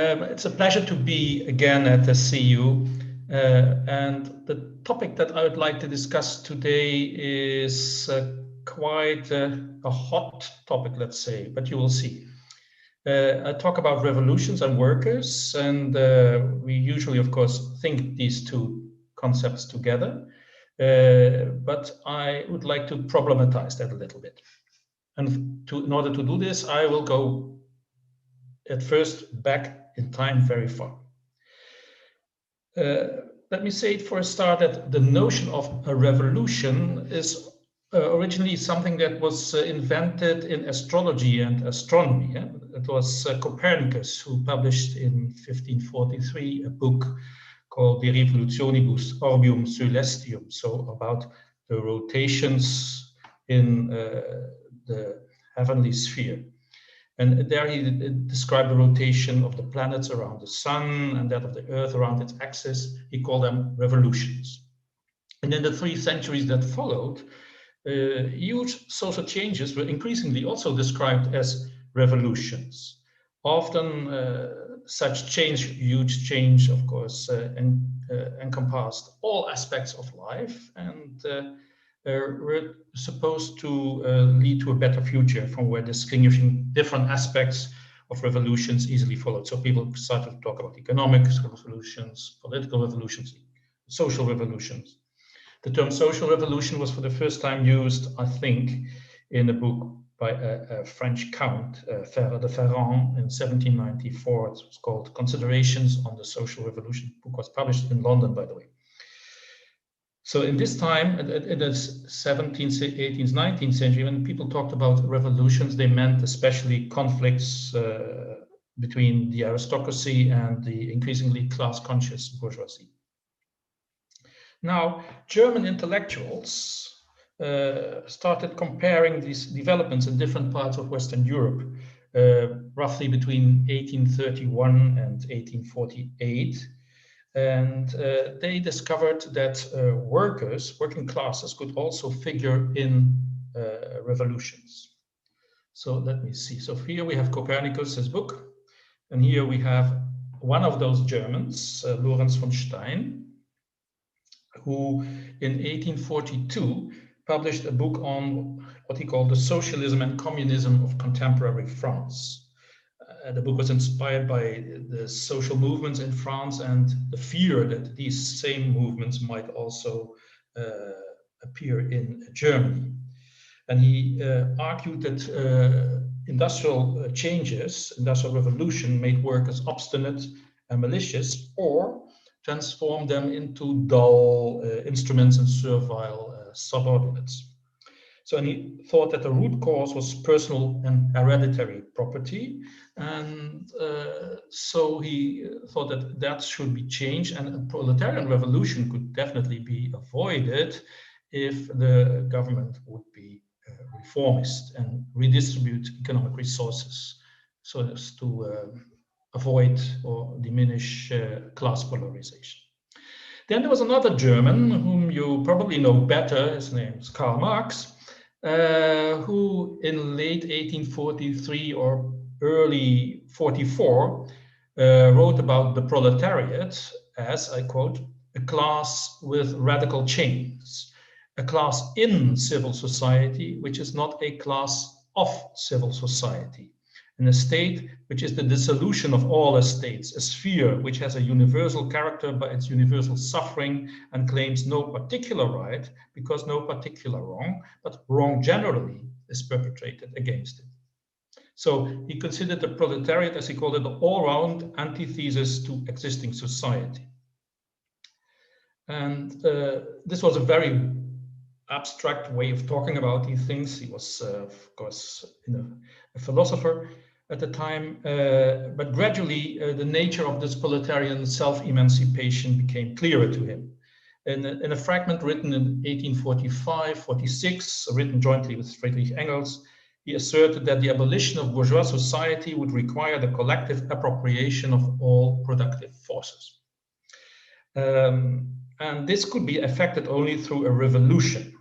It's a pleasure to be again at the CU, and the topic that I would like to discuss today is quite a hot topic, let's say, but you will see. I talk about revolutions and workers, and we usually, of course, think these two concepts together, but I would like to problematize that a little bit. And in order to do this, I will go at first back in time very far. Let me say for a start that the notion of a revolution is originally something that was invented in astrology and astronomy. It was Copernicus who published in 1543 a book called De Revolutionibus Orbium Coelestium, so about the rotations in the heavenly sphere. And there he described the rotation of the planets around the sun and that of the earth around its axis. He called them revolutions. And in the 3 centuries that followed, huge social changes were increasingly also described as revolutions. Often such huge change, of course, encompassed all aspects of life and were supposed to lead to a better future from where distinguishing different aspects of revolutions easily followed. So people started to talk about economic revolutions, political revolutions, social revolutions. The term social revolution was for the first time used, I think, in a book by a French count, de Ferrand, in 1794. It was called Considerations on the Social Revolution. The book was published in London, by the way. So in this time, in the 17th, 18th, 19th century, when people talked about revolutions, they meant especially conflicts between the aristocracy and the increasingly class-conscious bourgeoisie. Now, German intellectuals started comparing these developments in different parts of Western Europe, roughly between 1831 and 1848. And they discovered that working classes could also figure in revolutions. So let me see. So here we have Copernicus's book, and here we have one of those Germans, Lorenz von Stein, who in 1842 published a book on what he called the socialism and communism of contemporary France. The book was inspired by the social movements in France and the fear that these same movements might also appear in Germany. And he argued that industrial changes, industrial revolution, made workers obstinate and malicious, or transformed them into dull instruments and servile subordinates. So, and he thought that the root cause was personal and hereditary property. And so he thought that that should be changed, and a proletarian revolution could definitely be avoided if the government would be reformist and redistribute economic resources so as to avoid or diminish class polarization. Then there was another German whom you probably know better. His name is Karl Marx, who in late 1843 or early 44 wrote about the proletariat as, I quote, a class with radical chains, a class in civil society, which is not a class of civil society, in a state which is the dissolution of all estates, a sphere which has a universal character by its universal suffering and claims no particular right because no particular wrong, but wrong generally is perpetrated against it. So he considered the proletariat, as he called it, the all-round antithesis to existing society. And this was a very abstract way of talking about these things. He was, of course, a philosopher at the time, but gradually the nature of this proletarian self-emancipation became clearer to him. In a fragment written in 1845-46, written jointly with Friedrich Engels, he asserted that the abolition of bourgeois society would require the collective appropriation of all productive forces. And this could be effected only through a revolution.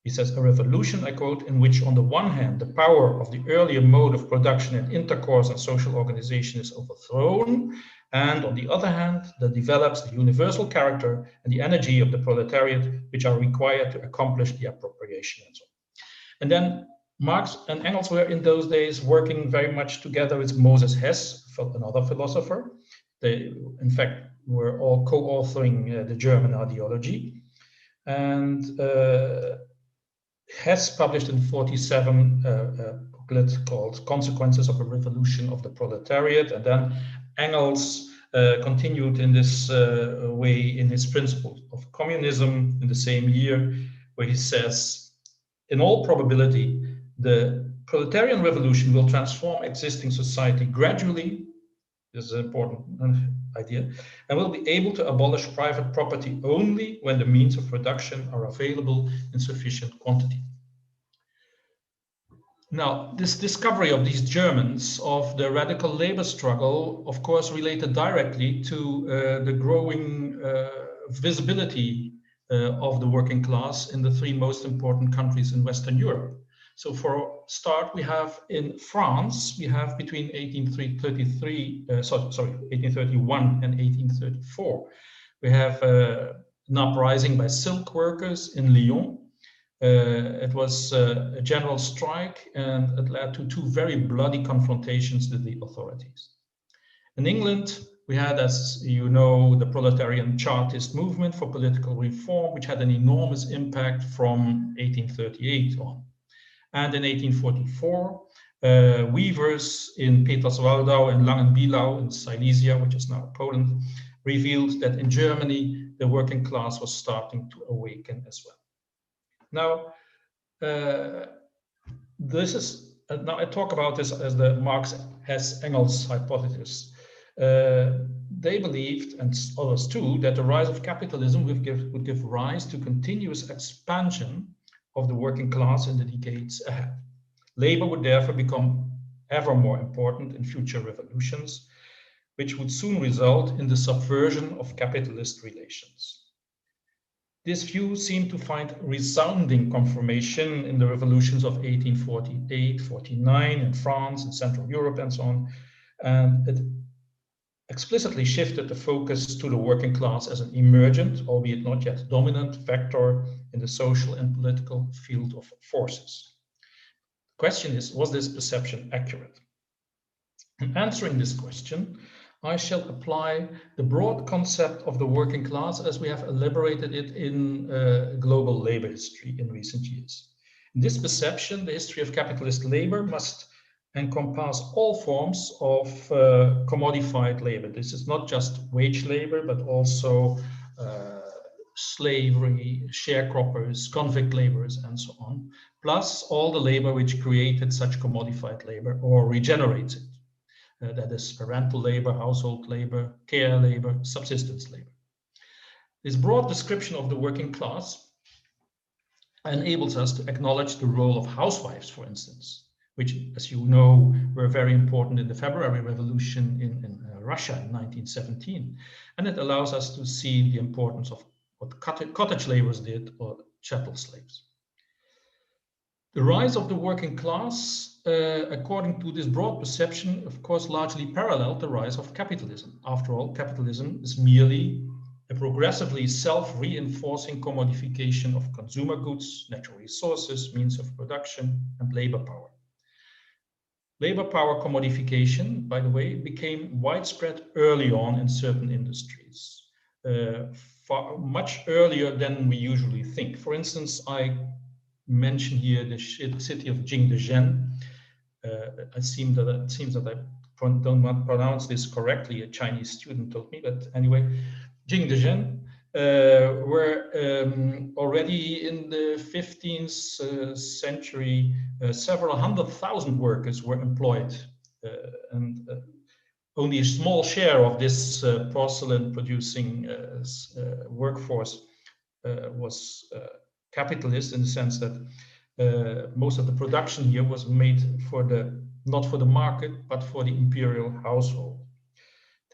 He says, a revolution, I quote, in which on the one hand, the power of the earlier mode of production and intercourse and social organization is overthrown, and on the other hand, that develops the universal character and the energy of the proletariat, which are required to accomplish the appropriation and so on. And then Marx and Engels were in those days working very much together with Moses Hess, another philosopher. They, in fact, were all co-authoring the German ideology. And Hess published in 1947 a booklet called Consequences of a Revolution of the Proletariat. And then Engels continued in this way in his Principles of Communism in the same year, where he says, in all probability, the proletarian revolution will transform existing society gradually. This is an important idea, and will be able to abolish private property only when the means of production are available in sufficient quantity. Now, this discovery of these Germans of the radical labor struggle, of course, related directly to the growing visibility of the working class in the three most important countries in Western Europe. So for a start, we have in France, we have between 1831 and 1834, we have an uprising by silk workers in Lyon. It was a general strike, and it led to two very bloody confrontations with the authorities. In England, we had, as you know, the proletarian Chartist movement for political reform, which had an enormous impact from 1838 on. And in 1844, weavers in Peterswaldau and Langenbielau in Silesia, which is now Poland, revealed that in Germany, the working class was starting to awaken as well. Now, now I talk about this as the Marx-Hess-Engels hypothesis. They believed, and others too, that the rise of capitalism would give rise to continuous expansion of the working class in the decades ahead. Labor would therefore become ever more important in future revolutions, which would soon result in the subversion of capitalist relations. This view seemed to find resounding confirmation in the revolutions of 1848, 49 in France and Central Europe and so on. And it explicitly shifted the focus to the working class as an emergent, albeit not yet dominant, factor in the social and political field of forces. The question is, was this perception accurate? In answering this question, I shall apply the broad concept of the working class as we have elaborated it in global labor history in recent years. In this perception, the history of capitalist labor must encompass all forms of commodified labor. This is not just wage labor, but also slavery, sharecroppers, convict laborers, and so on, plus all the labor which created such commodified labor or regenerates it. That is parental labor, household labor, care labor, subsistence labor. This broad description of the working class enables us to acknowledge the role of housewives, for instance, which, as you know, were very important in the February Revolution in Russia in 1917. And it allows us to see the importance of what cottage laborers did or chattel slaves. The rise of the working class, according to this broad perception, of course, largely paralleled the rise of capitalism. After all, capitalism is merely a progressively self-reinforcing commodification of consumer goods, natural resources, means of production, and labor power. Labor power commodification, by the way, became widespread early on in certain industries, much earlier than we usually think. For instance, I mention here the city of Jingdezhen. It seems that I don't pronounce this correctly. A Chinese student told me, but anyway, Jingdezhen, where already in the 15th century, several 100,000 workers were employed, and only a small share of this porcelain producing workforce was capitalist, in the sense that most of the production here was made not for the market, but for the imperial household.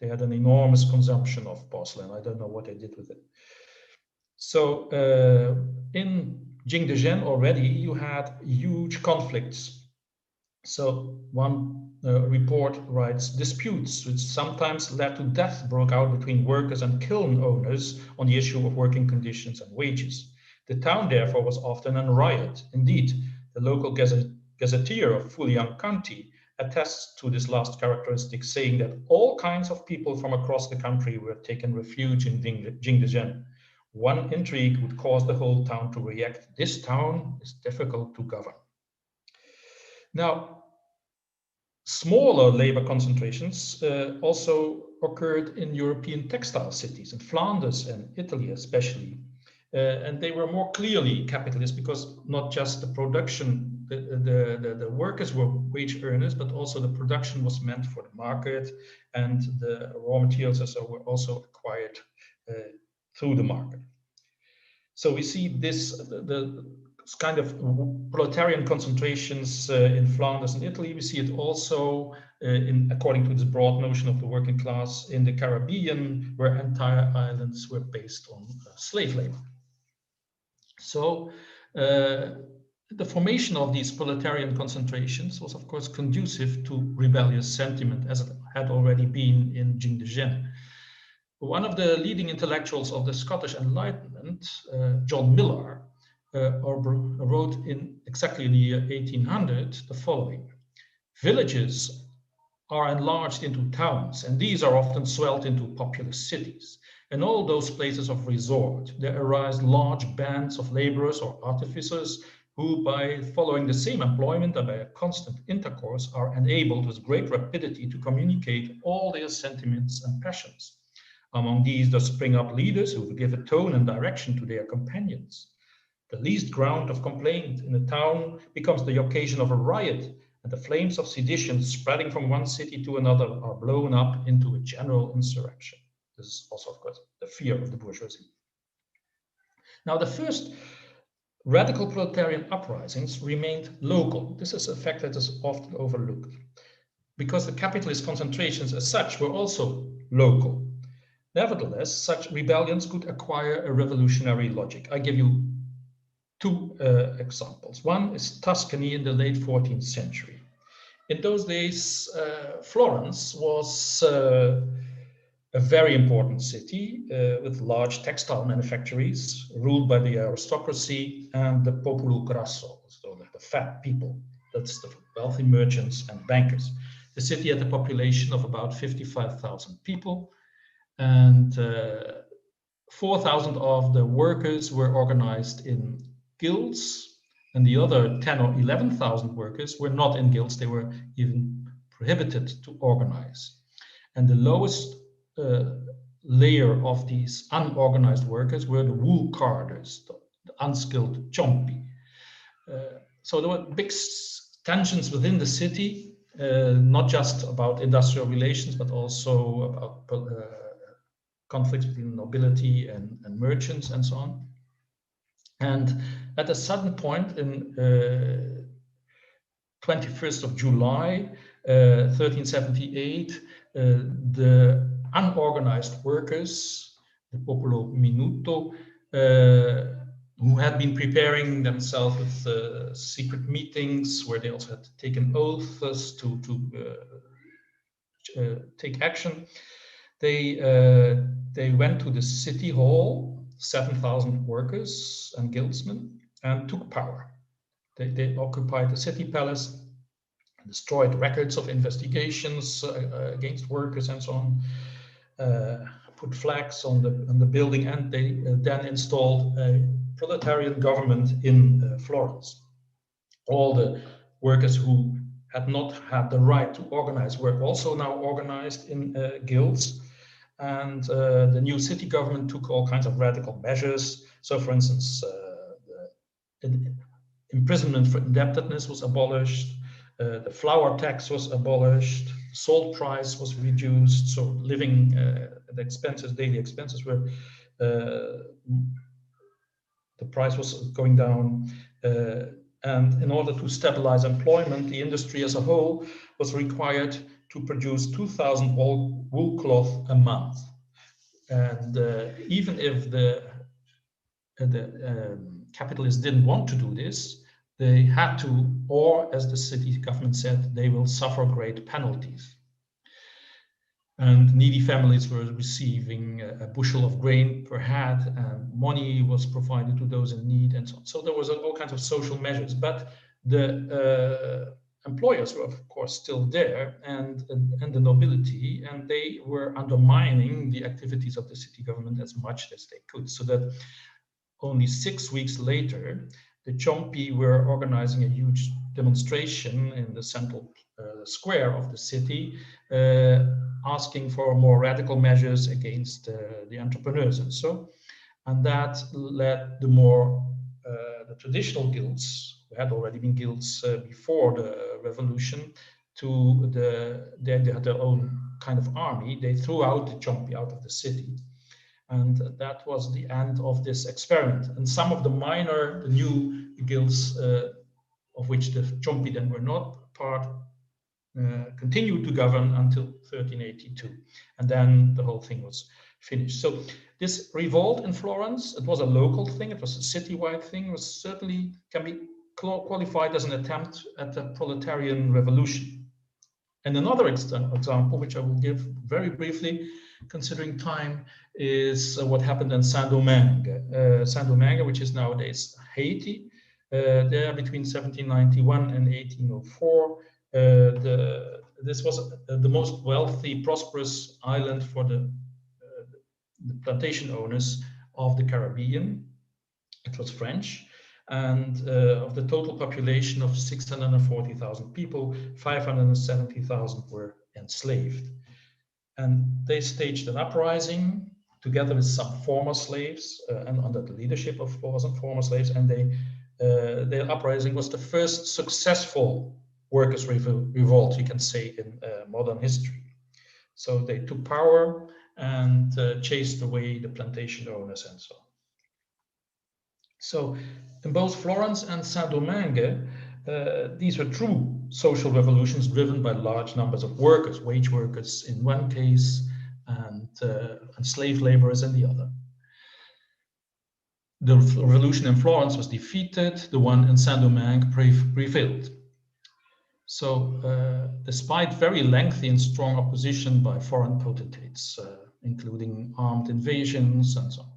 They had an enormous consumption of porcelain. I don't know what they did with it. So in Jingdezhen already you had huge conflicts. So one report writes, disputes which sometimes led to death broke out between workers and kiln owners on the issue of working conditions and wages. The town therefore was often in riot. Indeed, the local gazetteer of Fulian County attests to this last characteristic, saying that all kinds of people from across the country were taken refuge in Jingdezhen. One intrigue would cause the whole town to react. This town is difficult to govern. Now, smaller labor concentrations also occurred in European textile cities, in Flanders and Italy especially. And they were more clearly capitalist because not just the production, the workers were wage earners, but also the production was meant for the market, and the raw materials were also acquired through the market. So we see this, the kind of proletarian concentrations in Flanders and Italy. We see it also, according to this broad notion of the working class, in the Caribbean, where entire islands were based on slave labor. So the formation of these proletarian concentrations was, of course, conducive to rebellious sentiment, as it had already been in Jingdezhen. One of the leading intellectuals of the Scottish Enlightenment, John Millar, wrote in exactly the year 1800 the following: villages are enlarged into towns, and these are often swelled into populous cities. In all those places of resort, there arise large bands of laborers or artificers who, by following the same employment and by a constant intercourse, are enabled with great rapidity to communicate all their sentiments and passions. Among these there spring up leaders who give a tone and direction to their companions. The least ground of complaint in a town becomes the occasion of a riot, and the flames of sedition spreading from one city to another are blown up into a general insurrection. This is also, of course, the fear of the bourgeoisie. Now, the first radical proletarian uprisings remained local. This is a fact that is often overlooked, because the capitalist concentrations as such were also local. Nevertheless, such rebellions could acquire a revolutionary logic. I give you two examples. One is Tuscany in the late 14th century. In those days, Florence was a very important city with large textile manufactories ruled by the aristocracy and the populo grasso, so the fat people. That's the wealthy merchants and bankers. The city had a population of about 55,000 people, and 4,000 of the workers were organized in guilds, and the other 10 or 11,000 workers were not in guilds. They were even prohibited to organize. And the lowest layer of these unorganized workers were the wool carders, the unskilled Ciompi. So there were big tensions within the city, not just about industrial relations, but also about conflicts between nobility and merchants and so on. And at a sudden point in 21st of July, 1378, the unorganized workers, the popolo minuto, who had been preparing themselves with secret meetings where they also had taken oaths to take action, they went to the city hall, 7,000 workers and guildsmen, and took power. They occupied the city palace, destroyed records of investigations against workers and so on, put flags on the building, and they then installed a proletarian government in Florence. All the workers who had not had the right to organize were also now organized in guilds. And the new city government took all kinds of radical measures. So, for instance, the imprisonment for indebtedness was abolished, the flour tax was abolished, salt price was reduced, so living the expenses, daily expenses were, the price was going down. And in order to stabilize employment, the industry as a whole was required to produce 2,000 wool cloth a month. And even if the capitalists didn't want to do this, they had to, or as the city government said, they will suffer great penalties. And needy families were receiving a bushel of grain per head, and money was provided to those in need, and so on. So there was all kinds of social measures, but the employers were, of course, still there, and the nobility, and they were undermining the activities of the city government as much as they could. So that only 6 weeks later, the Ciompi were organizing a huge demonstration in the central square of the city, asking for more radical measures against the entrepreneurs and so. And that led the traditional guilds, who had already been guilds before the revolution, to they had their own kind of army. They threw out the Ciompi out of the city. And that was the end of this experiment. And some of the new guilds, of which the Ciompi then were not part, continued to govern until 1382. And then the whole thing was finished. So this revolt in Florence, it was a local thing, it was a citywide thing, was certainly can be qualified as an attempt at a proletarian revolution. And another example, which I will give very briefly, considering time, is what happened in Saint-Domingue. Saint-Domingue, which is nowadays Haiti, there between 1791 and 1804, this was the most wealthy, prosperous island for the plantation owners of the Caribbean. It was French, and of the total population of 640,000 people, 570,000 were enslaved. And they staged an uprising together with some former slaves and under the leadership of former slaves. And their uprising was the first successful workers' revolt, you can say, in modern history. So they took power and chased away the plantation owners and so on. So in both Florence and Saint-Domingue, these were true social revolutions driven by large numbers of workers, wage workers in one case, and slave laborers in the other. The revolution in Florence was defeated, the one in Saint-Domingue prevailed. So despite very lengthy and strong opposition by foreign potentates, including armed invasions and so on.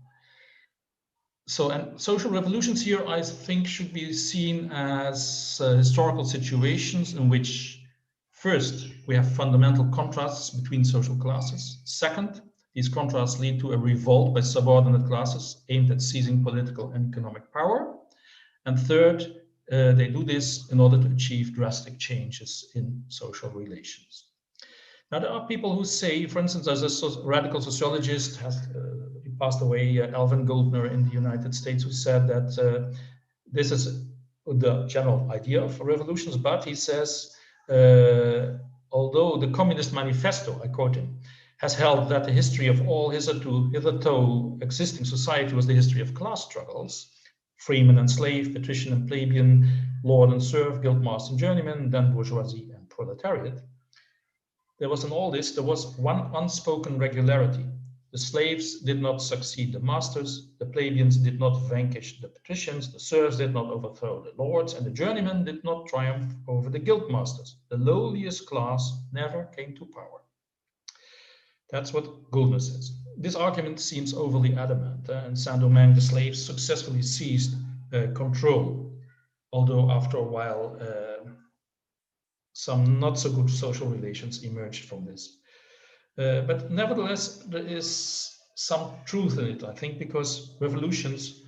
So, and social revolutions here, I think, should be seen as historical situations in which, first, we have fundamental contrasts between social classes. Second, these contrasts lead to a revolt by subordinate classes aimed at seizing political and economic power. And third, they do this in order to achieve drastic changes in social relations. Now, there are people who say, for instance, there's a radical sociologist, he passed away, Alvin Goldner in the United States, who said that this is the general idea of revolutions, but he says, although the Communist Manifesto, I quote him, has held that the history of all hitherto existing society was the history of class struggles, freeman and slave, patrician and plebeian, lord and serf, guildmaster and journeyman, then bourgeoisie and proletariat. There was in all this, there was one unspoken regularity. The slaves did not succeed the masters, the plebeians did not vanquish the patricians, the serfs did not overthrow the lords, and the journeymen did not triumph over the guildmasters. The lowliest class never came to power. That's what Goldner says. This argument seems overly adamant. In Saint-Domingue, the slaves successfully seized control, although after a while, some not so good social relations emerged from this. But nevertheless, there is some truth in it, I think, because revolutions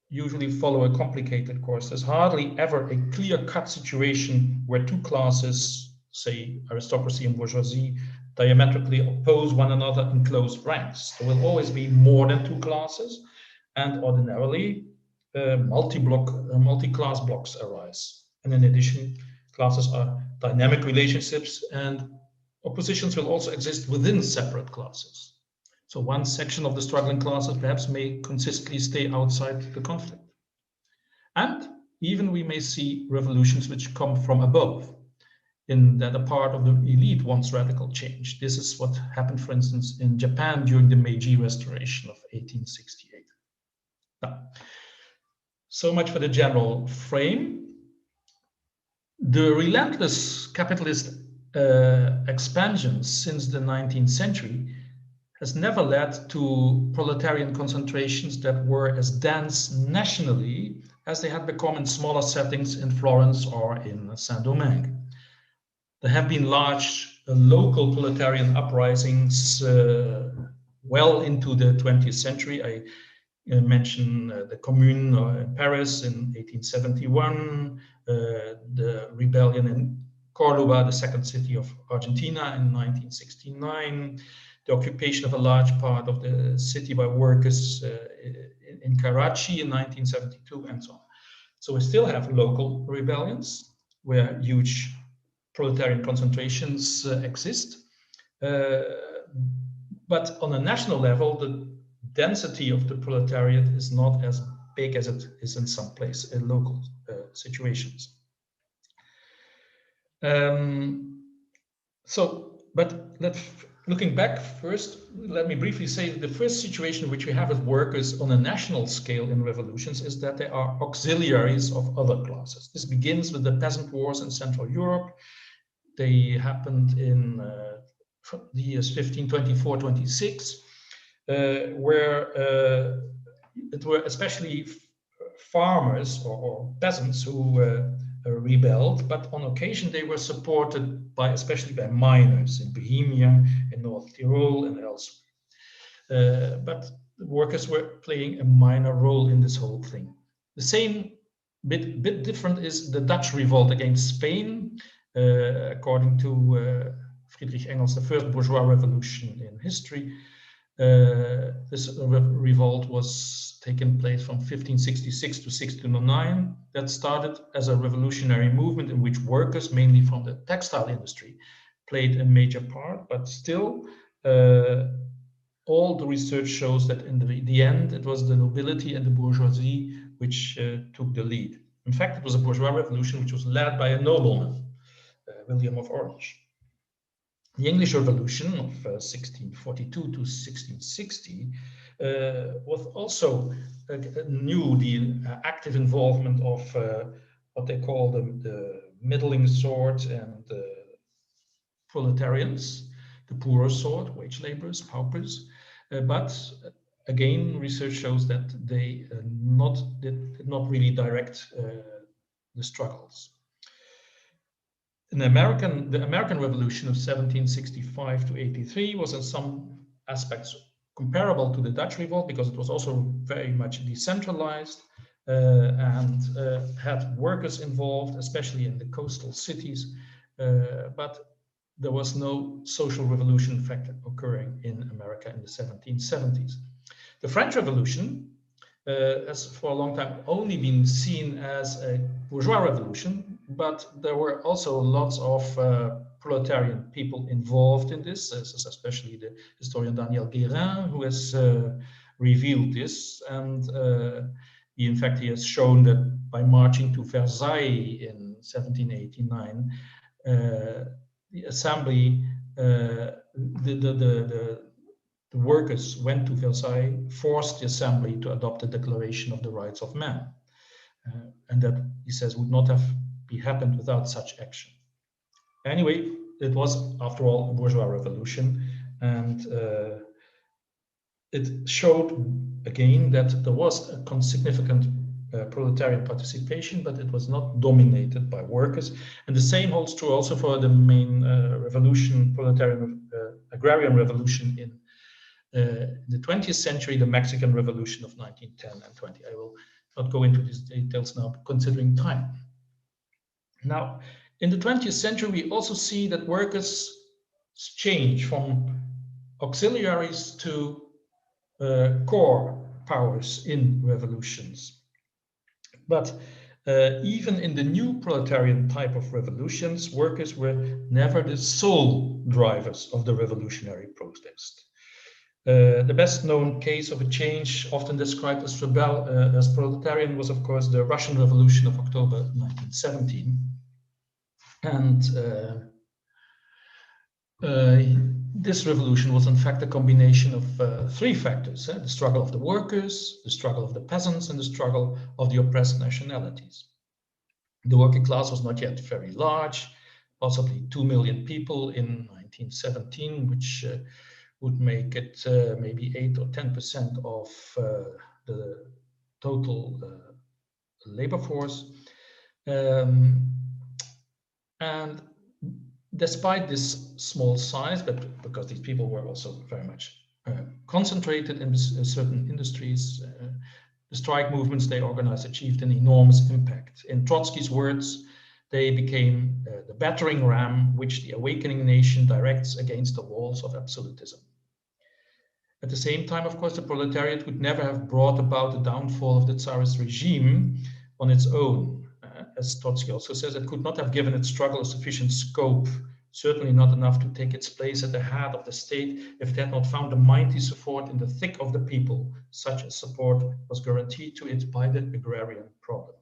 usually follow a complicated course. There's hardly ever a clear-cut situation where two classes, say aristocracy and bourgeoisie, diametrically oppose one another in close ranks. There will always be more than two classes, and ordinarily multi-class blocks arise. And in addition, classes are dynamic relationships, and oppositions will also exist within separate classes. So one section of the struggling classes perhaps may consistently stay outside the conflict. And even we may see revolutions which come from above, in that a part of the elite wants radical change. This is what happened, for instance, in Japan during the Meiji Restoration of 1868. Now, So much for the general frame. The relentless capitalist expansions since the 19th century has never led to proletarian concentrations that were as dense nationally as they had become in smaller settings in Florence or in Saint-Domingue. There have been large local proletarian uprisings well into the 20th century. I mention the Commune in Paris in 1871, the rebellion in Cordoba, the second city of Argentina, in 1969, the occupation of a large part of the city by workers in Karachi in 1972, and so on. So we still have local rebellions where huge proletarian concentrations exist. But on a national level, the density of the proletariat is not as big as it is in some place in local situations. Looking back first, let me briefly say that the first situation which we have with workers on a national scale in revolutions is that they are auxiliaries of other classes. This begins with the peasant wars in Central Europe. They happened in the years 1524-26, where it were especially farmers or peasants who rebelled, but on occasion they were supported especially by miners in Bohemia, in North Tyrol, and elsewhere. But the workers were playing a minor role in this whole thing. The same bit different is the Dutch revolt against Spain, according to Friedrich Engels, the first bourgeois revolution in history. This revolt was taking place from 1566 to 1609. That started as a revolutionary movement in which workers, mainly from the textile industry, played a major part, but still all the research shows that in the end it was the nobility and the bourgeoisie which took the lead. In fact, it was a bourgeois revolution which was led by a nobleman, William of Orange. The English Revolution of 1642 to 1660 was also new the active involvement of what they call the middling sort and proletarians, the poorer sort, wage laborers, paupers. But again, research shows that they did not really direct the struggles. The American Revolution of 1765 to 83 was in some aspects comparable to the Dutch Revolt because it was also very much decentralized and had workers involved, especially in the coastal cities, but there was no social revolution effect occurring in America in the 1770s. The French Revolution has for a long time only been seen as a bourgeois revolution, but there were also lots of proletarian people involved in this. This is especially the historian Daniel Guérin, who has revealed this. And in fact, he has shown that by marching to Versailles in 1789, the assembly, the workers went to Versailles, forced the assembly to adopt the Declaration of the Rights of Man. And that, he says, would not have happened without such action. Anyway, it was, after all, a bourgeois revolution, and it showed again that there was a significant proletarian participation, but it was not dominated by workers. And the same holds true also for the main revolution, proletarian agrarian revolution in the 20th century, the Mexican Revolution of 1910 and 20. I will not go into these details now, considering time. Now, in the 20th century, we also see that workers change from auxiliaries to core powers in revolutions. But even in the new proletarian type of revolutions, workers were never the sole drivers of the revolutionary protest. The best known case of a change, often described as proletarian, was of course the Russian Revolution of October 1917. And this revolution was in fact a combination of three factors: the struggle of the workers, the struggle of the peasants, and the struggle of the oppressed nationalities. The working class was not yet very large, possibly 2 million people in 1917, which would make it maybe 8 or 10% of the total labor force. And despite this small size, but because these people were also very much concentrated in certain industries, the strike movements they organized achieved an enormous impact. In Trotsky's words, they became the battering ram which the awakening nation directs against the walls of absolutism. At the same time, of course, the proletariat would never have brought about the downfall of the Tsarist regime on its own. As Trotsky also says, it could not have given its struggle a sufficient scope, certainly not enough to take its place at the head of the state if it had not found a mighty support in the thick of the people. Such a support was guaranteed to it by the agrarian problem.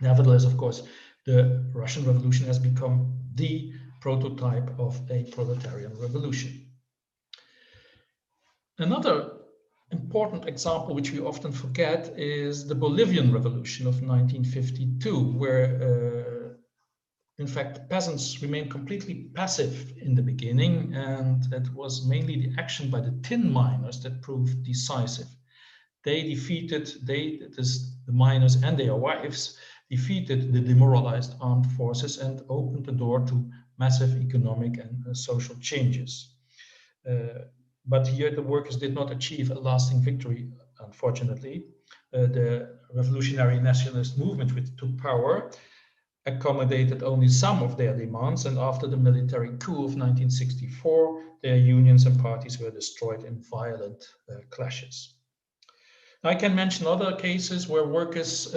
Nevertheless, of course, the Russian Revolution has become the prototype of a proletarian revolution. Another important example, which we often forget, is the Bolivian Revolution of 1952, where, in fact, peasants remained completely passive in the beginning, and it was mainly the action by the tin miners that proved decisive. The miners and their wives, defeated the demoralized armed forces and opened the door to massive economic and social changes. But here the workers did not achieve a lasting victory, unfortunately. The revolutionary nationalist movement, which took power, accommodated only some of their demands, and after the military coup of 1964, their unions and parties were destroyed in violent clashes. I can mention other cases where workers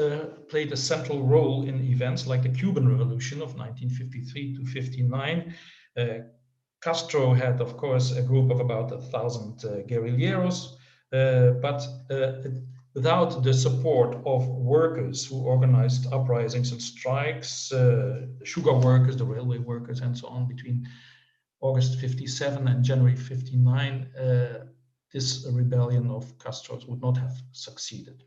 played a central role in events like the Cuban Revolution of 1953 to 59. Castro had, of course, a group of about 1,000 guerrilleros, but without the support of workers who organized uprisings and strikes, the sugar workers, the railway workers, and so on, between August 57 and January 59, this rebellion of Castro's would not have succeeded.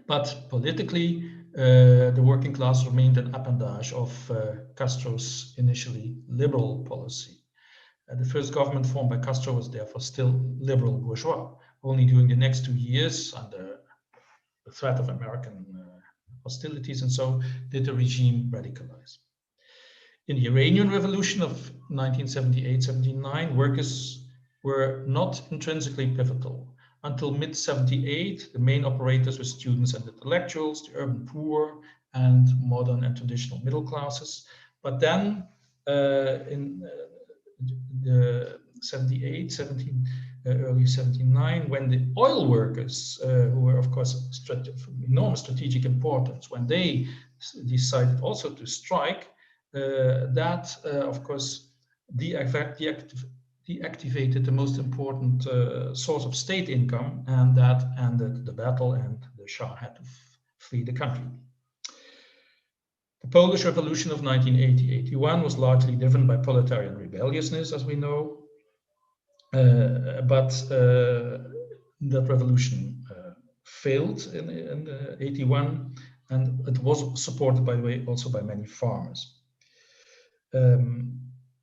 But politically, the working class remained an appendage of Castro's initially liberal policy. The first government formed by Castro was therefore still liberal bourgeois. Only during the next 2 years, under the threat of American hostilities and so, did the regime radicalize. In the Iranian Revolution of 1978-79, workers were not intrinsically pivotal. Until mid-78, the main operators were students and intellectuals, the urban poor, and modern and traditional middle classes. But then in the 78, early 79, when the oil workers, who were of course of enormous strategic importance, when they decided also to strike, that of course deactivated the most important source of state income, and that ended the battle, and the Shah had to flee the country. The Polish Revolution of 1980-81 was largely driven by proletarian rebelliousness, as we know, but that revolution failed in 81, and it was supported, by the way, also by many farmers.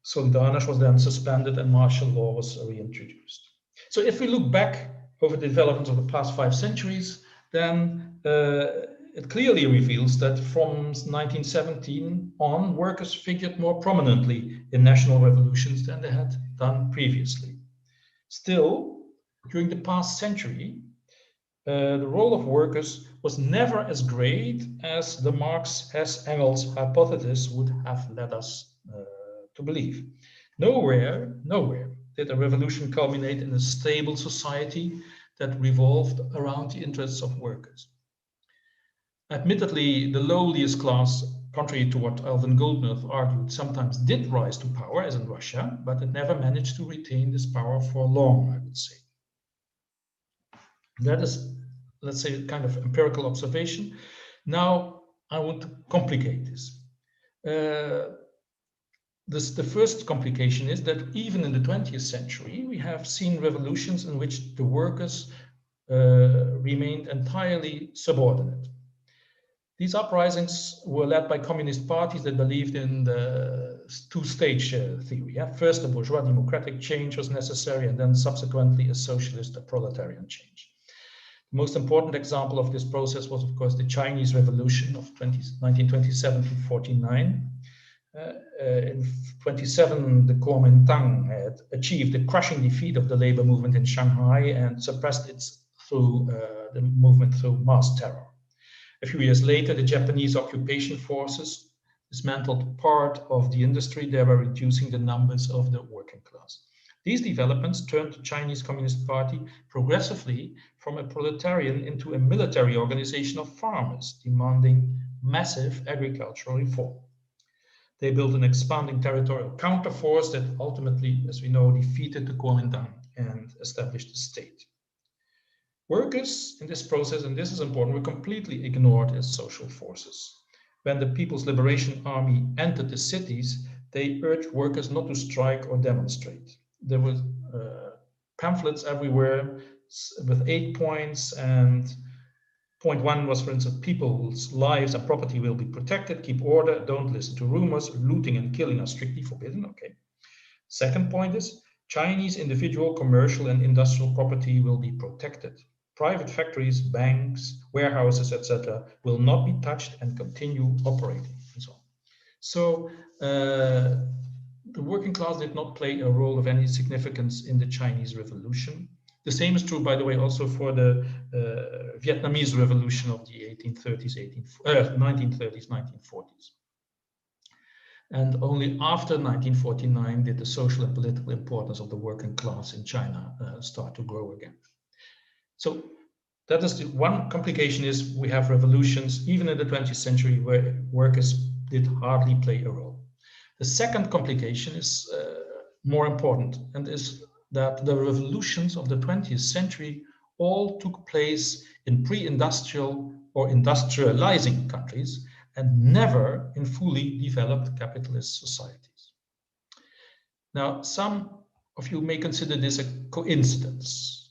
Solidarność was then suspended and martial law was reintroduced. So if we look back over the developments of the past 5 centuries, then it clearly reveals that from 1917 on, workers figured more prominently in national revolutions than they had done previously. Still, during the past century, the role of workers was never as great as the Marx-Hess-Engels hypothesis would have led us to believe. Nowhere did a revolution culminate in a stable society that revolved around the interests of workers. Admittedly, the lowliest class, contrary to what Alvin Goldmuth argued, sometimes did rise to power, as in Russia, but it never managed to retain this power for long, I would say. That is, let's say, a kind of empirical observation. Now, I want to complicate this. The first complication is that even in the 20th century, we have seen revolutions in which the workers remained entirely subordinate. These uprisings were led by communist parties that believed in the two-stage theory. Yeah? First, a bourgeois democratic change was necessary, and then subsequently a socialist, a proletarian change. The most important example of this process was, of course, the Chinese Revolution of 1927 to 49. In 27, the Kuomintang had achieved a crushing defeat of the labor movement in Shanghai and suppressed it through the movement through mass terror. A few years later, the Japanese occupation forces dismantled part of the industry, thereby reducing the numbers of the working class. These developments turned the Chinese Communist Party progressively from a proletarian into a military organization of farmers, demanding massive agricultural reform. They built an expanding territorial counterforce that ultimately, as we know, defeated the Kuomintang and established the state. Workers in this process, and this is important, were completely ignored as social forces. When the People's Liberation Army entered the cities, they urged workers not to strike or demonstrate. There were pamphlets everywhere with 8 points, and point 1 was, for instance, people's lives and property will be protected, keep order, don't listen to rumors, looting and killing are strictly forbidden. Okay. Second point is, Chinese individual, commercial and industrial property will be protected. Private factories, banks, warehouses, etc. will not be touched and continue operating, and so on. So the working class did not play a role of any significance in the Chinese Revolution. The same is true, by the way, also for the Vietnamese Revolution of the 1930s, 1940s. And only after 1949 did the social and political importance of the working class in China start to grow again. So that is the one complication, is we have revolutions even in the 20th century where workers did hardly play a role. The second complication is more important, and is that the revolutions of the 20th century all took place in pre-industrial or industrializing countries and never in fully developed capitalist societies. Now, some of you may consider this a coincidence.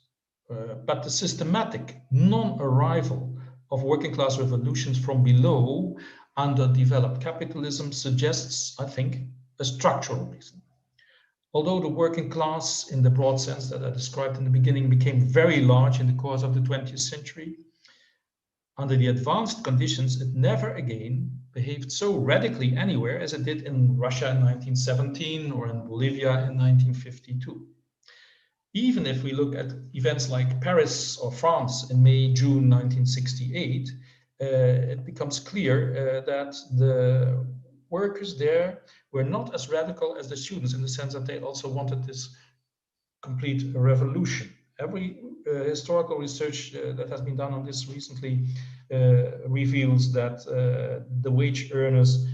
But the systematic non-arrival of working class revolutions from below under developed capitalism suggests, I think, a structural reason. Although the working class, in the broad sense that I described in the beginning, became very large in the course of the 20th century, under the advanced conditions, it never again behaved so radically anywhere as it did in Russia in 1917 or in Bolivia in 1952. Even if we look at events like Paris or France in May, June 1968, it becomes clear that the workers there were not as radical as the students, in the sense that they also wanted this complete revolution. Every historical research that has been done on this recently reveals that the wage earners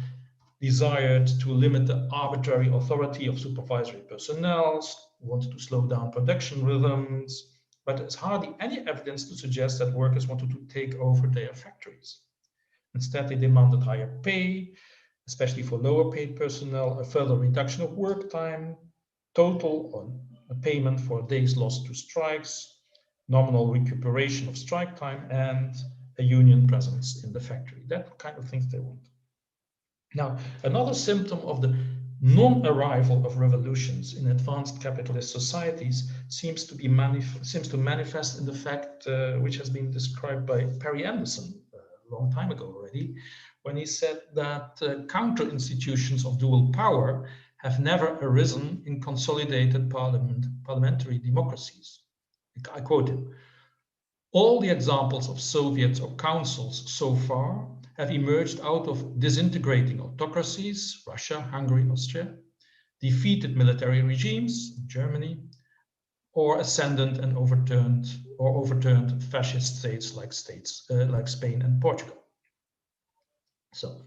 desired to limit the arbitrary authority of supervisory personnel, wanted to slow down production rhythms, but there's hardly any evidence to suggest that workers wanted to take over their factories. Instead, they demanded higher pay, especially for lower paid personnel, a further reduction of work time, total or a payment for days lost to strikes, nominal recuperation of strike time, and a union presence in the factory. That kind of things they want. Now, another symptom of the non-arrival of revolutions in advanced capitalist societies seems to manifest in the fact which has been described by Perry Anderson a long time ago already, when he said that counter-institutions of dual power have never arisen in consolidated parliamentary democracies. I quote him, "All the examples of Soviets or councils so far have emerged out of disintegrating autocracies, Russia, Hungary, Austria, defeated military regimes, Germany, or ascendant and overturned fascist states like Spain and Portugal." So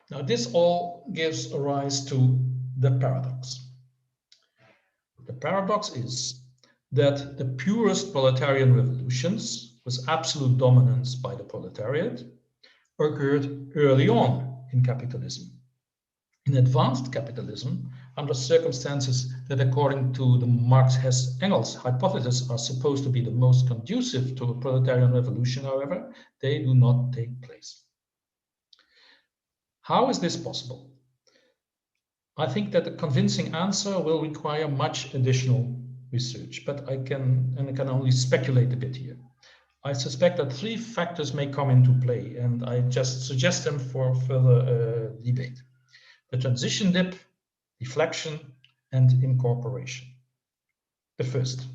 now this all gives rise to the paradox. The paradox is that the purest proletarian revolutions, with absolute dominance by the proletariat, occurred early on in capitalism. In advanced capitalism, under circumstances that according to the Marx-Hess-Engels hypothesis are supposed to be the most conducive to a proletarian revolution, however, they do not take place. How is this possible? I think that a convincing answer will require much additional research, but I can only speculate a bit here. I suspect that three factors may come into play, and I just suggest them for further debate. The transition dip, deflection, and incorporation. The first,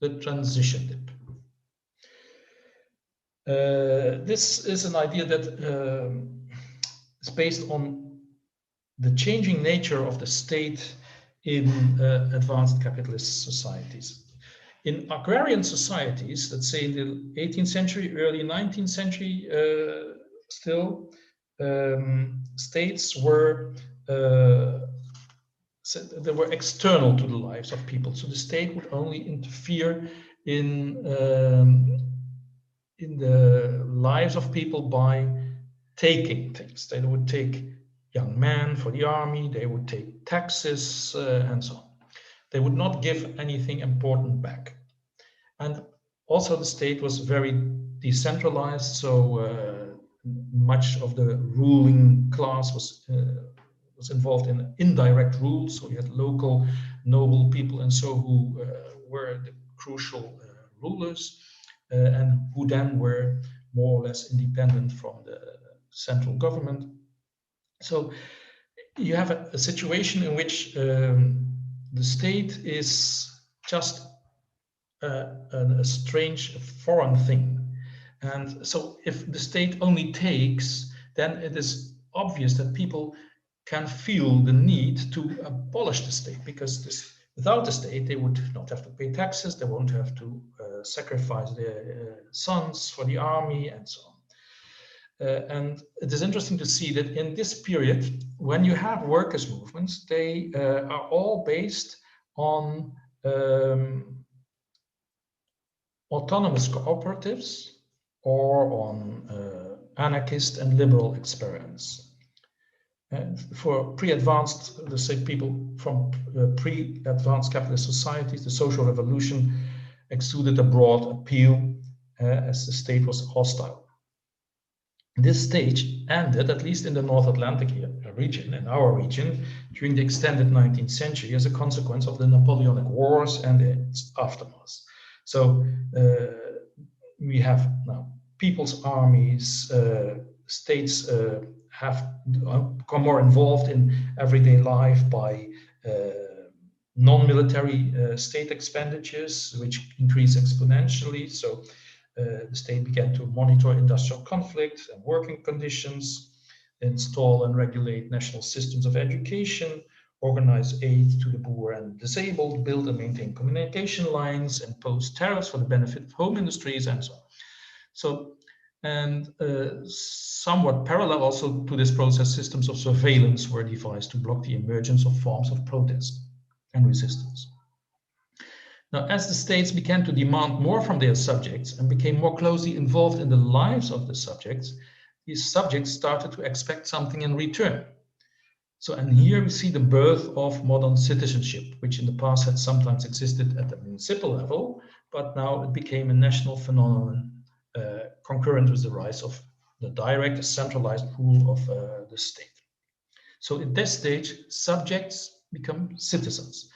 the transition dip. This is an idea that is based on the changing nature of the state in advanced capitalist societies. In agrarian societies, let's say in the 18th century, early 19th century, still, states were they were external to the lives of people. So the state would only interfere in the lives of people by taking things. They would take young men for the army, they would take taxes, and so on. They would not give anything important back. And also the state was very decentralized, so much of the ruling class was involved in indirect rule. So you had local noble people and so who were the crucial rulers and who then were more or less independent from the central government. So you have a situation in which the state is just a strange foreign thing. And so if the state only takes, then it is obvious that people can feel the need to abolish the state, because without the state, they would not have to pay taxes, they won't have to sacrifice their sons for the army and so on. And it is interesting to see that in this period, when you have workers' movements, they are all based on autonomous cooperatives or on anarchist and liberal experiments. And for pre-advanced, let's say people from pre-advanced capitalist societies, the social revolution exuded a broad appeal as the state was hostile. This stage ended, at least in the North Atlantic region, in our region, during the extended 19th century as a consequence of the Napoleonic Wars and its aftermath. So we have now people's armies, states have become more involved in everyday life by non-military state expenditures, which increase exponentially. So the state began to monitor industrial conflict and working conditions, install and regulate national systems of education, organize aid to the poor and disabled, build and maintain communication lines, impose tariffs for the benefit of home industries, and so on. So, and somewhat parallel also to this process, systems of surveillance were devised to block the emergence of forms of protest and resistance. Now, as the states began to demand more from their subjects and became more closely involved in the lives of the subjects, these subjects started to expect something in return. So, and here we see the birth of modern citizenship, which in the past had sometimes existed at the municipal level, but now it became a national phenomenon concurrent with the rise of the direct centralized rule of the state. So at this stage, subjects become citizens.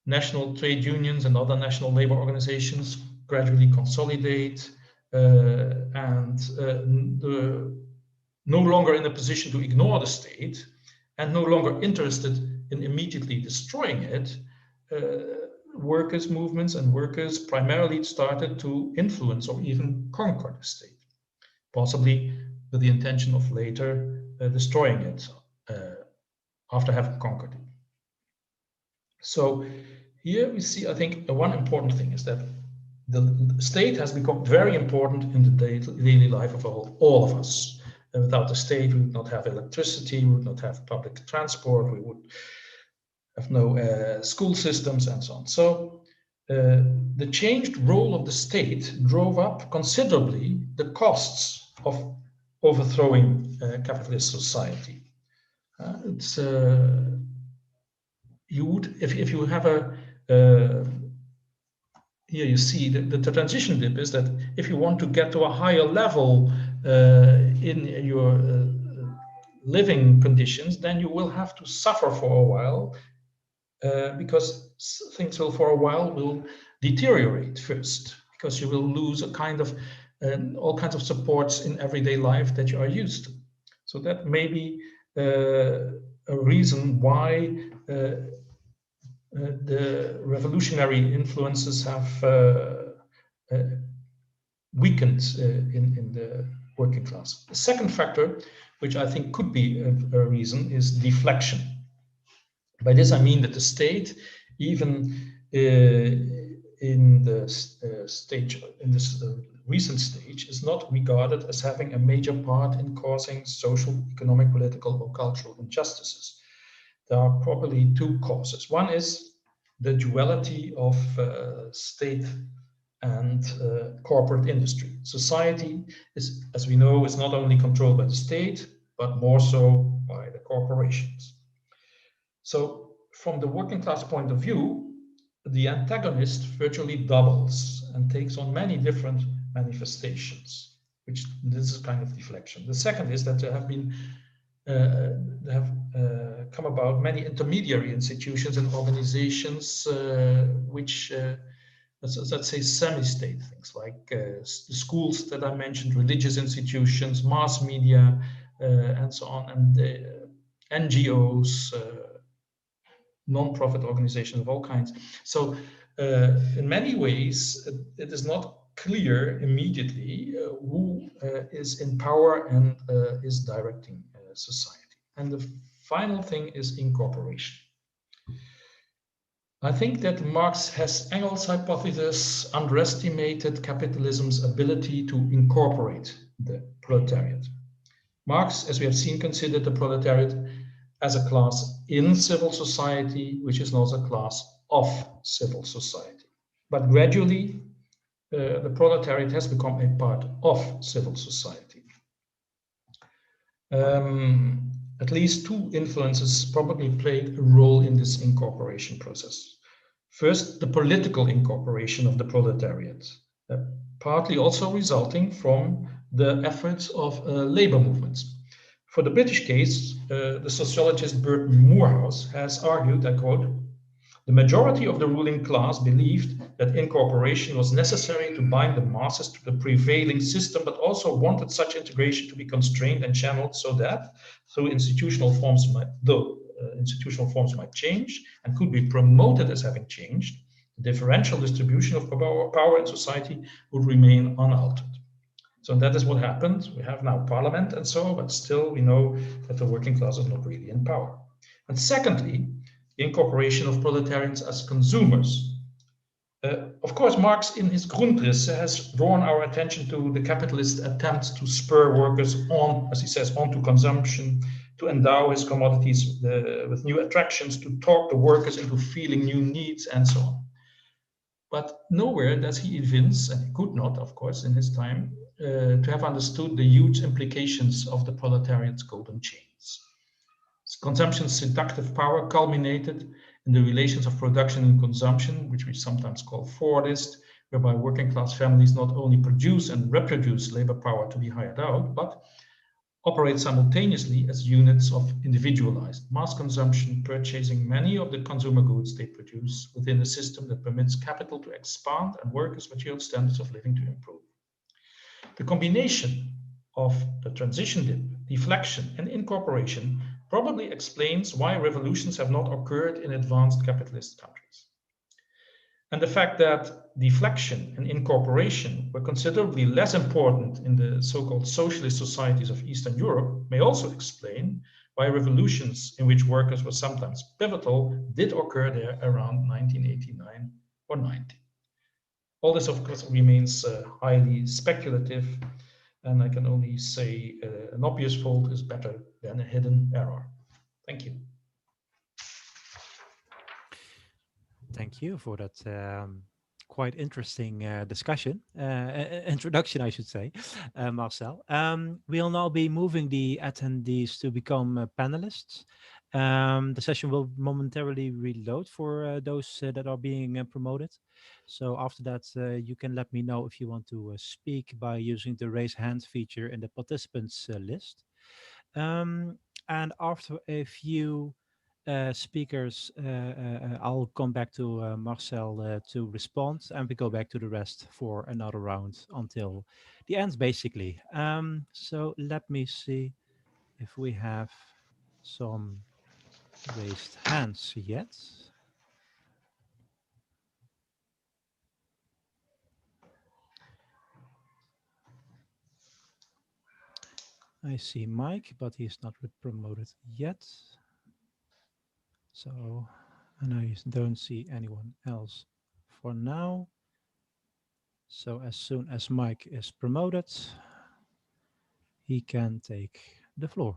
National trade unions and other national labor organizations gradually consolidate and no longer in a position to ignore the state and no longer interested in immediately destroying it, workers' movements and workers primarily started to influence or even conquer the state, possibly with the intention of later destroying it after having conquered it. So here we see, I think, one important thing is that the state has become very important in the daily life of all of us. And without the state, we would not have electricity, we would not have public transport, we would have no school systems and so on. So the changed role of the state drove up considerably the costs of overthrowing capitalist society. It's you would if you have a here you see the transition dip is that if you want to get to a higher level in your living conditions, then you will have to suffer for a while because things will deteriorate first, because you will lose a kind of all kinds of supports in everyday life that you are used to. So that may be a reason why the revolutionary influences have weakened in the working class. The second factor, which I think could be a reason, is deflection. By this I mean that the state, even in this recent stage, is not regarded as having a major part in causing social, economic, political, or cultural injustices. There are probably two causes. One is the duality of state and corporate industry. Society is, as we know, is not only controlled by the state, but more so by the corporations. So from the working class point of view, the antagonist virtually doubles and takes on many different manifestations, which this is kind of deflection. The second is that there have been come about many intermediary institutions and organizations which let's say semi-state things like the schools that I mentioned, religious institutions, mass media, and so on, and NGOs, non-profit organizations of all kinds. So in many ways, it is not clear immediately who is in power and is directing society. And the final thing is incorporation. I think that Marx-Hess-Engels hypothesis underestimated capitalism's ability to incorporate the proletariat. Marx, as we have seen, considered the proletariat as a class in civil society, which is not a class of civil society. But gradually, the proletariat has become a part of civil society. At least two influences probably played a role in this incorporation process. First, the political incorporation of the proletariat, partly also resulting from the efforts of labor movements. For the British case, the sociologist Bert Moorhouse has argued, I quote, "The majority of the ruling class believed that incorporation was necessary to bind the masses to the prevailing system, but also wanted such integration to be constrained and channeled so that, though institutional forms might change and could be promoted as having changed, the differential distribution of power in society would remain unaltered." So that is what happened. We have now parliament and so, but still we know that the working class is not really in power. And secondly, the incorporation of proletarians as consumers. Of course, Marx in his Grundrisse has drawn our attention to the capitalist attempts to spur workers on, as he says, onto consumption, to endow his commodities with new attractions, to talk the workers into feeling new needs, and so on. But nowhere does he evince, and he could not, of course, in his time, to have understood the huge implications of the proletariat's golden chains. Consumption's seductive power culminated in the relations of production and consumption, which we sometimes call Fordist, whereby working class families not only produce and reproduce labor power to be hired out, but operate simultaneously as units of individualized mass consumption, purchasing many of the consumer goods they produce within a system that permits capital to expand and workers' material standards of living to improve. The combination of the transition dip, deflection, and incorporation probably explains why revolutions have not occurred in advanced capitalist countries. And the fact that deflection and incorporation were considerably less important in the so-called socialist societies of Eastern Europe may also explain why revolutions in which workers were sometimes pivotal did occur there around 1989 or 90. All this, of course, remains highly speculative, and I can only say an obvious fault is better than a hidden error. Thank you. Thank you for that quite interesting discussion, introduction, I should say, Marcel. We'll now be moving the attendees to become panelists. The session will momentarily reload for those that are being promoted. So after that, you can let me know if you want to speak by using the raise hand feature in the participants list. Um, and after a few speakers, I'll come back to Marcel to respond, and we go back to the rest for another round until the end, basically. So let me see if we have some raised hands yet. I see Mike, but he's not promoted yet. So, and I don't see anyone else for now. So as soon as Mike is promoted, he can take the floor.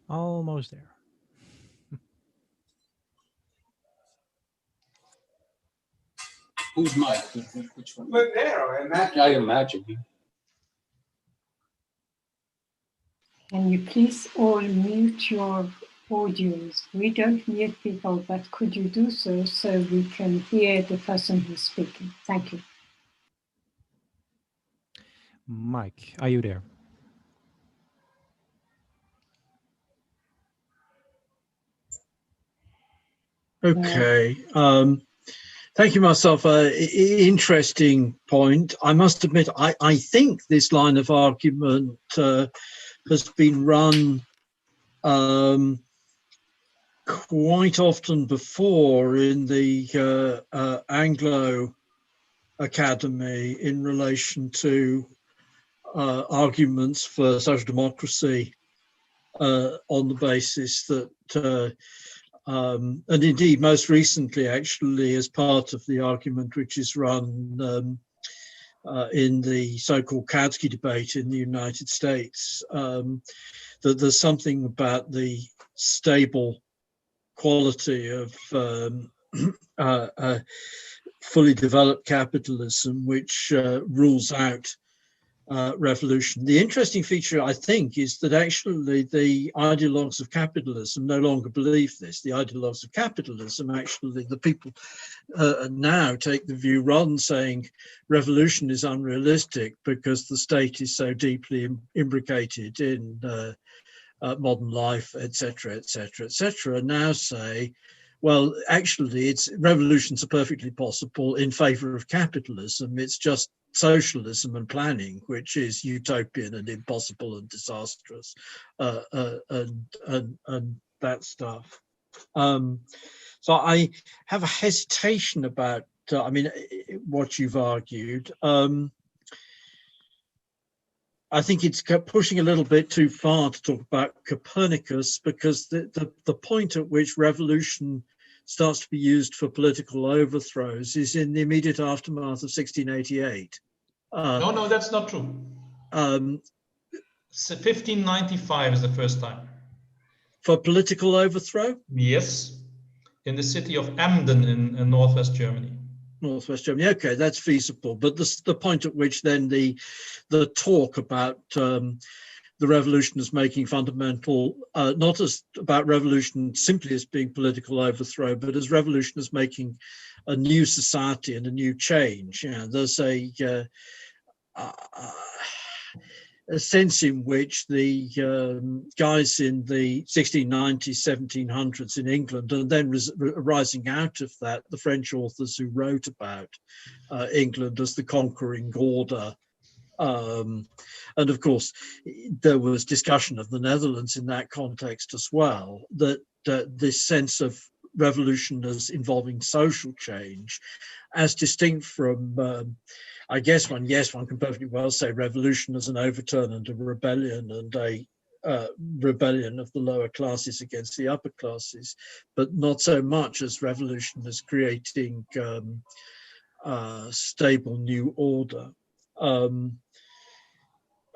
Almost there. Who's Mike? Which one? Look there, I imagine. I imagine. Can you please all mute your audios? We don't mute people, but could you do so so we can hear the person who's speaking? Thank you. Mike, are you there? Okay. Thank you, Marcel. Interesting point. I must admit, I think this line of argument has been run quite often before in the Anglo Academy in relation to arguments for social democracy on the basis that and indeed, most recently, actually, as part of the argument which is run in the so-called Kautsky debate in the United States, that there's something about the stable quality of fully developed capitalism which rules out revolution. The interesting feature, I think, is that actually the ideologues of capitalism no longer believe this. The ideologues of capitalism, actually, the people now take the view, rather than saying revolution is unrealistic because the state is so deeply imbricated in modern life, etc., etc., etc., now say, well, actually, revolutions are perfectly possible in favor of capitalism. It's just socialism and planning, which is utopian and impossible and disastrous, and that stuff. So I have a hesitation about, what you've argued. I think it's pushing a little bit too far to talk about Copernicus, because the point at which revolution starts to be used for political overthrows is in the immediate aftermath of 1688. No, that's not true. 1595 is the first time. For political overthrow? Yes, in the city of Emden in northwest Germany. Northwest Germany, okay, that's feasible. But the point at which then the talk about the revolution as making fundamental, not as about revolution simply as being political overthrow, but as revolution as making a new society and a new change. You know, there's a sense in which the guys in the 1690s, 1700s in England, and then rising out of that, the French authors who wrote about England as the conquering order. And of course, there was discussion of the Netherlands in that context as well, that this sense of revolution as involving social change, as distinct from I guess one can perfectly well say revolution as an overturn and a rebellion, and a rebellion of the lower classes against the upper classes, but not so much as revolution as creating stable new order.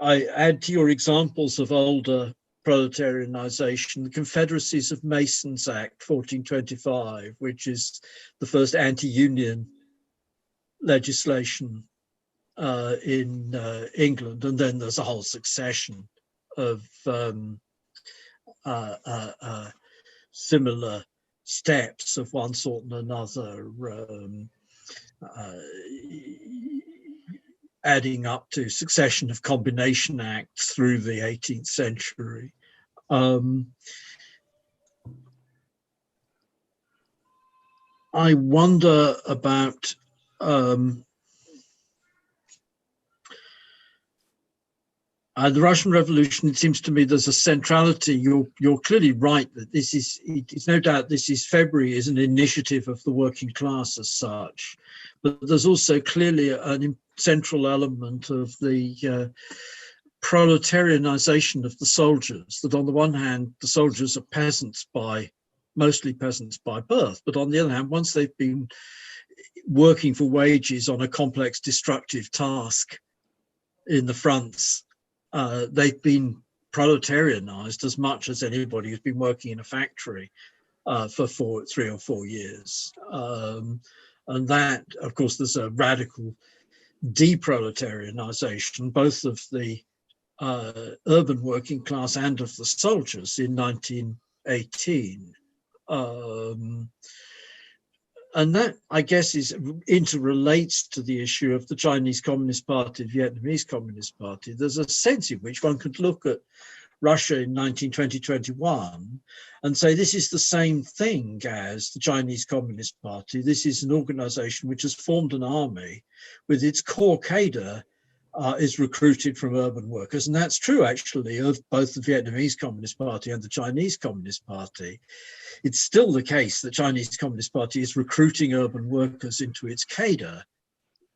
I add to your examples of older proletarianization, the Confederacies of Masons Act 1425, which is the first anti-union legislation in England, and then there's a whole succession of similar steps of one sort and another, adding up to succession of combination acts through the 18th century. I wonder about the Russian Revolution. It seems to me there's a centrality. You're clearly right that this is, it's no doubt this is, February is an initiative of the working class as such, but there's also clearly an central element of the proletarianization of the soldiers, that on the one hand, the soldiers are mostly peasants by birth, but on the other hand, once they've been working for wages on a complex destructive task in the fronts, they've been proletarianized as much as anybody who's been working in a factory for 3 or 4 years. And that, of course, there's a radical deproletarianization, both of the urban working class and of the soldiers in 1918. And that, I guess, interrelates to the issue of the Chinese Communist Party, Vietnamese Communist Party. There's a sense in which one could look at Russia in 1920-21 and say this is the same thing as the Chinese Communist Party. This is an organization which has formed an army with its core cadre is recruited from urban workers. And that's true, actually, of both the Vietnamese Communist Party and the Chinese Communist Party. It's still the case that the Chinese Communist Party is recruiting urban workers into its cadre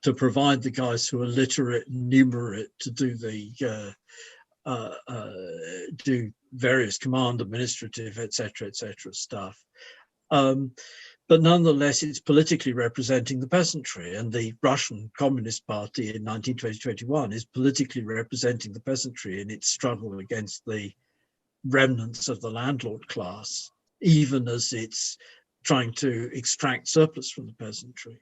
to provide the guys who are literate and numerate to do the do various command, administrative, etc., stuff. But nonetheless, it's politically representing the peasantry, and the Russian Communist Party in 1920-21 is politically representing the peasantry in its struggle against the remnants of the landlord class, even as it's trying to extract surplus from the peasantry.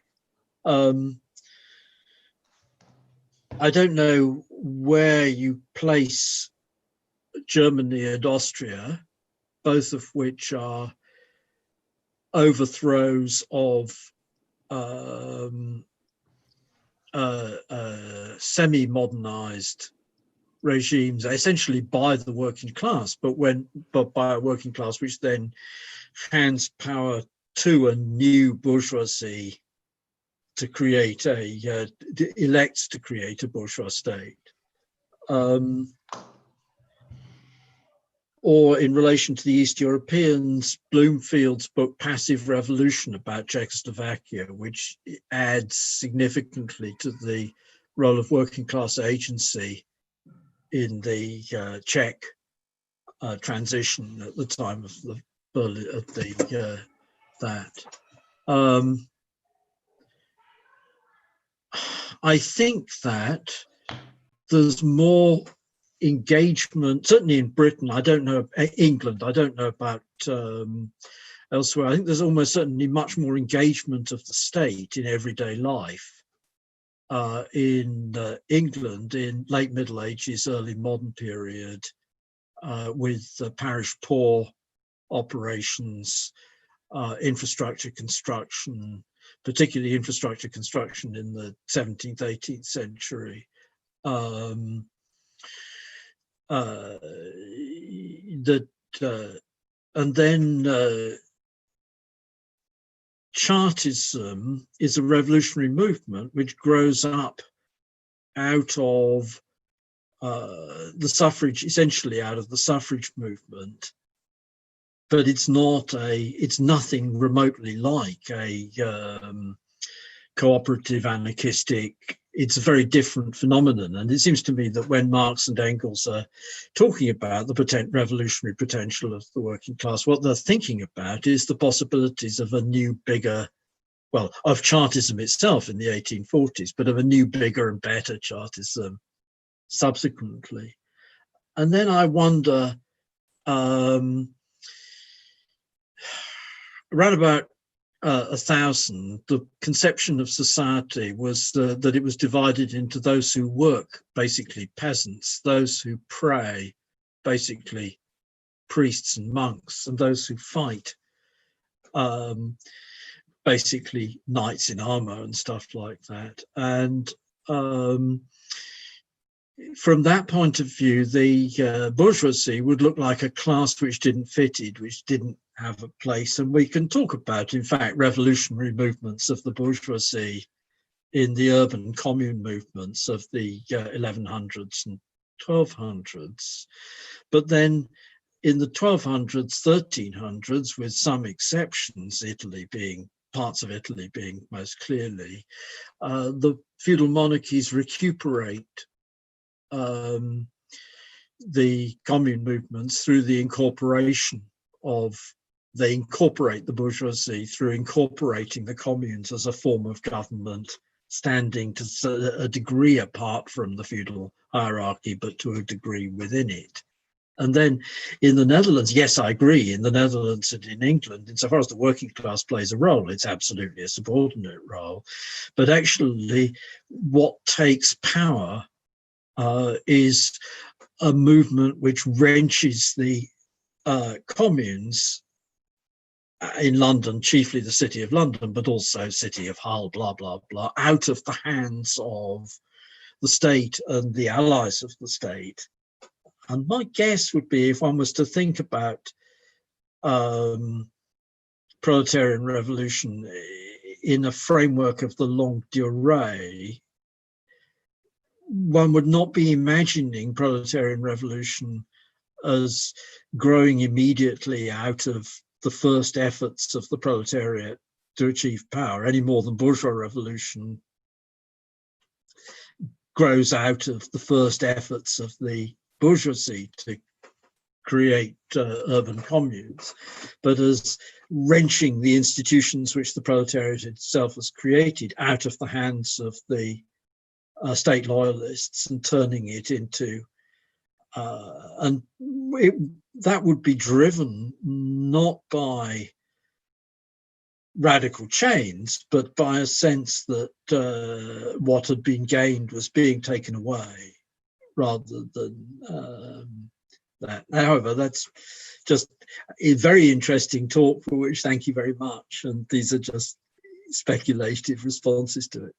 I don't know where you place Germany and Austria, both of which are overthrows of semi-modernized regimes, essentially by the working class, but by a working class which then hands power to a new bourgeoisie to create elects to create a bourgeois state. Or in relation to the East Europeans, Bloomfield's book Passive Revolution about Czechoslovakia, which adds significantly to the role of working class agency in the Czech transition at the time of the I think that there's more engagement, certainly in Britain. I don't know, England, I don't know about elsewhere. I think there's almost certainly much more engagement of the state in everyday life in England in late Middle Ages, early modern period, with parish poor operations, infrastructure construction, particularly infrastructure construction in the 17th, 18th century. And then Chartism is a revolutionary movement which grows up out of the suffrage, essentially out of the suffrage movement, but it's nothing remotely like a cooperative, anarchistic, it's a very different phenomenon. And it seems to me that when Marx and Engels are talking about the revolutionary potential of the working class, what they're thinking about is the possibilities of a new, bigger, well, of Chartism itself in the 1840s, but of a new, bigger and better Chartism subsequently. And then I wonder, around about 1000, the conception of society was that it was divided into those who work, basically peasants, those who pray, basically priests and monks, and those who fight, basically knights in armor and stuff like that. And from that point of view, the bourgeoisie would look like a class which didn't fit it, which didn't have a place. And we can talk about, in fact, revolutionary movements of the bourgeoisie in the urban commune movements of the 1100s and 1200s. But then in the 1200s, 1300s, with some exceptions, parts of Italy being most clearly, the feudal monarchies recuperate the commune movements through the incorporation they incorporate the bourgeoisie through incorporating the communes as a form of government, standing to a degree apart from the feudal hierarchy, but to a degree within it. And then in the Netherlands, yes, I agree, in the Netherlands and in England, insofar as the working class plays a role, it's absolutely a subordinate role. But actually, what takes power is a movement which wrenches the communes in London, chiefly the City of London, but also City of Hull, blah, blah, blah, out of the hands of the state and the allies of the state. And my guess would be, if one was to think about proletarian revolution in a framework of the longue durée, one would not be imagining proletarian revolution as growing immediately out of the first efforts of the proletariat to achieve power, any more than bourgeois revolution grows out of the first efforts of the bourgeoisie to create urban communes, but as wrenching the institutions which the proletariat itself has created out of the hands of the state loyalists and turning it into, that would be driven not by radical change, but by a sense that what had been gained was being taken away rather than that. However, that's just a very interesting talk, for which thank you very much. And these are just speculative responses to it.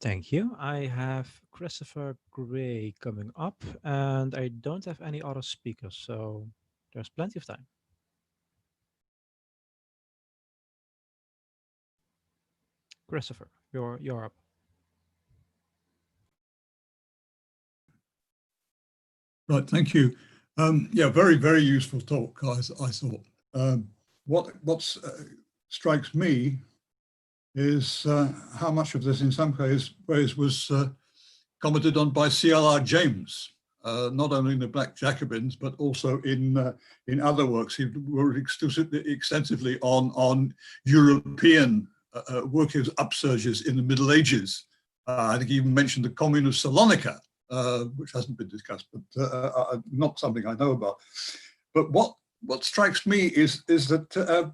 Thank you. I have Christopher Gray coming up, and I don't have any other speakers, so there's plenty of time. Christopher, you're up. Right, thank you. Yeah, very, very useful talk, guys, I thought. What strikes me is how much of this in some ways was commented on by C.L.R. James, not only in the Black Jacobins, but also in other works. He wrote extensively on European workers' upsurges in the Middle Ages. I think he even mentioned the Commune of Salonika, which hasn't been discussed, but not something I know about. But what strikes me is that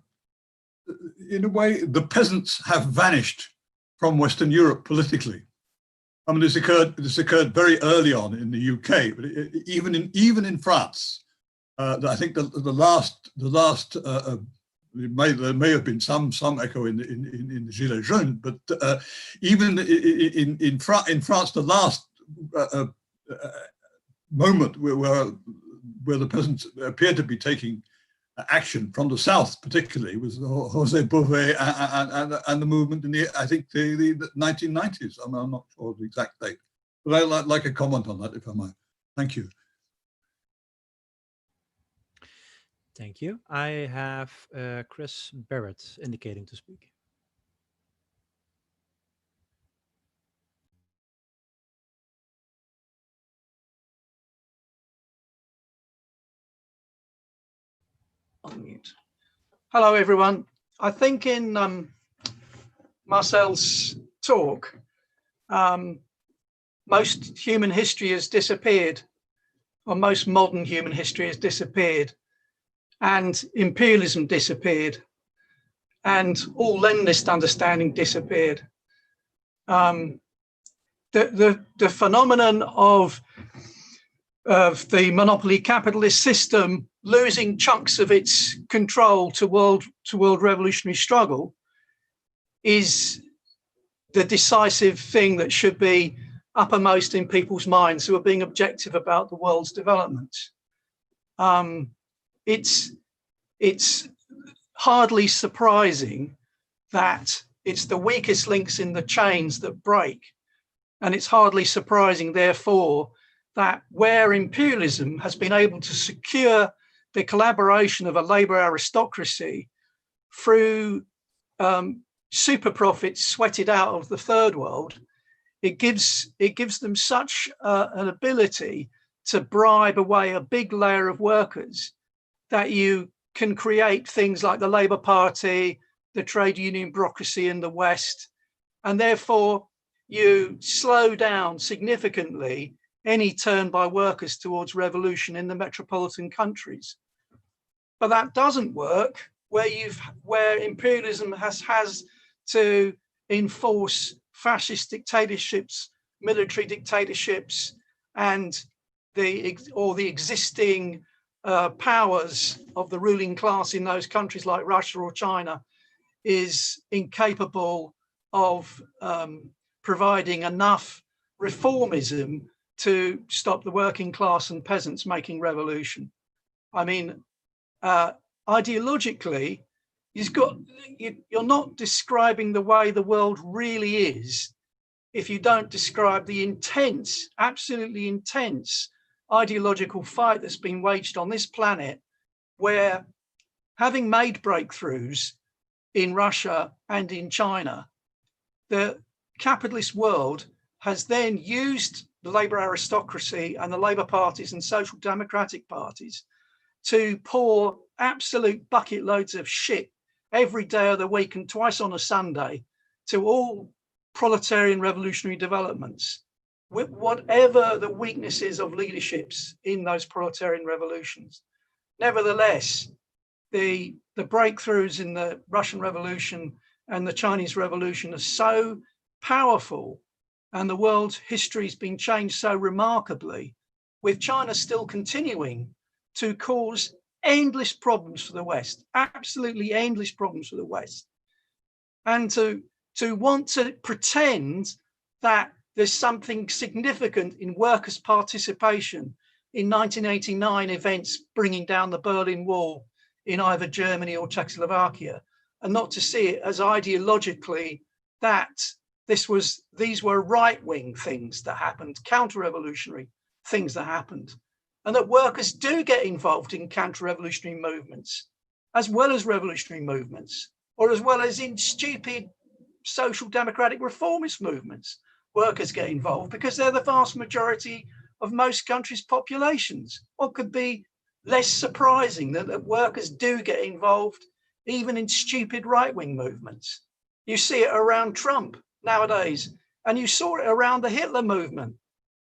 in a way, the peasants have vanished from Western Europe politically. I mean, this occurred very early on in the UK, but even in France, I think the last there may have been some echo in the Gilets jaunes, but even in France, the last moment where the peasants appeared to be taking action from the South, particularly, was José Bové and the movement in the 1990s. I'm not sure of the exact date, but I'd like a comment on that, if I might. Thank you. Thank you. I have Chris Barrett indicating to speak. Unmute. Hello, everyone. I think in Marcel's talk, most human history has disappeared, or most modern human history has disappeared, and imperialism disappeared, and all Leninist understanding disappeared. The phenomenon of the monopoly capitalist system losing chunks of its control to world revolutionary struggle is the decisive thing that should be uppermost in people's minds who are being objective about the world's development. It's hardly surprising that it's the weakest links in the chains that break. And it's hardly surprising, therefore, that where imperialism has been able to secure the collaboration of a labor aristocracy through super profits sweated out of the third world, it gives them such an ability to bribe away a big layer of workers that you can create things like the Labour Party, the trade union bureaucracy in the West, and therefore you slow down significantly any turn by workers towards revolution in the metropolitan countries. But that doesn't work where imperialism has to enforce fascist dictatorships, military dictatorships, and the existing powers of the ruling class in those countries like Russia or China is incapable of providing enough reformism to stop the working class and peasants making revolution. I mean, ideologically, you're not describing the way the world really is if you don't describe the intense, absolutely intense ideological fight that's been waged on this planet, where, having made breakthroughs in Russia and in China, the capitalist world has then used the labor aristocracy and the labor parties and social democratic parties to pour absolute bucket loads of shit every day of the week and twice on a Sunday to all proletarian revolutionary developments, with whatever the weaknesses of leaderships in those proletarian revolutions. Nevertheless, the breakthroughs in the Russian Revolution and the Chinese Revolution are so powerful, and the world's history has been changed so remarkably, with China still continuing to cause endless problems for the West, absolutely endless problems for the West. And to want to pretend that there's something significant in workers' participation in 1989 events bringing down the Berlin Wall in either Germany or Czechoslovakia, and not to see it as ideologically that these were right-wing things that happened, counter-revolutionary things that happened, and that workers do get involved in counter-revolutionary movements, as well as revolutionary movements, or as well as in stupid social democratic reformist movements. Workers get involved because they're the vast majority of most countries' populations. What could be less surprising than that workers do get involved even in stupid right-wing movements? You see it around Trump nowadays, and you saw it around the Hitler movement.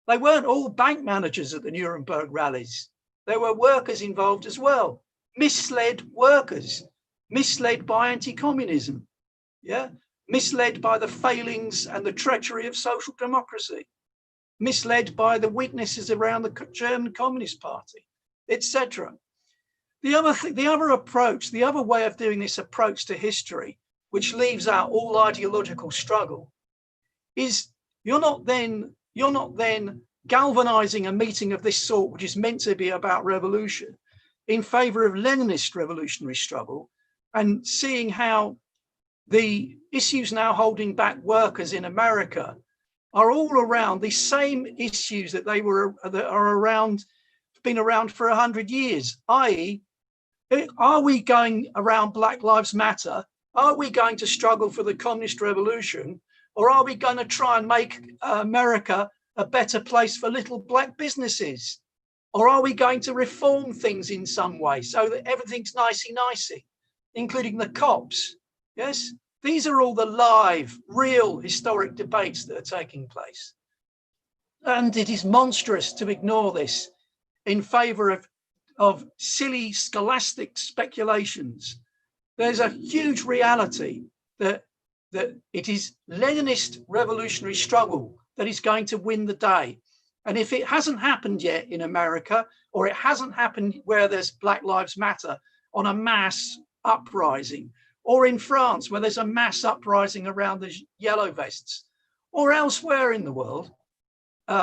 They weren't all bank managers at the Nuremberg rallies. There were workers involved as well, misled workers, misled by anti-communism, misled by the failings and the treachery of social democracy, misled by the weaknesses around the German Communist Party, etc. The other approach, the other way of doing this approach to history, which leaves out all ideological struggle, is you're not then galvanizing a meeting of this sort, which is meant to be about revolution, in favor of Leninist revolutionary struggle, and seeing how the issues now holding back workers in America are all around these same issues that been around for 100 years, i.e., are we going around Black Lives Matter? Are we going to struggle for the communist revolution? Or are we going to try and make America a better place for little black businesses? Or are we going to reform things in some way so that everything's nicey-nicey, including the cops? Yes, these are all the live, real historic debates that are taking place. And it is monstrous to ignore this in favor of silly scholastic speculations. There's a huge reality that it is Leninist revolutionary struggle that is going to win the day. And if it hasn't happened yet in America, or it hasn't happened where there's Black Lives Matter on a mass uprising, or in France where there's a mass uprising around the yellow vests, or elsewhere in the world,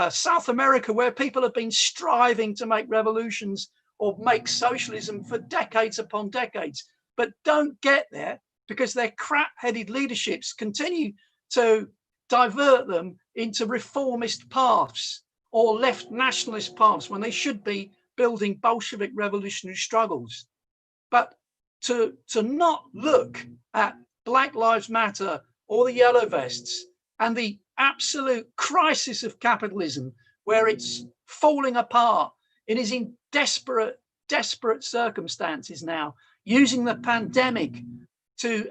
South America, where people have been striving to make revolutions or make socialism for decades upon decades, but don't get there because their crap-headed leaderships continue to divert them into reformist paths or left nationalist paths when they should be building Bolshevik revolutionary struggles. But to not look at Black Lives Matter or the yellow vests and the absolute crisis of capitalism, where it's falling apart, it is in desperate circumstances now, using the pandemic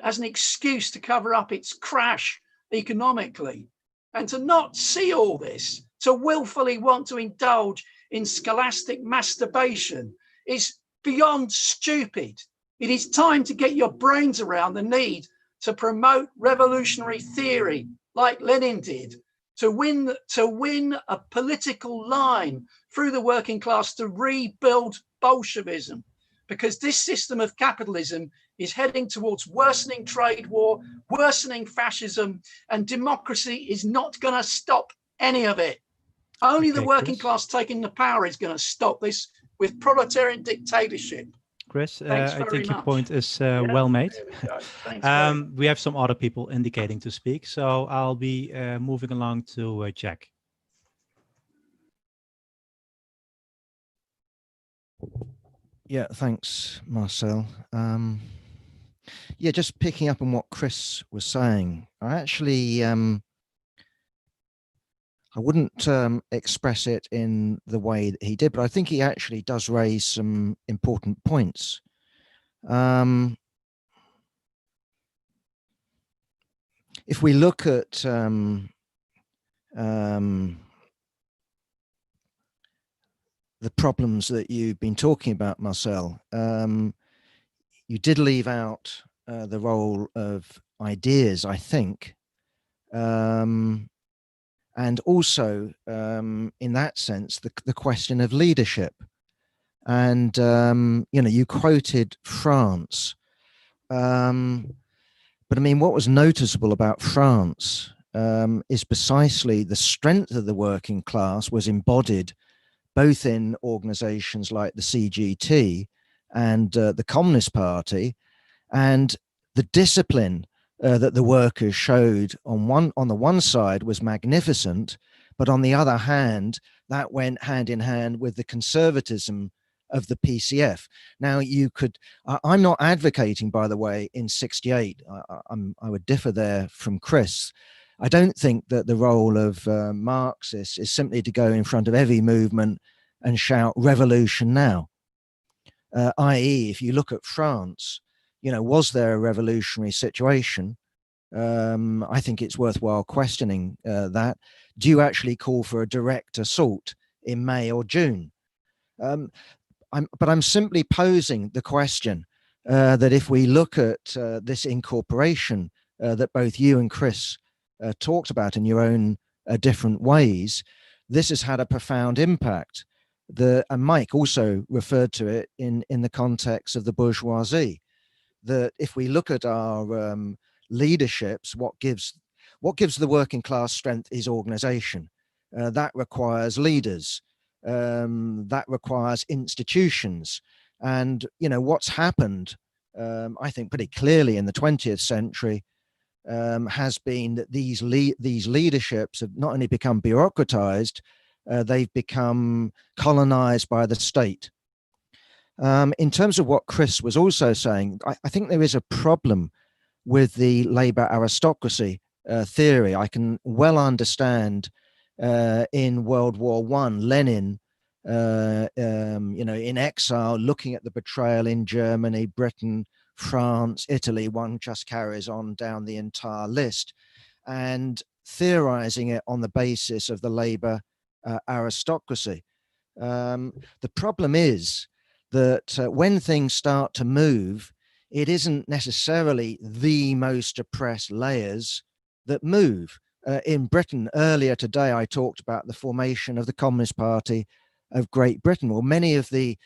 as an excuse to cover up its crash economically, and to not see all this, to willfully want to indulge in scholastic masturbation is beyond stupid. It is time to get your brains around the need to promote revolutionary theory like Lenin did, to win a political line through the working class to rebuild Bolshevism, because this system of capitalism is heading towards worsening trade war, worsening fascism, and democracy is not going to stop any of it. Only the working class taking the power is going to stop this with proletarian dictatorship. Chris, I think your point is well made. We have some other people indicating to speak, so I'll be moving along to Jack. Yeah, thanks, Marcel. Yeah, just picking up on what Chris was saying, I actually, I wouldn't express it in the way that he did, but I think he actually does raise some important points. If we look at the problems that you've been talking about, Marcel, you did leave out the role of ideas, I think. And also, in that sense, the question of leadership. And, you know, you quoted France. But I mean, what was noticeable about France is precisely the strength of the working class was embodied both in organizations like the CGT and the Communist Party, and the discipline that the workers showed on the one side was magnificent, but on the other hand, that went hand in hand with the conservatism of the PCF. Now, you could, I'm not advocating, by the way, in 68, I would differ there from Chris. I don't think that the role of Marxists is simply to go in front of every movement and shout revolution now. I.e., if you look at France, you know, was there a revolutionary situation? I think it's worthwhile questioning that. Do you actually call for a direct assault in May or June? But I'm simply posing the question that if we look at this incorporation that both you and Chris talked about in your own different ways, this has had a profound impact. And Mike also referred to it in the context of the bourgeoisie, that if we look at our leaderships, what gives the working class strength is organization. That requires leaders. That requires institutions. And, you know, what's happened, I think pretty clearly in the 20th century, has been that these leaderships have not only become bureaucratized, they've become colonized by the state. In terms of what Chris was also saying, I think there is a problem with the labor aristocracy theory. I can well understand in World War I, Lenin in exile, looking at the betrayal in Germany, Britain, France, Italy. One just carries on down the entire list, and theorizing it on the basis of the labor aristocracy. The problem is that when things start to move, it isn't necessarily the most oppressed layers that move. In Britain, earlier today, I talked about the formation of the Communist Party of Great Britain. Well, many of the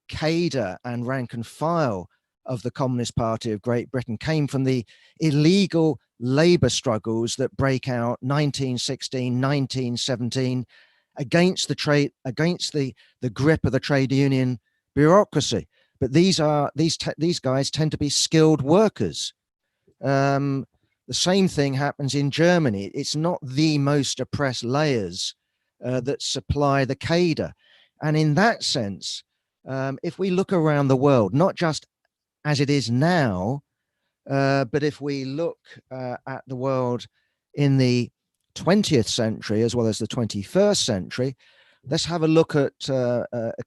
cadre and rank and file of the Communist Party of Great Britain came from the illegal labor struggles that break out 1916, 1917 against the trade, against the grip of the trade union bureaucracy. But these guys tend to be skilled workers. The same thing happens in Germany. It's not the most oppressed layers that supply the cadre. And in that sense, if we look around the world, not just as it is now, but if we look at the world in the 20th century as well as the 21st century, let's have a look at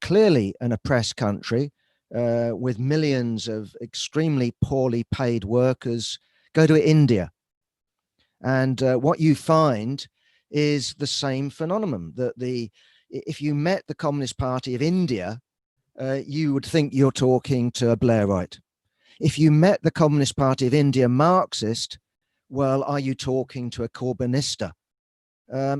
clearly an oppressed country with millions of extremely poorly paid workers. Go to India. And what you find is the same phenomenon, that if you met the Communist Party of India, you would think you're talking to a Blairite. If you met the Communist Party of India Marxist, well, are you talking to a Corbynista?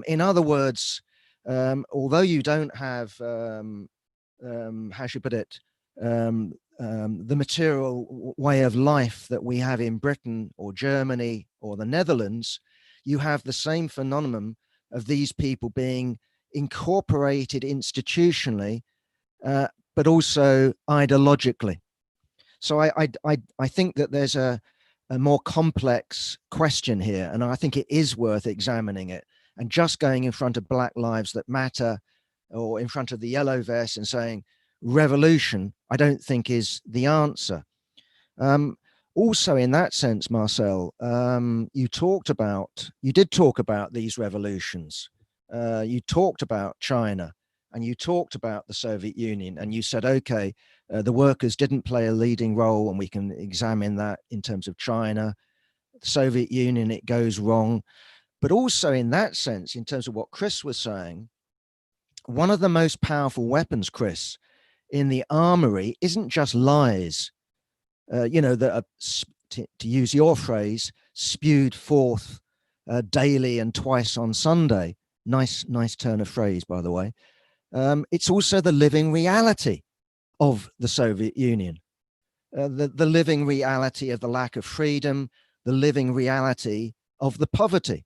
In other words, although you don't have, how should I put it, the material way of life that we have in Britain or Germany or the Netherlands, you have the same phenomenon of these people being incorporated institutionally, but also ideologically. So I think that there's a more complex question here, and I think it is worth examining it. And just going in front of Black Lives That Matter or in front of the yellow vest and saying revolution, I don't think is the answer. Also, in that sense, Marcel, you did talk about these revolutions. You talked about China and you talked about the Soviet Union, and you said, okay, the workers didn't play a leading role, and we can examine that in terms of China. The Soviet Union, it goes wrong. But also in that sense, in terms of what Chris was saying, one of the most powerful weapons, Chris, in the armory isn't just lies, that are, to use your phrase, spewed forth daily and twice on Sunday. Nice turn of phrase, by the way. It's also the living reality of the Soviet Union, the living reality of the lack of freedom, the living reality of the poverty.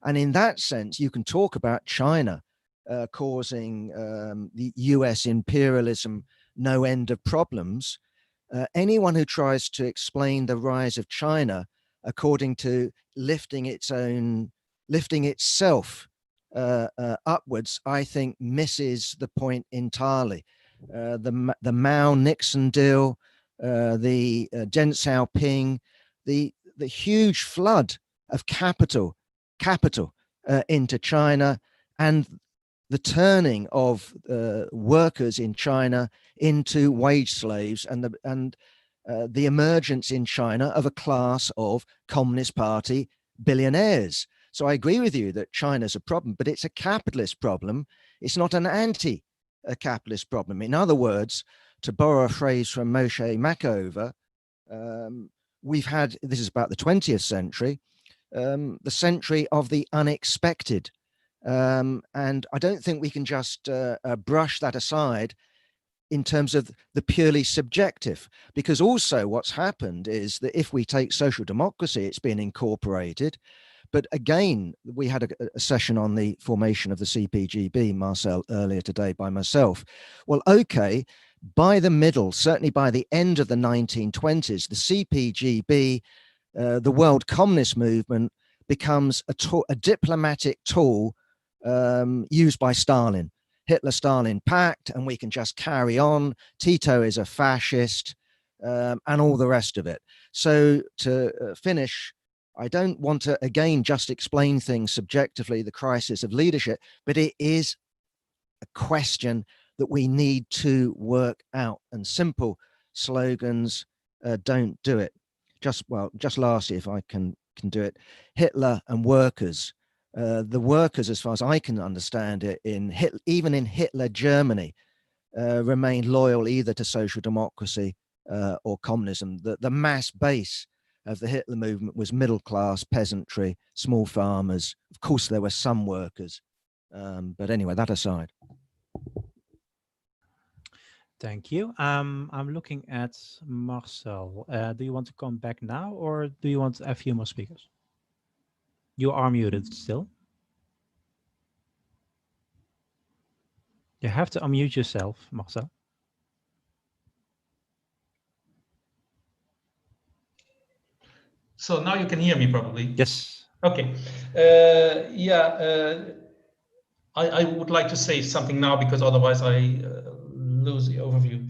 And in that sense, you can talk about China causing the US imperialism no end of problems. Anyone who tries to explain the rise of China according to lifting itself upwards, I think misses the point entirely. The Mao-Nixon deal, the Deng Xiaoping, the huge flood of capital into China, and the turning of workers in China into wage slaves, and the emergence in China of a class of Communist Party billionaires. So I agree with you that China's a problem, but it's a capitalist problem. It's not an anti-capitalist problem. In other words, to borrow a phrase from Moshe Machover, we've had, this is about the 20th century, the century of the unexpected. And I don't think we can just brush that aside in terms of the purely subjective, because also what's happened is that if we take social democracy, it's been incorporated. But again, we had a session on the formation of the CPGB, Marcel, earlier today by myself. Well, okay, by the middle, certainly by the end of the 1920s, the CPGB, the World Communist Movement, becomes a diplomatic tool used by Stalin. Hitler-Stalin pact, and we can just carry on. Tito is a fascist, and all the rest of it. So to finish, I don't want to, again, just explain things subjectively, the crisis of leadership, but it is a question that we need to work out, and simple slogans don't do it. Just lastly, if I can do it, Hitler and workers. The workers, as far as I can understand it, even in Hitler Germany, remained loyal either to social democracy or communism. The mass base of the Hitler movement was middle class, peasantry, small farmers. Of course, there were some workers. But anyway, that aside. Thank you. I'm looking at Marcel. Do you want to come back now, or do you want a few more speakers? You are muted still. You have to unmute yourself, Marcel. So now you can hear me probably. Yes. Okay. I would like to say something now, because otherwise I lose the overview.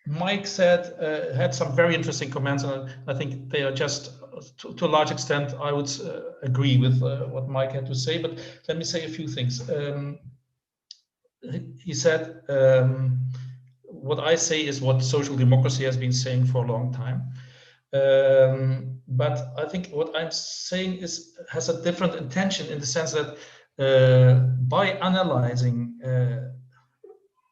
Mike had some very interesting comments, and I think they are just, to a large extent, I would agree with what Mike had to say, but let me say a few things. He said, what I say is what social democracy has been saying for a long time. But I think what I'm saying has a different intention, in the sense that by analyzing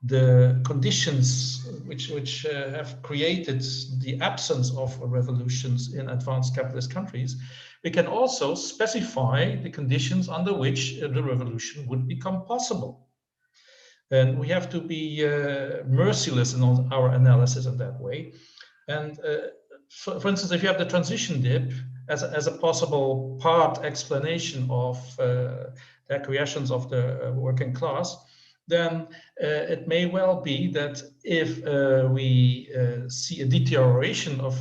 the conditions which have created the absence of revolutions in advanced capitalist countries, we can also specify the conditions under which the revolution would become possible. And we have to be merciless in our analysis in that way. And for instance, if you have the transition dip as a possible part explanation of the acquiescence of the working class, then it may well be that if we see a deterioration of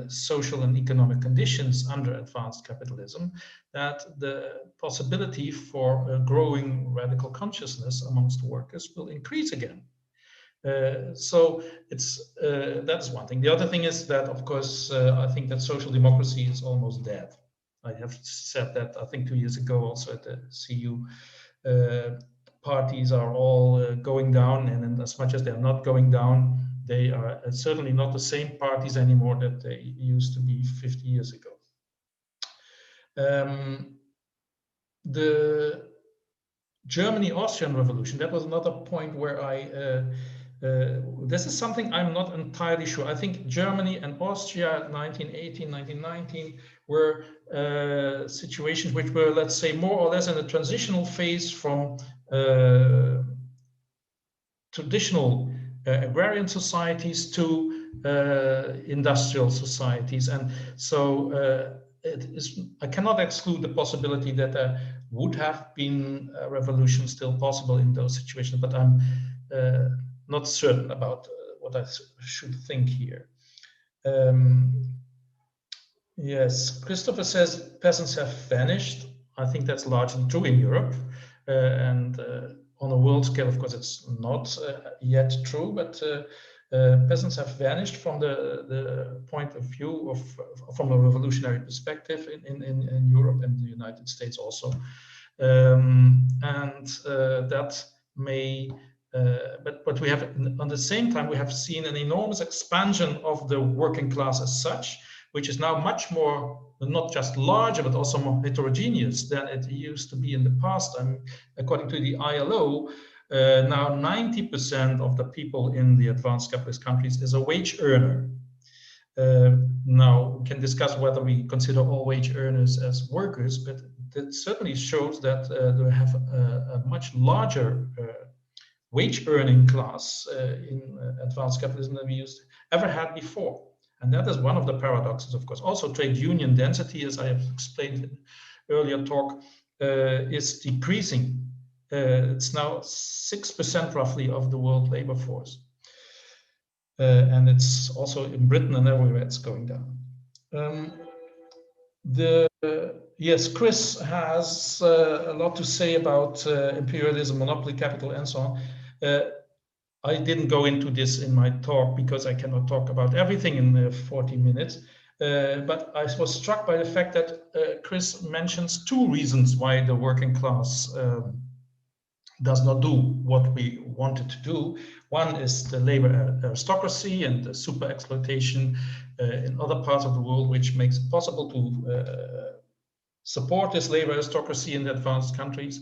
social and economic conditions under advanced capitalism, that the possibility for a growing radical consciousness amongst workers will increase again. So that's one thing. The other thing is that, of course, I think that social democracy is almost dead. I have said that, I think, 2 years ago also at the CU. Parties are all going down, and as much as they are not going down, they are certainly not the same parties anymore that they used to be 50 years ago. The Germany-Austrian revolution, that was another point where this is something I'm not entirely sure. I think Germany and Austria, 1918, 1919, were situations which were, let's say, more or less in a transitional phase from traditional agrarian societies to industrial societies. And so I cannot exclude the possibility that there would have been a revolution still possible in those situations, but I'm not certain about what I should think here. Yes, Christopher says peasants have vanished. I think that's largely true in Europe. And on a world scale, of course, it's not yet true, but peasants have vanished from the point of view from a revolutionary perspective in Europe and the United States also. That may, but we have, on the same time, we have seen an enormous expansion of the working class as such, which is now much more, not just larger, but also more heterogeneous than it used to be in the past. According to the ILO, now 90% of the people in the advanced capitalist countries is a wage earner. Now, we can discuss whether we consider all wage earners as workers, but that certainly shows that they have a much larger wage earning class in advanced capitalism than we ever had before. And that is one of the paradoxes, of course. Also, trade union density, as I have explained in earlier talk, is decreasing. It's now 6% roughly of the world labor force. And it's also in Britain and everywhere it's going down. Yes, Chris has a lot to say about imperialism, monopoly capital, and so on. I didn't go into this in my talk because I cannot talk about everything in 40 minutes. But I was struck by the fact that Chris mentions two reasons why the working class does not do what we wanted to do. One is the labor aristocracy and the super exploitation in other parts of the world, which makes it possible to support this labor aristocracy in the advanced countries.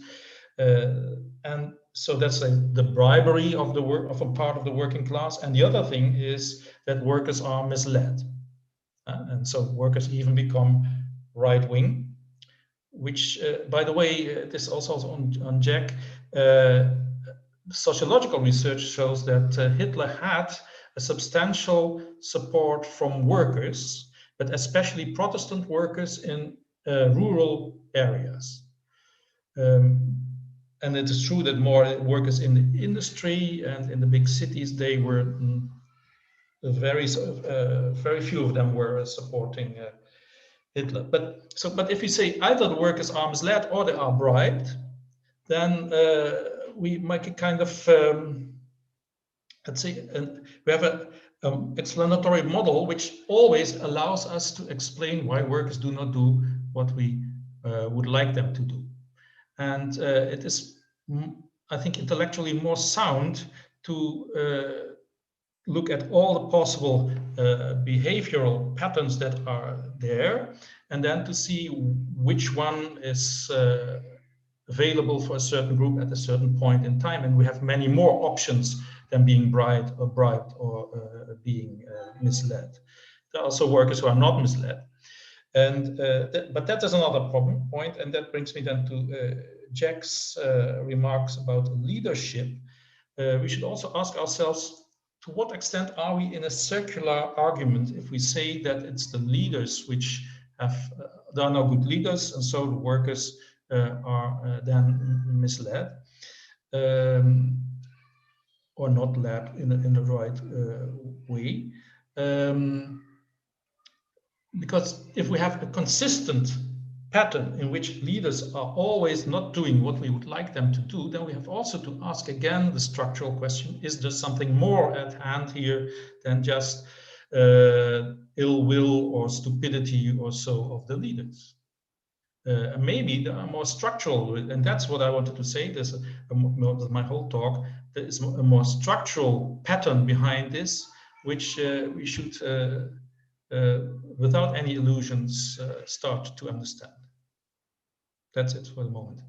And so that's the bribery of the work of a part of the working class. And the other thing is that workers are misled. And so workers even become right-wing, which, by the way, this also on Jack, sociological research shows that Hitler had a substantial support from workers, but especially Protestant workers in rural areas. And it is true that more workers in the industry and in the big cities, they were very few of them were supporting Hitler. But if you say either the workers are misled or they are bribed, then we make a kind of let's say we have a explanatory model which always allows us to explain why workers do not do what we would like them to do. And it is, I think, intellectually more sound to look at all the possible behavioral patterns that are there, and then to see which one is available for a certain group at a certain point in time. And we have many more options than being bribed or being misled. There are also workers who are not misled. And but that is another point, and that brings me then to Jack's remarks about leadership. We should also ask ourselves, to what extent are we in a circular argument if we say that it's the leaders which have, there are no good leaders, and so the workers are then misled or not led in the right way. Because if we have a consistent pattern in which leaders are always not doing what we would like them to do, then we have also to ask again the structural question, is there something more at hand here than just ill will or stupidity or so of the leaders? Maybe there are more structural, and that's what I wanted to say. There's my whole talk, there is a more structural pattern behind this, which we should without any illusions start to understand. That's it for the moment.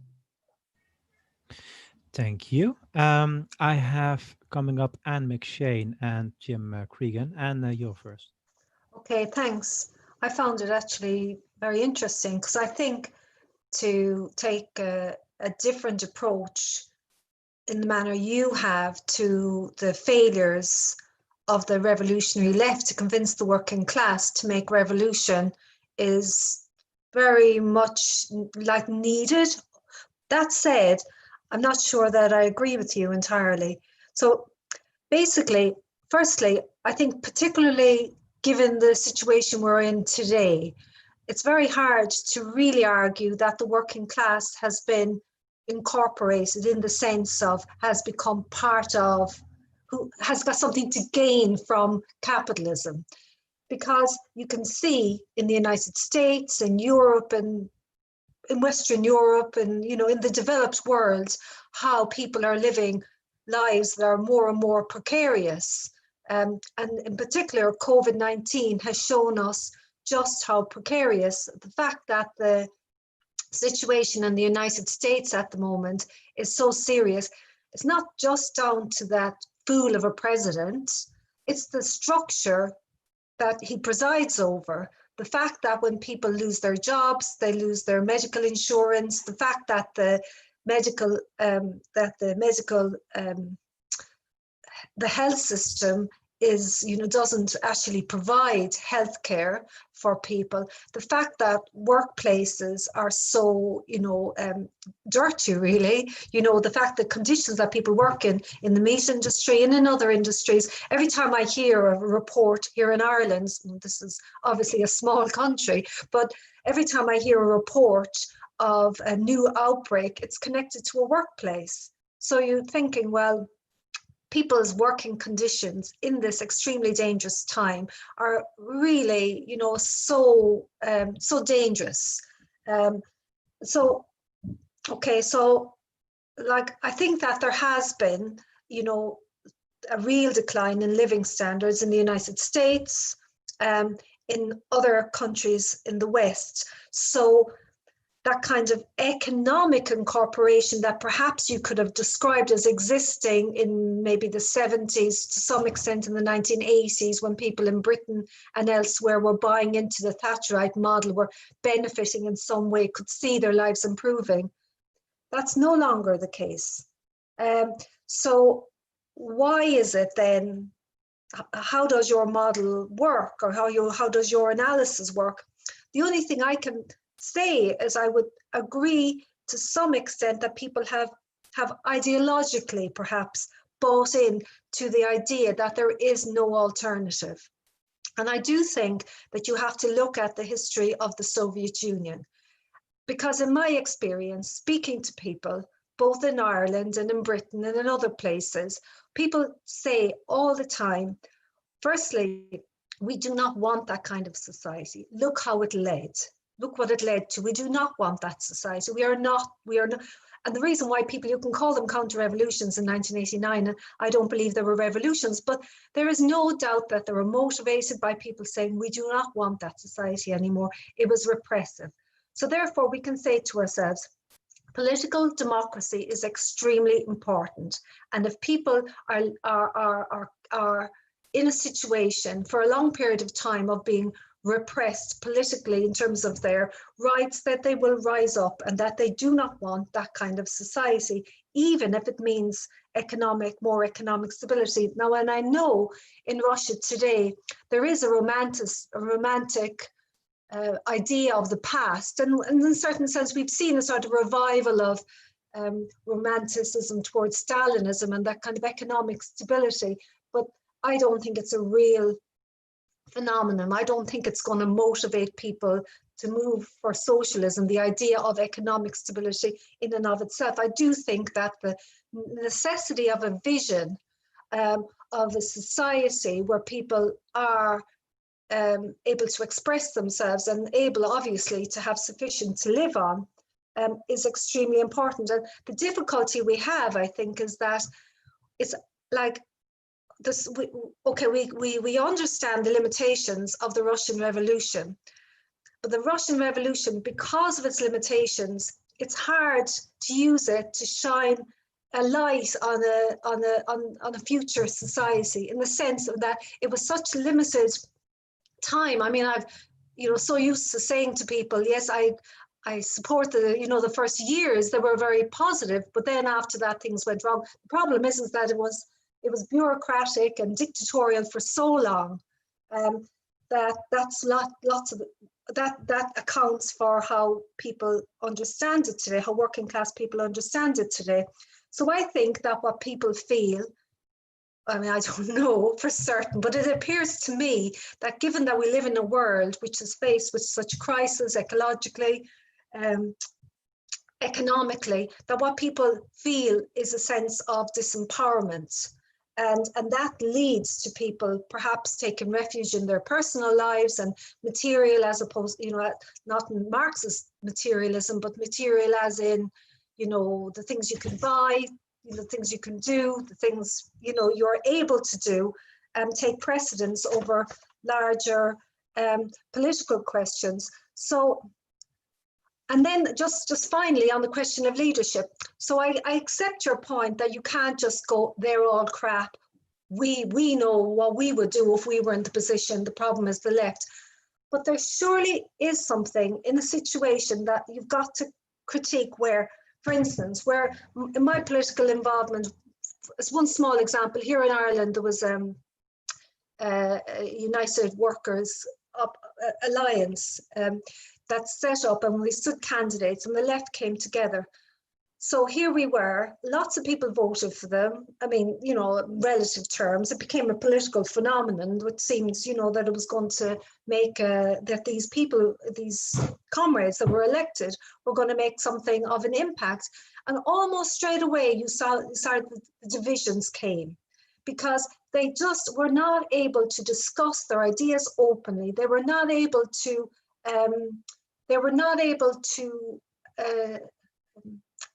Thank you. I have coming up Anne McShane and Jim Cregan, and you're first. Okay, thanks. I found it actually very interesting because I think to take a different approach in the manner you have to the failures of the revolutionary left to convince the working class to make revolution is very much like needed. That said, I'm not sure that I agree with you entirely. So basically, firstly, I think particularly given the situation we're in today, it's very hard to really argue that the working class has been incorporated in the sense of has become part of, who has got something to gain from capitalism. Because you can see in the United States, in Europe, and in Western Europe, and in the developed world, how people are living lives that are more and more precarious. And in particular, COVID-19 has shown us just how precarious the fact that the situation in the United States at the moment is so serious. It's not just down to that fool of a president, it's the structure that he presides over. The fact that when people lose their jobs, they lose their medical insurance, the fact that the health system is, doesn't actually provide healthcare for people. The fact that workplaces are so, dirty, really. The fact that conditions that people work in the meat industry and in other industries. Every time I hear a report here in Ireland, this is obviously a small country, but every time I hear a report of a new outbreak, it's connected to a workplace. So you're thinking, well, people's working conditions in this extremely dangerous time are really, so dangerous. So like, I think that there has been, you know, a real decline in living standards in the United States, in other countries in the West. So that kind of economic incorporation that perhaps you could have described as existing in maybe the 70s, to some extent in the 1980s, when people in Britain and elsewhere were buying into the Thatcherite model, were benefiting in some way, could see their lives improving. That's no longer the case. So why is it then, how does your model work, or how does your analysis work? The only thing I can say is I would agree to some extent that people have ideologically perhaps bought in to the idea that there is no alternative. And I do think that you have to look at the history of the Soviet Union, because in my experience, speaking to people, both in Ireland and in Britain and in other places, people say all the time, firstly, we do not want that kind of society. Look how it led. Look what it led to. We do not want that society. We are not. And the reason why people, you can call them counter-revolutions in 1989, I don't believe there were revolutions, but there is no doubt that they were motivated by people saying, we do not want that society anymore. It was repressive. So therefore we can say to ourselves, political democracy is extremely important. And if people are in a situation for a long period of time of being repressed politically in terms of their rights, that they will rise up, and that they do not want that kind of society, even if it means more economic stability. Now, and I know in Russia today, there is a romantic idea of the past, and in a certain sense, we've seen a sort of revival of romanticism towards Stalinism and that kind of economic stability, but I don't think it's a real phenomenon. I don't think it's going to motivate people to move for socialism, the idea of economic stability in and of itself. I do think that the necessity of a vision of a society where people are able to express themselves and able, obviously, to have sufficient to live on is extremely important. And the difficulty we have, I think, is that it's like this. We understand the limitations of the Russian Revolution, but the Russian Revolution, because of its limitations, it's hard to use it to shine a light on a future society, in the sense of that it was such limited time. I mean, I've, so used to saying to people, yes, I support the first years, they were very positive, but then after that things went wrong. The problem is that it was bureaucratic and dictatorial for so long, that accounts for how people understand it today, how working class people understand it today. So I think that what people feel, I mean, I don't know for certain, but it appears to me that given that we live in a world which is faced with such crisis ecologically, economically, that what people feel is a sense of disempowerment. And that leads to people perhaps taking refuge in their personal lives and material, as opposed, not in Marxist materialism, but material as in, the things you can buy, the things you can do, the things, you're able to do, take precedence over larger political questions. So, and then just finally on the question of leadership. So I accept your point that you can't just go, they're all crap. We know what we would do if we were in the position, the problem is the left. But there surely is something in a situation that you've got to critique where, for instance, where in my political involvement, as one small example, here in Ireland, there was United Workers Alliance that set up, and we stood candidates and the left came together. So here we were, lots of people voted for them. I mean, in relative terms, it became a political phenomenon, which seems, that it was going to make, that these people, these comrades that were elected were going to make something of an impact. And almost straight away, you saw the divisions came, because they just were not able to discuss their ideas openly. They were not able to,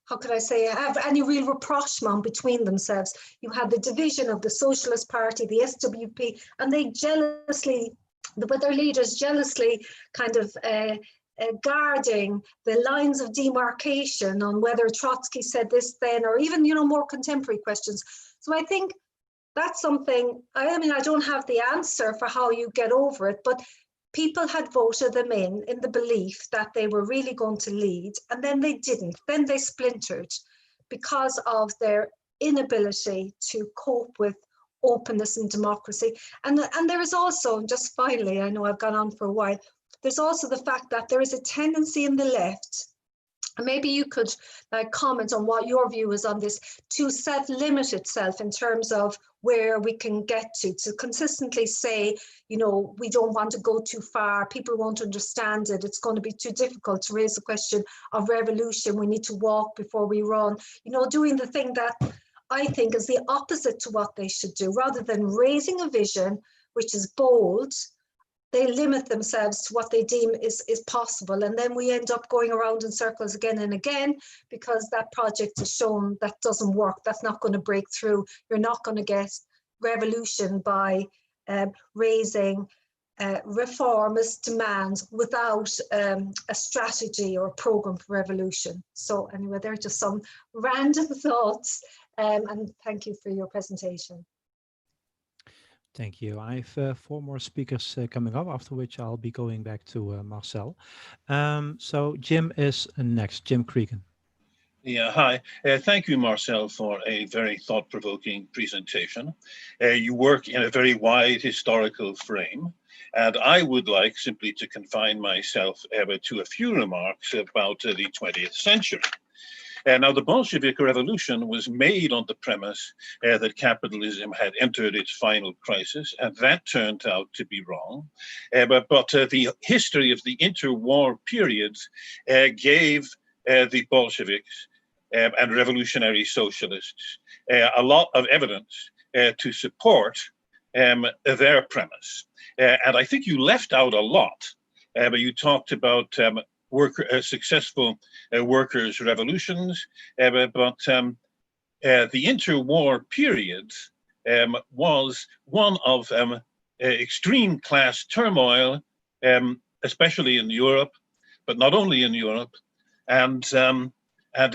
how could I say, have any real rapprochement between themselves. You had the division of the Socialist Party, the SWP, and they jealously, with their leaders jealously kind of guarding the lines of demarcation on whether Trotsky said this then, or even, you know, more contemporary questions. So I think that's something, I mean, I don't have the answer for how you get over it, but people had voted them in the belief that they were really going to lead, and then they didn't. Then they splintered because of their inability to cope with openness and democracy. And there is also, just finally, I know I've gone on for a while, there's also the fact that there is a tendency in the left, and maybe you could comment on what your view is on this, to self-limit itself in terms of where we can get to consistently say, you know, we don't want to go too far, people won't understand it, it's going to be too difficult to raise the question of revolution, we need to walk before we run, you know, doing the thing that I think is the opposite to what they should do. Rather than raising a vision which is bold, they limit themselves to what they deem is possible. And then we end up going around in circles again and again, because that project has shown that doesn't work. That's not going to break through. You're not going to get revolution by raising reformist demands without a strategy or a program for revolution. So anyway, they're just some random thoughts. And thank you for your presentation. Thank you. I have 4 more speakers coming up, after which I'll be going back to Marcel. So Jim is next, Jim Cregan. Yeah, hi. Thank you, Marcel, for a very thought-provoking presentation. You work in a very wide historical frame, and I would like simply to confine myself to a few remarks about the 20th century. Now, the Bolshevik Revolution was made on the premise that capitalism had entered its final crisis, and that turned out to be wrong. But the history of the interwar periods gave the Bolsheviks and revolutionary socialists a lot of evidence to support their premise. And I think you left out a lot, but you talked about successful workers' revolutions, but the interwar period was one of extreme class turmoil, especially in Europe, but not only in Europe, and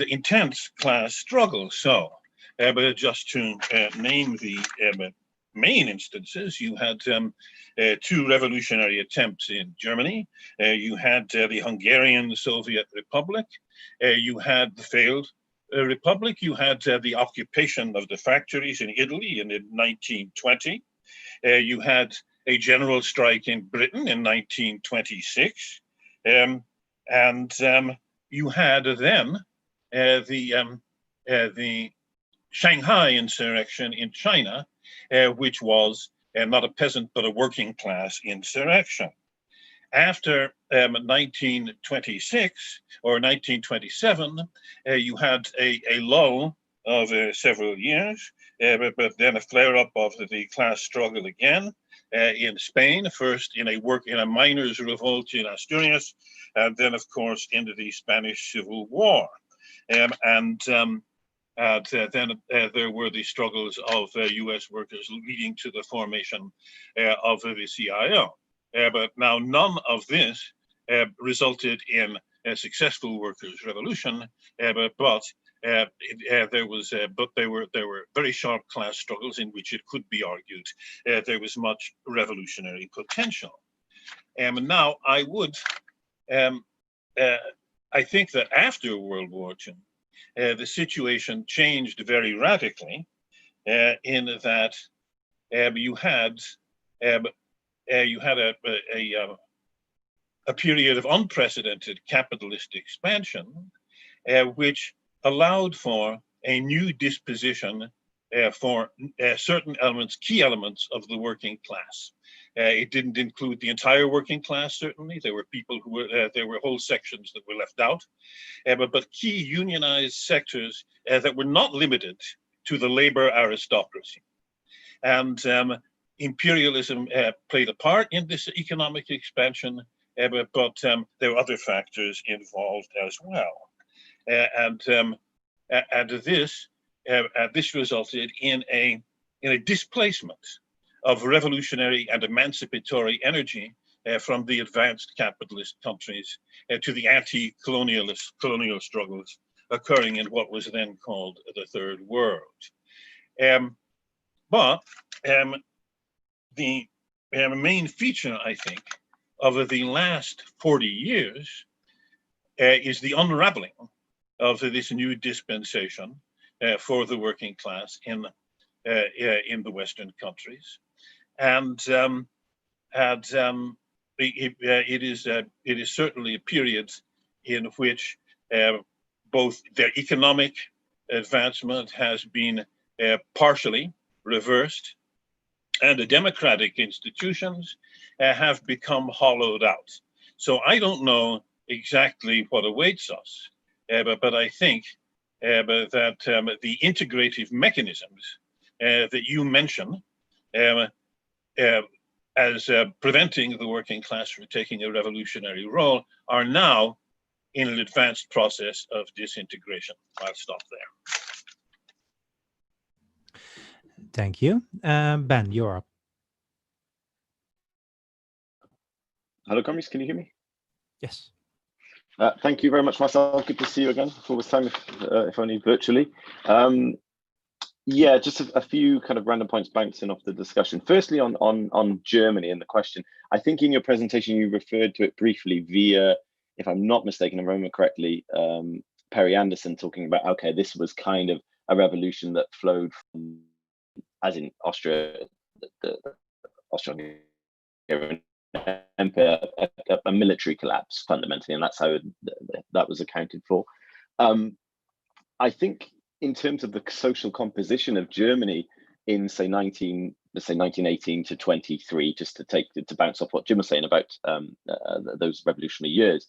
intense class struggle. So, but just to name the main instances, you had 2 revolutionary attempts in Germany. You had the Hungarian Soviet Republic. You had the failed republic. You had the occupation of the factories in Italy in 1920. You had a general strike in Britain in 1926. And you had then the Shanghai insurrection in China, which was not a peasant but a working class insurrection. After 1926 or 1927, you had a lull of several years, but then a flare-up of the class struggle again in Spain, first in a miners' revolt in Asturias, and then, of course, into the Spanish Civil War. Then there were the struggles of US workers leading to the formation of the CIO. But now none of this resulted in a successful workers' revolution, but there were very sharp class struggles in which it could be argued there was much revolutionary potential. Now I would, I think that after World War II, the situation changed very radically in that you had a period of unprecedented capitalist expansion, which allowed for a new disposition for certain elements, key elements of the working class. It didn't include the entire working class, certainly. There were people who were, there were whole sections that were left out, but key unionized sectors that were not limited to the labor aristocracy. And imperialism played a part in this economic expansion, but there were other factors involved as well. and this resulted in a displacement of revolutionary and emancipatory energy from the advanced capitalist countries to the anti-colonial struggles occurring in what was then called the Third World. But the main feature, I think, of the last 40 years is the unraveling of this new dispensation for the working class in the Western countries, and it is certainly a period in which both their economic advancement has been partially reversed, and the democratic institutions have become hollowed out. So I don't know exactly what awaits us, but I think that the integrative mechanisms that you mention as preventing the working class from taking a revolutionary role are now in an advanced process of disintegration. I'll stop there. Thank you. Ben, you're up. Hello, comrades, can you hear me? Yes. Thank you very much, Marcel. Good to see you again for this time, if only virtually. Yeah, just a few kind of random points bouncing off the discussion. Firstly, on Germany and the question, I think in your presentation you referred to it briefly via, if I'm not mistaken, if I remember correctly, Perry Anderson talking about, okay, this was kind of a revolution that flowed from, as in Austria, the Austrian Empire, a military collapse fundamentally, and that's how that was accounted for. I think in terms of the social composition of Germany in say 1918 to 23, just to bounce off what Jim was saying about those revolutionary years.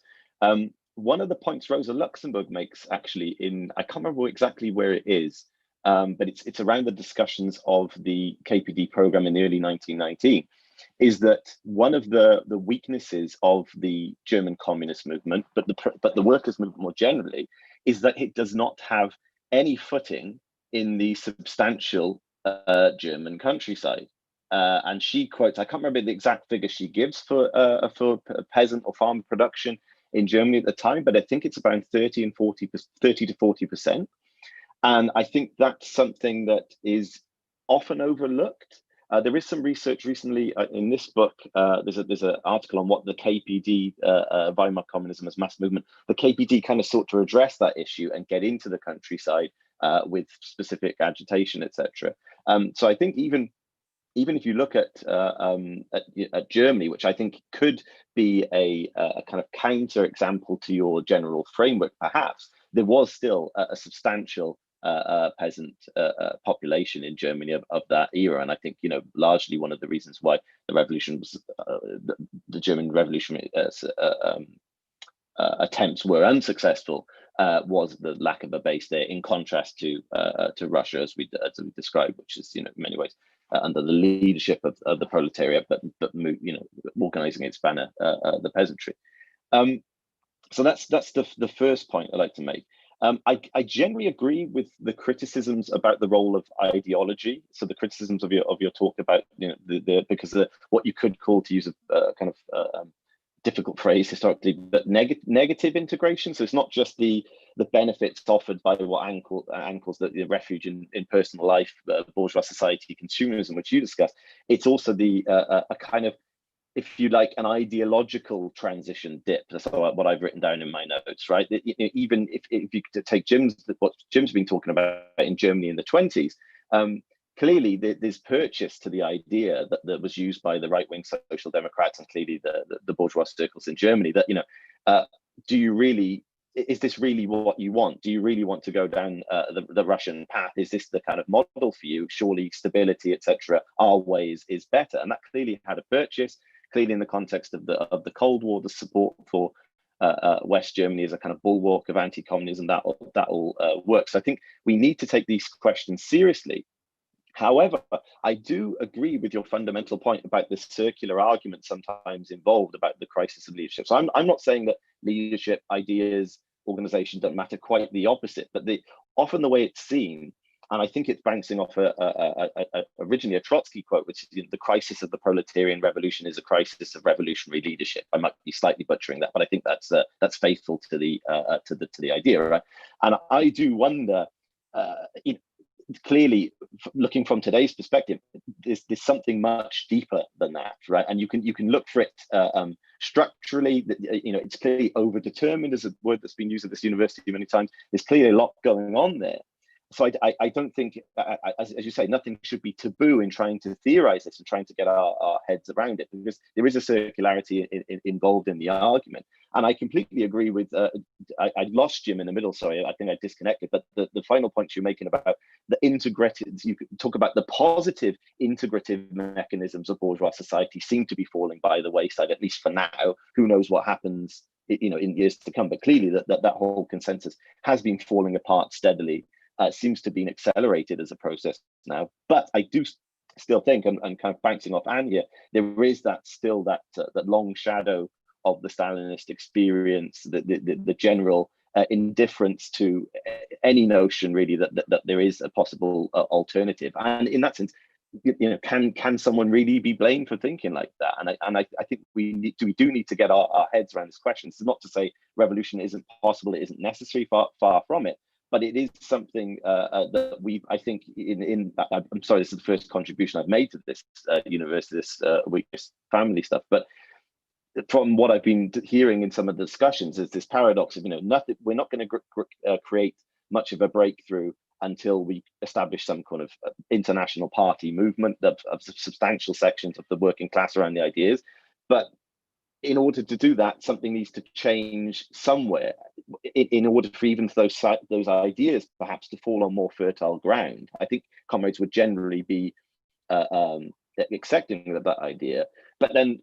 One of the points Rosa Luxemburg makes actually I can't remember exactly where it is, but it's around the discussions of the KPD program in the early 1919, is that one of the weaknesses of the German communist movement, but the workers' movement more generally, is that it does not have any footing in the substantial German countryside. And she quotes, I can't remember the exact figure she gives for peasant or farmer production in Germany at the time, but I think it's about 30 to 40%. And I think that's something that is often overlooked. There is some research recently in this book. There's an article on what the KPD, Weimar Communism as Mass Movement, the KPD kind of sought to address that issue and get into the countryside with specific agitation, etc. So I think even if you look at Germany, which I think could be a kind of counter example to your general framework, perhaps, there was still a substantial peasant population in Germany of that era, and I think largely one of the reasons why the revolution was the German revolutionary attempts were unsuccessful was the lack of a base there, in contrast to Russia, as we described, which is in many ways under the leadership of the proletariat, but organizing its banner the peasantry. So that's the first point I'd like to make. I generally agree with the criticisms about the role of ideology. So the criticisms of your talk about because what you could call, to use a kind of difficult phrase historically, but negative integration. So it's not just the benefits offered by what ankles the refuge in personal life, bourgeois society, consumerism, which you discussed. It's also a kind of, if you like, an ideological transition dip. That's what I've written down in my notes, right? Even if you take what Jim's been talking about in Germany in the 20s, clearly there's purchase to the idea that was used by the right-wing social democrats and clearly the bourgeois circles in Germany that, is this really what you want? Do you really want to go down the Russian path? Is this the kind of model for you? Surely stability, etc., our ways is better. And that clearly had a purchase. Clearly, in the context of the Cold War, the support for West Germany as a kind of bulwark of anti-communism, that all works. I think we need to take these questions seriously. However, I do agree with your fundamental point about the circular argument sometimes involved about the crisis of leadership. So I'm not saying that leadership, ideas, organization don't matter, quite the opposite. But often the way it's seen, and I think it's bouncing off originally a Trotsky quote, which is, the crisis of the proletarian revolution is a crisis of revolutionary leadership. I might be slightly butchering that, but I think that's faithful to the idea, right? And I do wonder, clearly, looking from today's perspective, there's something much deeper than that, right? And you can look for it structurally. It's clearly overdetermined, as a word that's been used at this university many times. There's clearly a lot going on there. So I don't think, as you say, nothing should be taboo in trying to theorize this and trying to get our heads around it, because there is a circularity involved in the argument. And I completely agree with, I lost Jim in the middle, sorry, I think I disconnected, but the final point you're making about the integrated, you could talk about the positive integrative mechanisms of bourgeois society seem to be falling by the wayside, at least for now. Who knows what happens, in years to come, but clearly that whole consensus has been falling apart steadily. Seems to be accelerated as a process now, but I do still think, and kind of bouncing off Anne here, there is that long shadow of the Stalinist experience, the general indifference to any notion really that there is a possible alternative. And in that sense, can someone really be blamed for thinking like that? And I think we do need to get our heads around this question. It's not to say revolution isn't possible, it isn't necessary, far from it. But it is something that I think, I'm sorry, this is the first contribution I've made to this university, this week, this family stuff. But from what I've been hearing in some of the discussions, is this paradox of, nothing. We're not going to create much of a breakthrough until we establish some kind of international party movement of substantial sections of the working class around the ideas. But in order to do that, something needs to change somewhere in order for even those ideas perhaps to fall on more fertile ground. I think comrades would generally be accepting of that idea. But then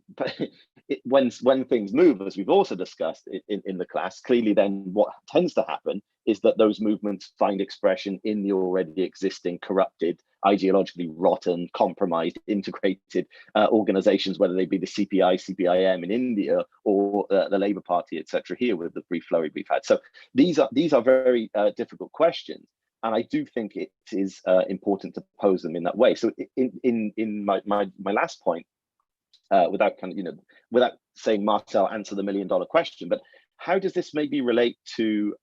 when things move, as we've also discussed in the class, clearly then what tends to happen is that those movements find expression in the already existing corrupted, ideologically rotten, compromised, integrated organizations, whether they be the CPI, CPIM in India, or the Labour Party, etc. here with the brief flurry we've had. So these are very difficult questions. And I do think it is important to pose them in that way. So in my last point, without saying Marcel answer the $1 million question, but how does this maybe relate to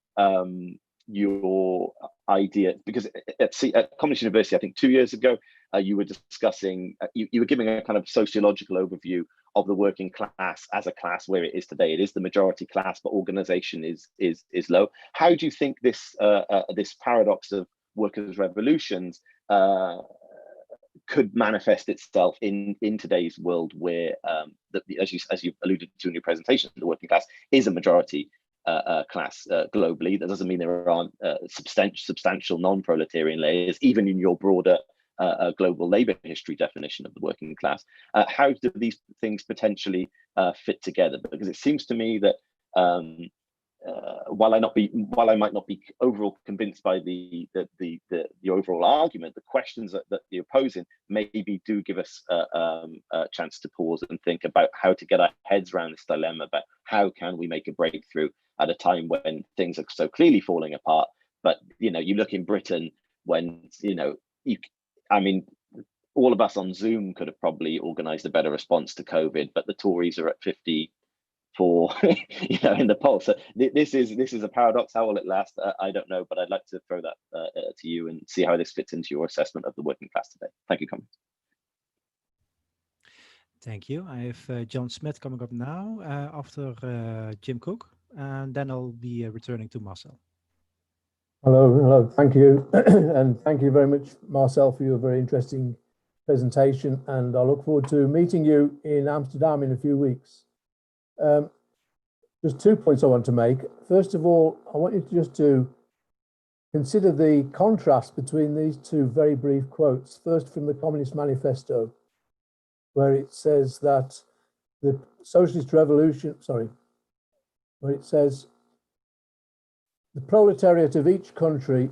your idea? Because at Communist University, I think 2 years ago, you were discussing, you were giving a kind of sociological overview of the working class as a class where it is today. It is the majority class, but organization is low. How do you think this this paradox of workers' revolutions could manifest itself in today's world, where as you alluded to in your presentation, the working class is a majority class globally? That doesn't mean there aren't substantial non-proletarian layers, even in your broader global labor history definition of the working class. How do these things potentially fit together? Because it seems to me that while I might not be overall convinced by the overall argument, the questions that you're posing maybe do give us a chance to pause and think about how to get our heads around this dilemma about how can we make a breakthrough at a time when things are so clearly falling apart. But you look in Britain when all of us on Zoom could have probably organised a better response to COVID, but the Tories are at 54, in the poll. So this is a paradox. How will it last? I don't know, but I'd like to throw that to you and see how this fits into your assessment of the working class today. Thank you, Colin. Thank you. I have John Smith coming up now after Jim Cook, and then I'll be returning to Marcel. Hello, thank you. And thank you very much, Marcel, for your very interesting presentation. And I look forward to meeting you in Amsterdam in a few weeks. Just 2 points I want to make. First of all, I want you to consider the contrast between these two very brief quotes. First, from the Communist Manifesto, where it says that the socialist revolution, where it says, the proletariat of each country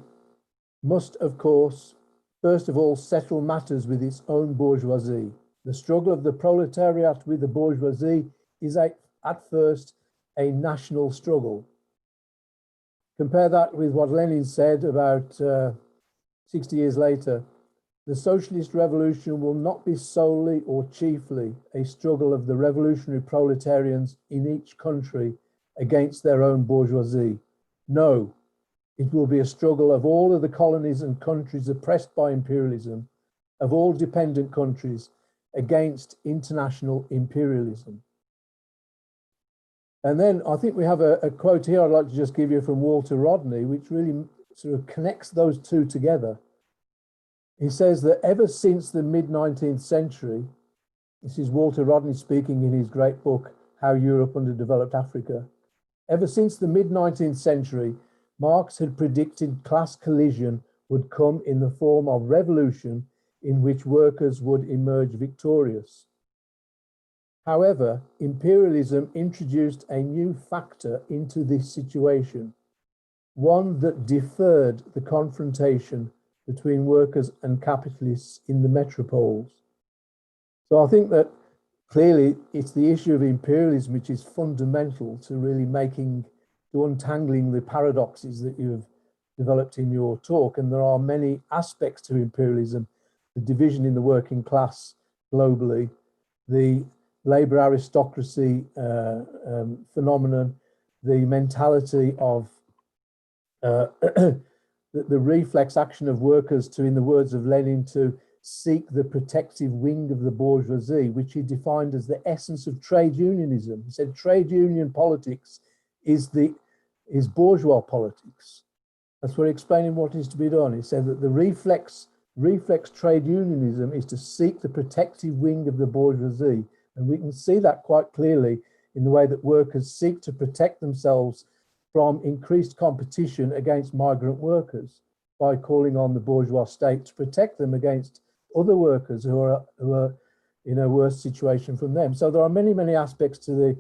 must, of course, first of all, settle matters with its own bourgeoisie. The struggle of the proletariat with the bourgeoisie is at first a national struggle. Compare that with what Lenin said about 60 years later. The socialist revolution will not be solely or chiefly a struggle of the revolutionary proletarians in each country against their own bourgeoisie. No, it will be a struggle of all of the colonies and countries oppressed by imperialism, of all dependent countries against international imperialism. And then I think we have a quote here I'd like to just give you from Walter Rodney, which really sort of connects those two together. He says that ever since the mid-19th century, this is Walter Rodney speaking in his great book, How Europe Underdeveloped Africa. Ever since the mid-19th century, Marx had predicted class collision would come in the form of revolution in which workers would emerge victorious. However, imperialism introduced a new factor into this situation, one that deferred the confrontation between workers and capitalists in the metropoles. So I think that clearly it's the issue of imperialism which is fundamental to really to untangling the paradoxes that you've developed in your talk. And there are many aspects to imperialism: the division in the working class globally, the labor aristocracy phenomenon, the mentality of the reflex action of workers to, in the words of Lenin, to seek the protective wing of the bourgeoisie, which he defined as the essence of trade unionism. He said trade union politics is bourgeois politics. That's what explaining what is to be done. He said that the reflex trade unionism is to seek the protective wing of the bourgeoisie. And we can see that quite clearly in the way that workers seek to protect themselves from increased competition against migrant workers by calling on the bourgeois state to protect them against other workers who are in a worse situation from them. So there are many, many aspects to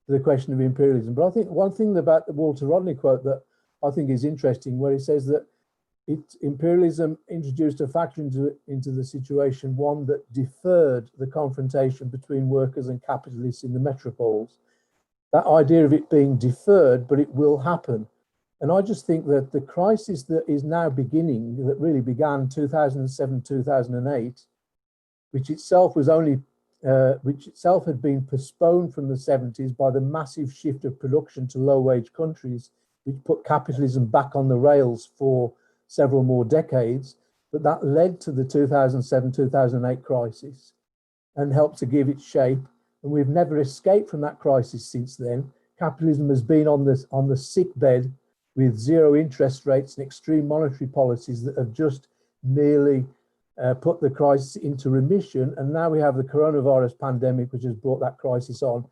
the question of imperialism. But I think one thing about the Walter Rodney quote that I think is interesting, where he says that imperialism introduced a factor into the situation, one that deferred the confrontation between workers and capitalists in the metropoles. That idea of it being deferred, but it will happen. And I just think that the crisis that is now beginning, that really began 2007, 2008, which itself had been postponed from the 70s by the massive shift of production to low-wage countries, which put capitalism back on the rails for several more decades, but that led to the 2007, 2008 crisis and helped to give it shape. And we've never escaped from that crisis since then. Capitalism has been on the sick bed with zero interest rates and extreme monetary policies that have just merely put the crisis into remission. And now we have the coronavirus pandemic, which has brought that crisis on.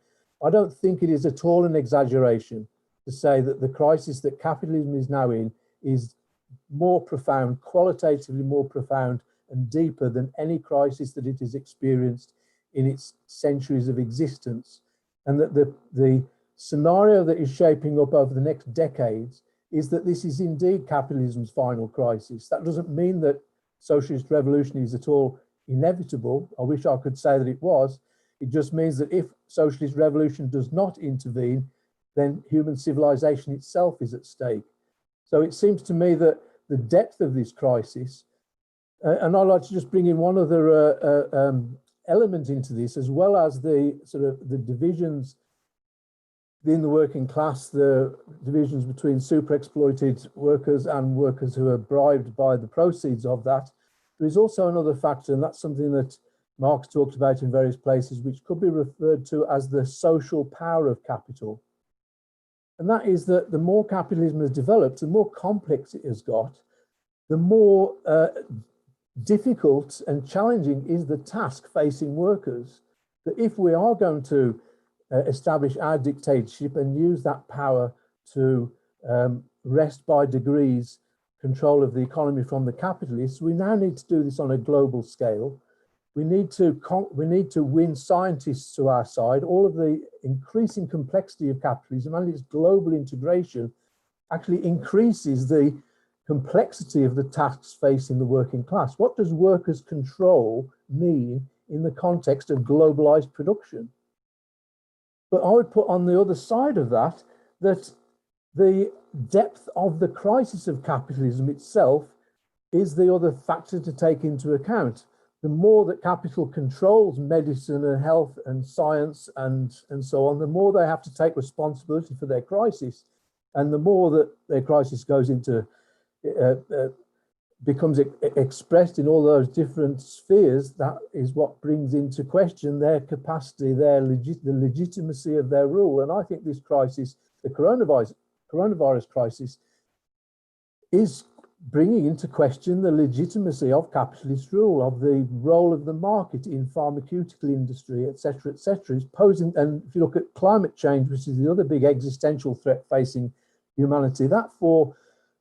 I don't think it is at all an exaggeration to say that the crisis that capitalism is now in is more profound, qualitatively more profound and deeper than any crisis that it has experienced in its centuries of existence. And that the scenario that is shaping up over the next decades is that this is indeed capitalism's final crisis. That doesn't mean that socialist revolution is at all inevitable. I wish I could say that it was. It just means that if socialist revolution does not intervene, then human civilization itself is at stake. So it seems to me that the depth of this crisis, and I'd like to just bring in one other element into this, as well as the sort of the divisions in the working class, the divisions between super exploited workers and workers who are bribed by the proceeds of that. There is also another factor, and that's something that Marx talked about in various places, which could be referred to as the social power of capital. And that is that the more capitalism has developed, the more complex it has got, the more difficult and challenging is the task facing workers. That if we are going to establish our dictatorship and use that power to wrest by degrees control of the economy from the capitalists, we now need to do this on a global scale. We need to win scientists to our side. All of the increasing complexity of capitalism and its global integration actually increases the complexity of the tasks facing the working class. What does workers' control mean in the context of globalized production? But I would put on the other side of that, that the depth of the crisis of capitalism itself is the other factor to take into account. The more that capital controls medicine and health and science and so on, the more they have to take responsibility for their crisis. And the more that their crisis goes into, becomes expressed in all those different spheres, that is what brings into question their capacity, the legitimacy of their rule. And I think this crisis, the coronavirus crisis, is bringing into question the legitimacy of capitalist rule, of the role of the market in pharmaceutical industry, etc., etc. Is posing, and if you look at climate change, which is the other big existential threat facing humanity, that for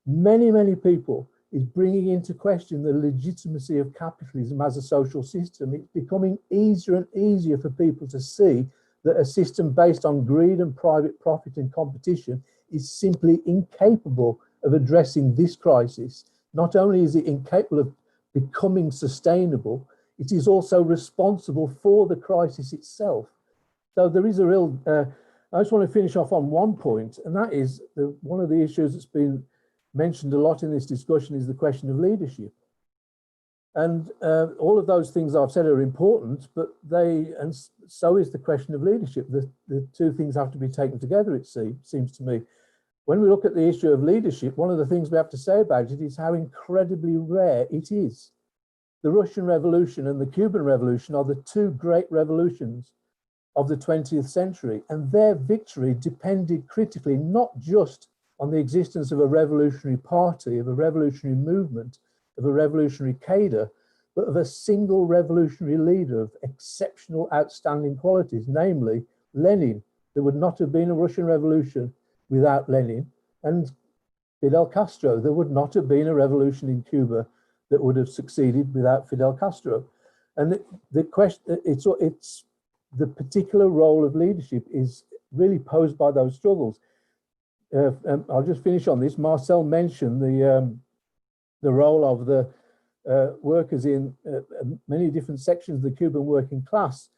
many, many people is bringing into question the legitimacy of capitalism as a social system. It's becoming easier and easier for people to see that a system based on greed and private profit and competition is simply incapable of addressing this crisis. Not only is it incapable of becoming sustainable, it is also responsible for the crisis itself. So there is a real, I just want to finish off on one point, and that is one of the issues that's been mentioned a lot in this discussion is the question of leadership. And all of those things I've said are important, but and so is the question of leadership. The two things have to be taken together, it seems to me. When we look at the issue of leadership, one of the things we have to say about it is how incredibly rare it is. The Russian Revolution and the Cuban Revolution are the two great revolutions of the 20th century, and their victory depended critically not just on the existence of a revolutionary party, of a revolutionary movement, of a revolutionary cadre, but of a single revolutionary leader of exceptional, outstanding qualities, namely Lenin. There would not have been a Russian Revolution without Lenin, and Fidel Castro. There would not have been a revolution in Cuba that would have succeeded without Fidel Castro. And the question, it's the particular role of leadership is really posed by those struggles. I'll just finish on this. Marcel mentioned the role of the workers in many different sections of the Cuban working class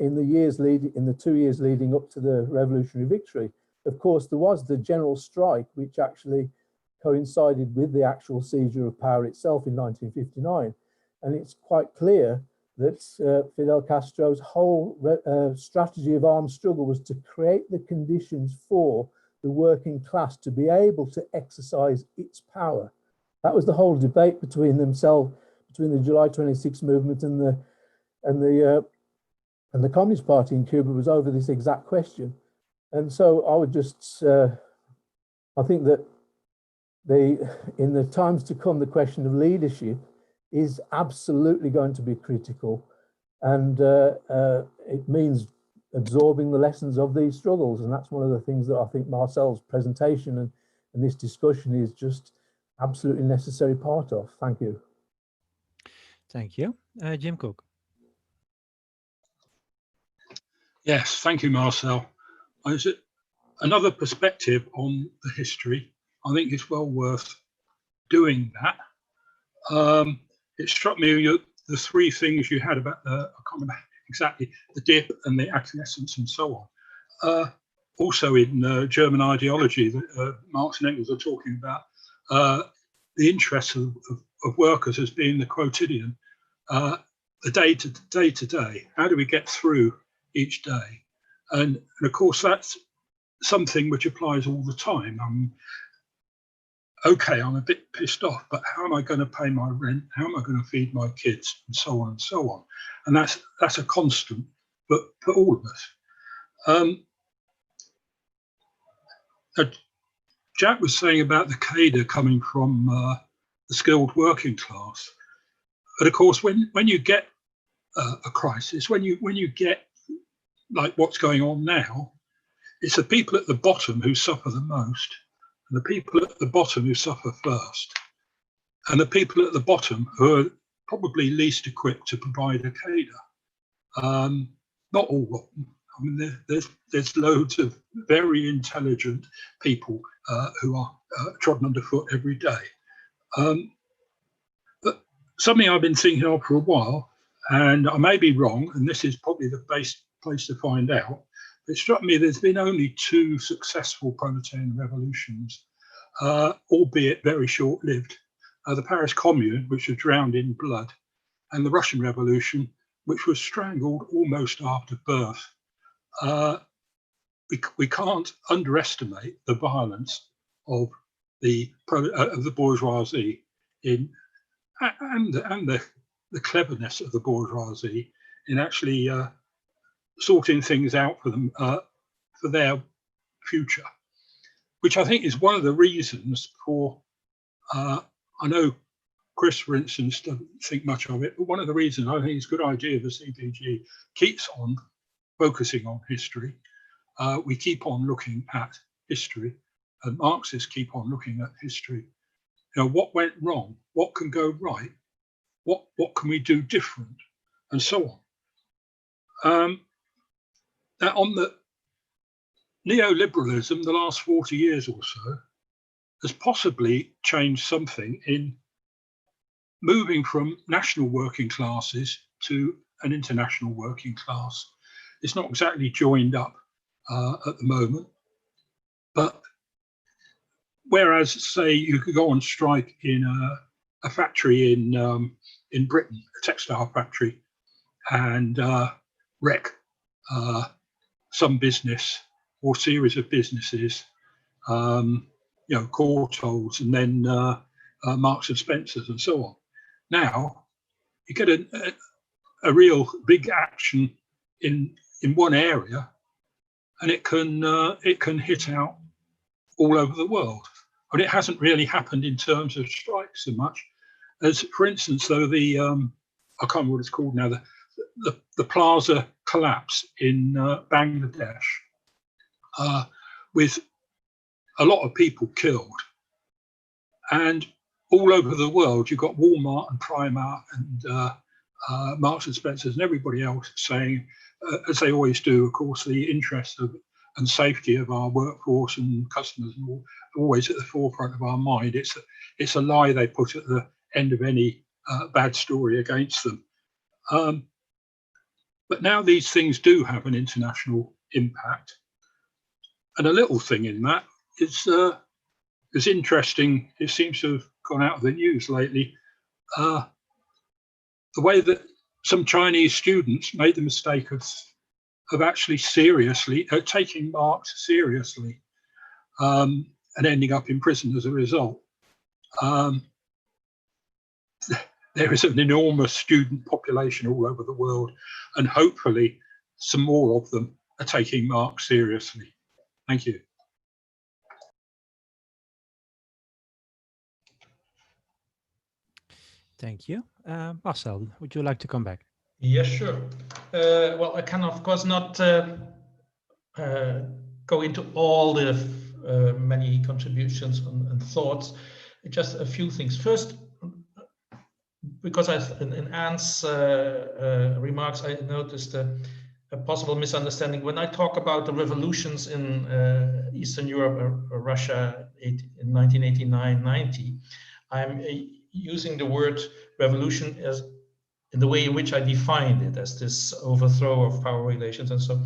in the 2 years leading up to the revolutionary victory. Of course, there was the general strike, which actually coincided with the actual seizure of power itself in 1959. And it's quite clear that Fidel Castro's whole strategy of armed struggle was to create the conditions for the working class to be able to exercise its power. That was the whole debate between themselves, between the July 26 movement and the Communist Party in Cuba, was over this exact question. And so I would just, I think that in the times to come, the question of leadership is absolutely going to be critical. And it means absorbing the lessons of these struggles. And that's one of the things that I think Marcel's presentation and this discussion is just absolutely necessary part of. Thank you. Thank you. Jim Cook. Yes, thank you, Marcel. Another perspective on the history, I think it's well worth doing that. It struck me the three things you had about I can't remember exactly, the dip and the acquiescence and so on. Also in German ideology that Marx and Engels are talking about, the interests of workers as being the quotidian, the day to day. How do we get through each day? And of course, that's something which applies all the time. Okay, I'm a bit pissed off, but how am I going to pay my rent? How am I going to feed my kids? And so on and so on. And that's a constant, but for all of us. Jack was saying about the cadre coming from the skilled working class. But of course, when you get a crisis, when you get like what's going on now, it's the people at the bottom who suffer the most, and the people at the bottom who suffer first, and the people at the bottom who are probably least equipped to provide a cadre. Not all of them. I mean, there's loads of very intelligent people who are trodden underfoot every day. But something I've been thinking of for a while, and I may be wrong, and this is probably the best place to find out, it struck me there's been only 2 successful proletarian revolutions, albeit very short-lived. The Paris Commune, which was drowned in blood, and the Russian Revolution, which was strangled almost after birth. We can't underestimate the violence of the bourgeoisie and the cleverness of the bourgeoisie in actually sorting things out for them for their future, which I think is one of the reasons for. I know Chris, for instance, doesn't think much of it, but one of the reasons I think it's a good idea the CPG keeps on focusing on history. We keep on looking at history, and Marxists keep on looking at history. You know, what went wrong? What can go right? What can we do different? And so on. Now, on the neoliberalism, the last 40 years or so has possibly changed something in moving from national working classes to an international working class. It's not exactly joined up at the moment, but whereas, say, you could go on strike in a factory in Britain, a textile factory, and wreck some business or series of businesses, you know, Courtaulds, and then Marks and Spencers, and so on. Now you get a real big action in one area, and it can hit out all over the world. But it hasn't really happened in terms of strikes so much as, for instance, though the I can't remember what it's called now, the plaza collapse in Bangladesh, with a lot of people killed, and all over the world you've got Walmart and Primark and Marks and Spencers and everybody else saying, as they always do, of course, the interest of and safety of our workforce and customers are always at the forefront of our mind. It's a lie they put at the end of any bad story against them. But now these things do have an international impact. And a little thing in that is interesting. It seems to have gone out of the news lately. The way that some Chinese students made the mistake of actually seriously taking Marx seriously, and ending up in prison as a result. There is an enormous student population all over the world, and hopefully some more of them are taking Marx seriously. Thank you. Thank you. Marcel, would you like to come back? Yes, sure. Well, I can, of course, not go into all the many contributions and thoughts. Just a few things. First, because in Anne's remarks, I noticed a possible misunderstanding. When I talk about the revolutions in Eastern Europe or Russia in 1989-90, I'm using the word revolution as in the way in which I defined it, as this overthrow of power relations and so.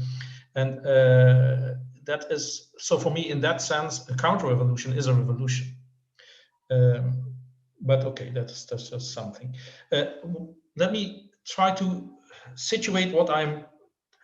And that is, so for me, in that sense, a counter-revolution is a revolution. But okay, that's just something. Let me try to situate what I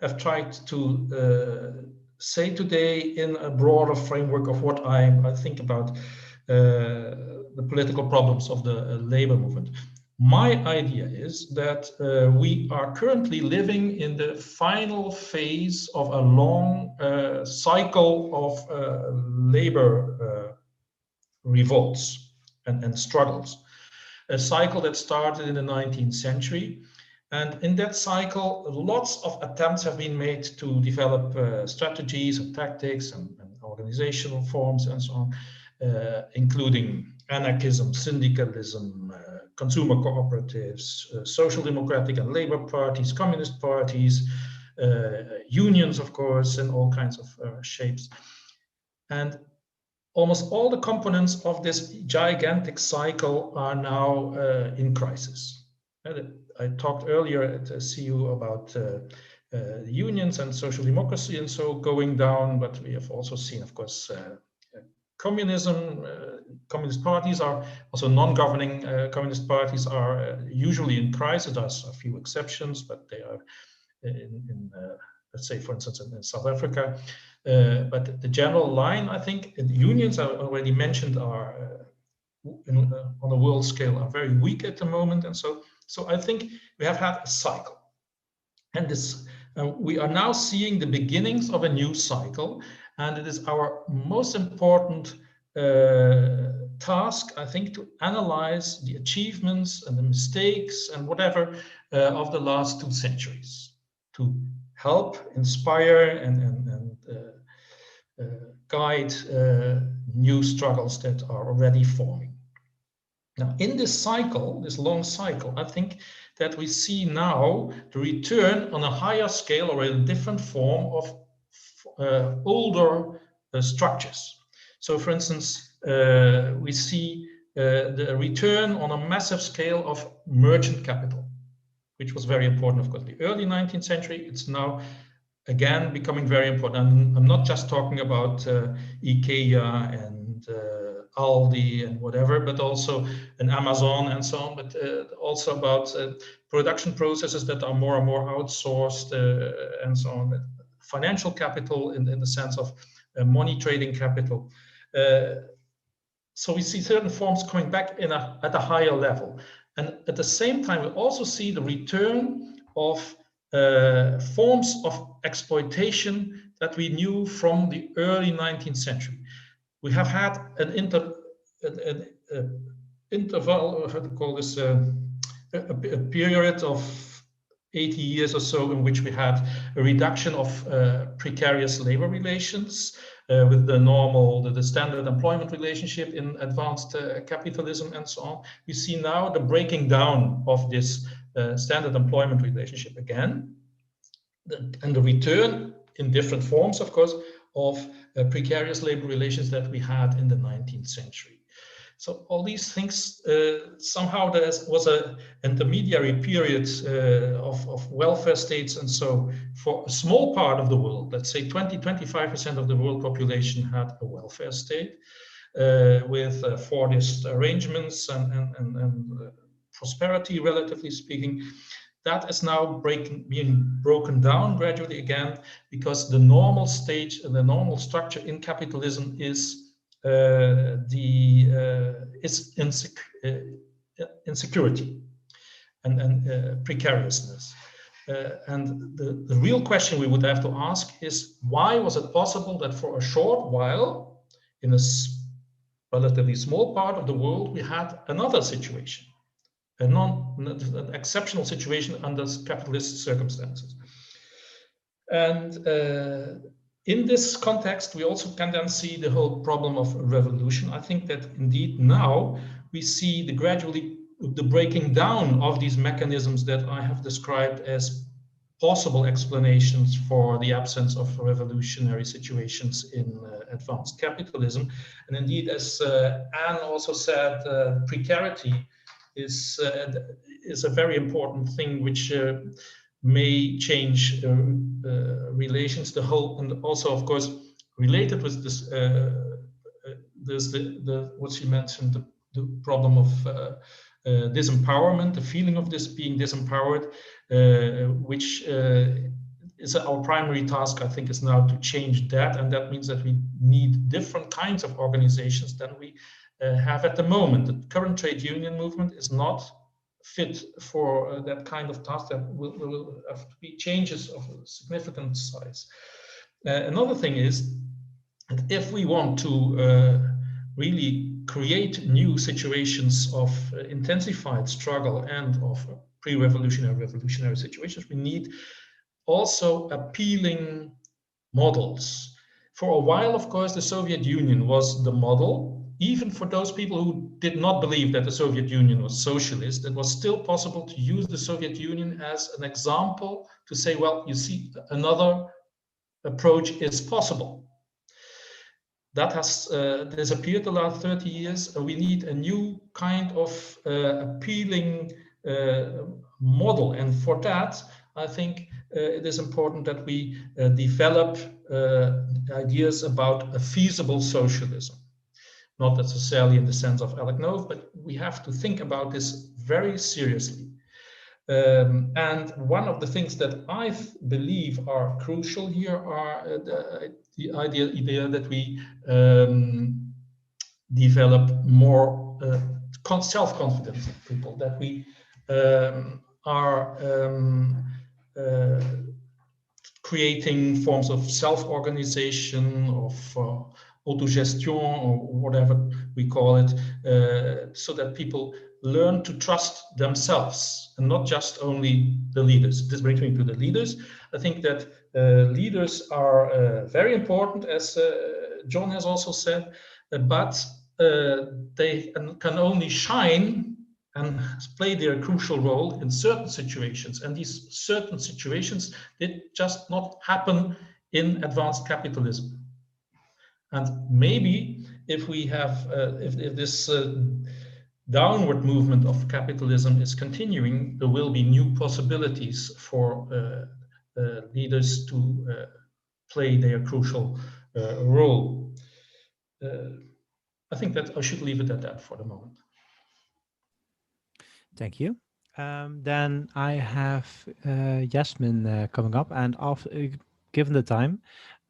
have tried to say today in a broader framework of what I think about the political problems of the labor movement. My idea is that we are currently living in the final phase of a long cycle of labor revolts and struggles. A cycle that started in the 19th century. And in that cycle, lots of attempts have been made to develop strategies and tactics and organizational forms and so on, including anarchism, syndicalism, consumer cooperatives, social democratic and labor parties, communist parties, unions, of course, in all kinds of shapes. And almost all the components of this gigantic cycle are now in crisis. I talked earlier at CU about unions and social democracy and so going down, but we have also seen, of course, communism. Communist parties are also non-governing communist parties are usually in crisis. There's a few exceptions, but they are in let's say, for instance, in South Africa. But the general line, I think, the unions I already mentioned are on a world scale are very weak at the moment, and so I think we have had a cycle, and this we are now seeing the beginnings of a new cycle, and it is our most important task, I think, to analyze the achievements and the mistakes and whatever of the last 2 centuries, to help inspire and guide new struggles that are already forming. Now, in this cycle, this long cycle, I think that we see now the return on a higher scale or in a different form of older structures. So, for instance, we see the return on a massive scale of merchant capital, which was very important, of course, in the early 19th century. It's now again becoming very important. I'm not just talking about IKEA and Aldi and whatever, but also an Amazon and so on, but also about production processes that are more and more outsourced and so on. Financial capital in the sense of money trading capital. So we see certain forms coming back at a higher level. And at the same time, we also see the return of forms of exploitation that we knew from the early 19th century. We have had an interval, how to call this, a period of 80 years or so in which we had a reduction of precarious labor relations with the standard employment relationship in advanced capitalism and so on. We see now the breaking down of this standard employment relationship again, and the return in different forms, of course, of precarious labor relations that we had in the 19th century. So all these things, somehow there was an intermediary period of welfare states, and so for a small part of the world, let's say 20-25% of the world population had a welfare state with Fordist arrangements and prosperity, relatively speaking. That is now being broken down gradually again, because the normal stage and the normal structure in capitalism is insecurity and precariousness. And the real question we would have to ask is, why was it possible that for a short while, in a relatively small part of the world, we had another situation? An exceptional situation under capitalist circumstances. And in this context, we also can then see the whole problem of revolution. I think that indeed now we see the breaking down of these mechanisms that I have described as possible explanations for the absence of revolutionary situations in advanced capitalism. And indeed, as Anne also said, precarity is a very important thing which may change relations. The whole, and also, of course, related with this, there's what she mentioned, the problem of disempowerment, the feeling of this being disempowered, which is our primary task, I think, is now to change that, and that means that we need different kinds of organizations than we have at the moment. The current trade union movement is not fit for that kind of task. That will have to be changes of a significant size. Another thing is that if we want to really create new situations of intensified struggle and of pre-revolutionary, revolutionary situations, we need also appealing models. For a while, of course, the Soviet Union was the model. Even for those people who did not believe that the Soviet Union was socialist, it was still possible to use the Soviet Union as an example to say, well, you see, another approach is possible. That has disappeared the last 30 years. We need a new kind of appealing model. And for that, I think it is important that we develop ideas about a feasible socialism. Not necessarily in the sense of Alec Nove, but we have to think about this very seriously. And one of the things that I believe are crucial here are the idea that we develop more self-confident people, that we are creating forms of self-organization, of autogestion, or whatever we call it, so that people learn to trust themselves and not just only the leaders. This brings me to the leaders. I think that leaders are very important, as John has also said, but they can only shine and play their crucial role in certain situations. And these certain situations did just not happen in advanced capitalism. And maybe if we have, if this downward movement of capitalism is continuing, there will be new possibilities for leaders to play their crucial role. I think that I should leave it at that for the moment. Thank you. Then I have Yasmin coming up, and after, given the time,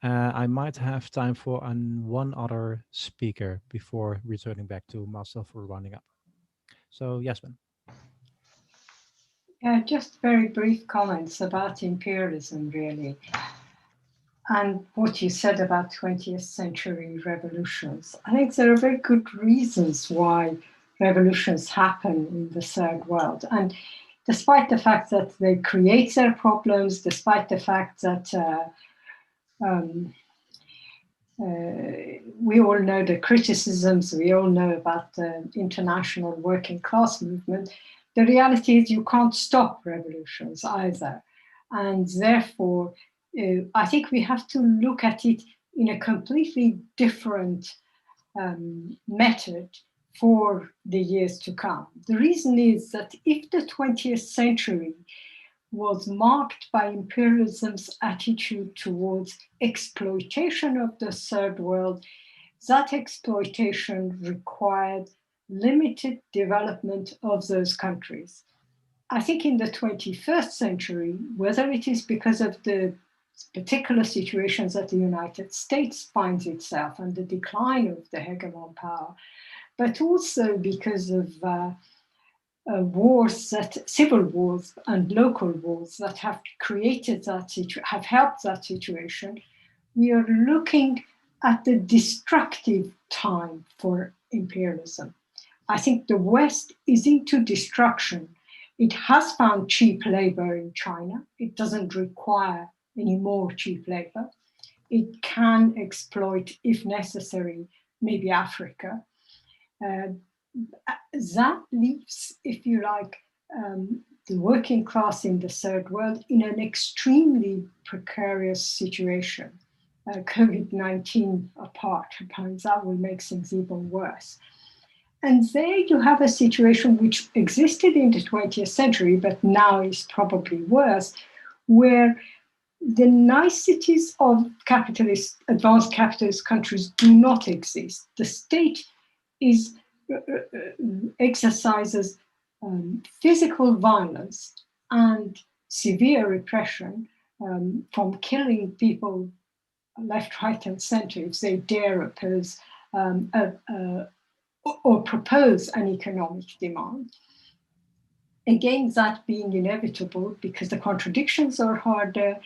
I might have time for one other speaker before returning back to Marcel for rounding up. So, Yasmin. Yeah, just very brief comments about imperialism, really. And what you said about 20th century revolutions. I think there are very good reasons why revolutions happen in the third world. And despite the fact that they create their problems, despite the fact that we all know the criticisms, we all know about the international working class movement, the reality is you can't stop revolutions either. And therefore, I think we have to look at it in a completely different method for the years to come. The reason is that if the 20th century was marked by imperialism's attitude towards exploitation of the third world, that exploitation required limited development of those countries. I think in the 21st century, whether it is because of the particular situations that the United States finds itself and the decline of the hegemon power, but also because of wars, civil wars and local wars that have created that have helped that situation, we are looking at the destructive time for imperialism. I think the West is into destruction. It has found cheap labor in China. It doesn't require any more cheap labor. It can exploit, if necessary, maybe Africa. That leaves, if you like, the working class in the third world in an extremely precarious situation. COVID-19 apart, that will make things even worse. And there you have a situation which existed in the 20th century, but now is probably worse, where the niceties of advanced capitalist countries do not exist. The state exercises physical violence and severe repression, from killing people left, right, and center if they dare oppose or propose an economic demand. Again, that being inevitable because the contradictions are harder,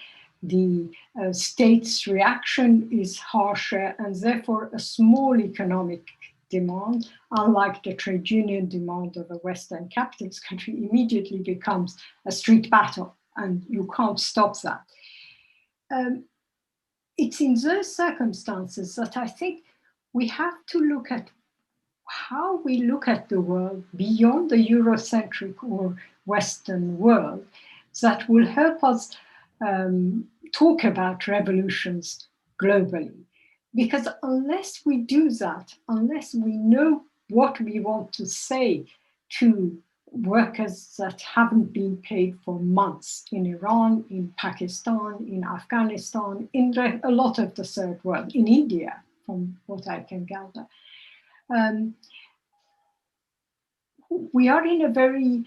the state's reaction is harsher, and therefore a small economic demand, unlike the trade union demand of a Western capitalist country, immediately becomes a street battle, and you can't stop that. It's in those circumstances that I think we have to look at how we look at the world beyond the Eurocentric or Western world that will help us talk about revolutions globally. Because unless we do that, unless we know what we want to say to workers that haven't been paid for months in Iran, in Pakistan, in Afghanistan, in a lot of the third world, in India, from what I can gather. We are in a very,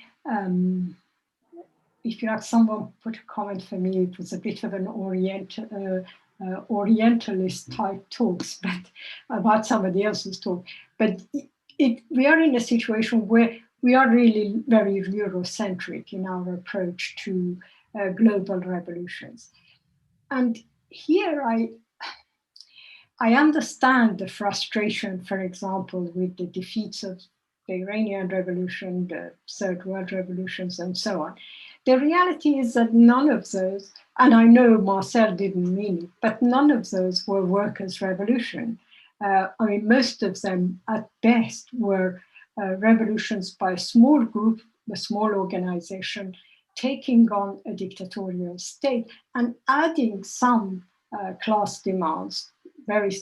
if you like, someone put a comment for me, it was a bit of an Orientalist type talks, but about somebody else's talk. But we are in a situation where we are really very Eurocentric in our approach to global revolutions. And here I understand the frustration, for example, with the defeats of the Iranian Revolution, the Third World Revolutions, and so on. The reality is that none of those, and I know Marcel didn't mean it, but none of those were workers' revolution. I mean, most of them at best were revolutions by a small group, a small organization, taking on a dictatorial state and adding some class demands, very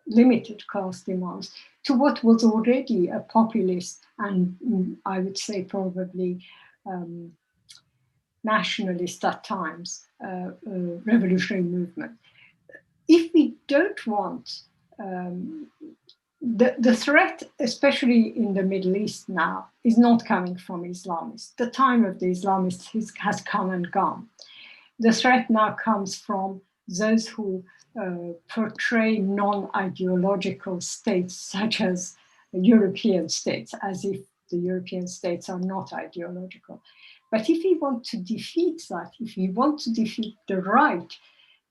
limited class demands, to what was already a populist and I would say probably nationalist at times revolutionary movement. If we don't want the threat, especially in the Middle East now, is not coming from Islamists. The time of the Islamists has come and gone. The threat now comes from those who portray non-ideological states, such as European states, as if the European states are not ideological. But if we want to defeat that, if we want to defeat the right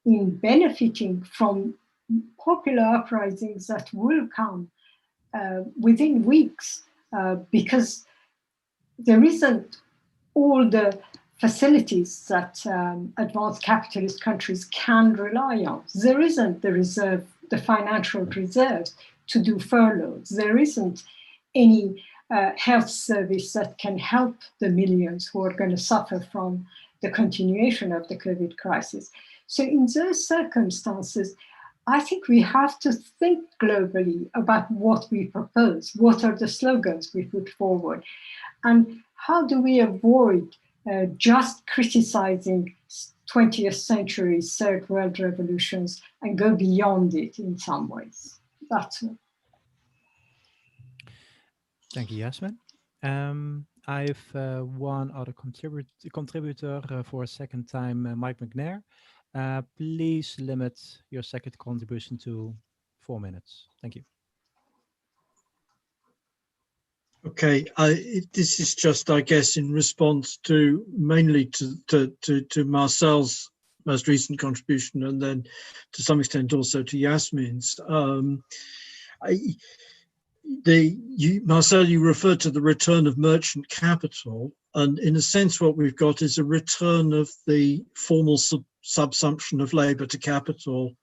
in benefiting from popular uprisings that will come within weeks, because there isn't all the facilities that advanced capitalist countries can rely on. There isn't the financial reserves to do furloughs. There isn't any health service that can help the millions who are going to suffer from the continuation of the COVID crisis. So in those circumstances, I think we have to think globally about what we propose, what are the slogans we put forward, and how do we avoid just criticizing 20th century third world revolutions and go beyond it in some ways. That's all. Thank you, Yasmin. I have one other contributor for a second time, Mike McNair. Please limit your second contribution to 4 minutes. Thank you. Okay, this is just, I guess, in response to mainly to Marcel's most recent contribution, and then to some extent also to Yasmin's. Marcel, you referred to the return of merchant capital, and in a sense what we've got is a return of the formal subsumption of labour to capital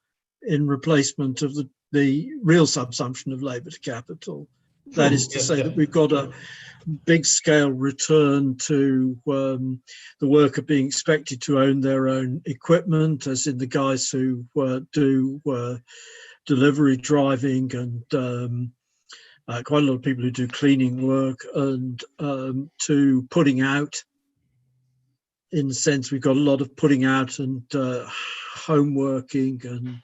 in replacement of the real subsumption of labour to capital. That is to say that we've got a big-scale return to the worker being expected to own their own equipment, as in the guys who do delivery driving and quite a lot of people who do cleaning work, and to putting out. In the sense, we've got a lot of putting out and home working and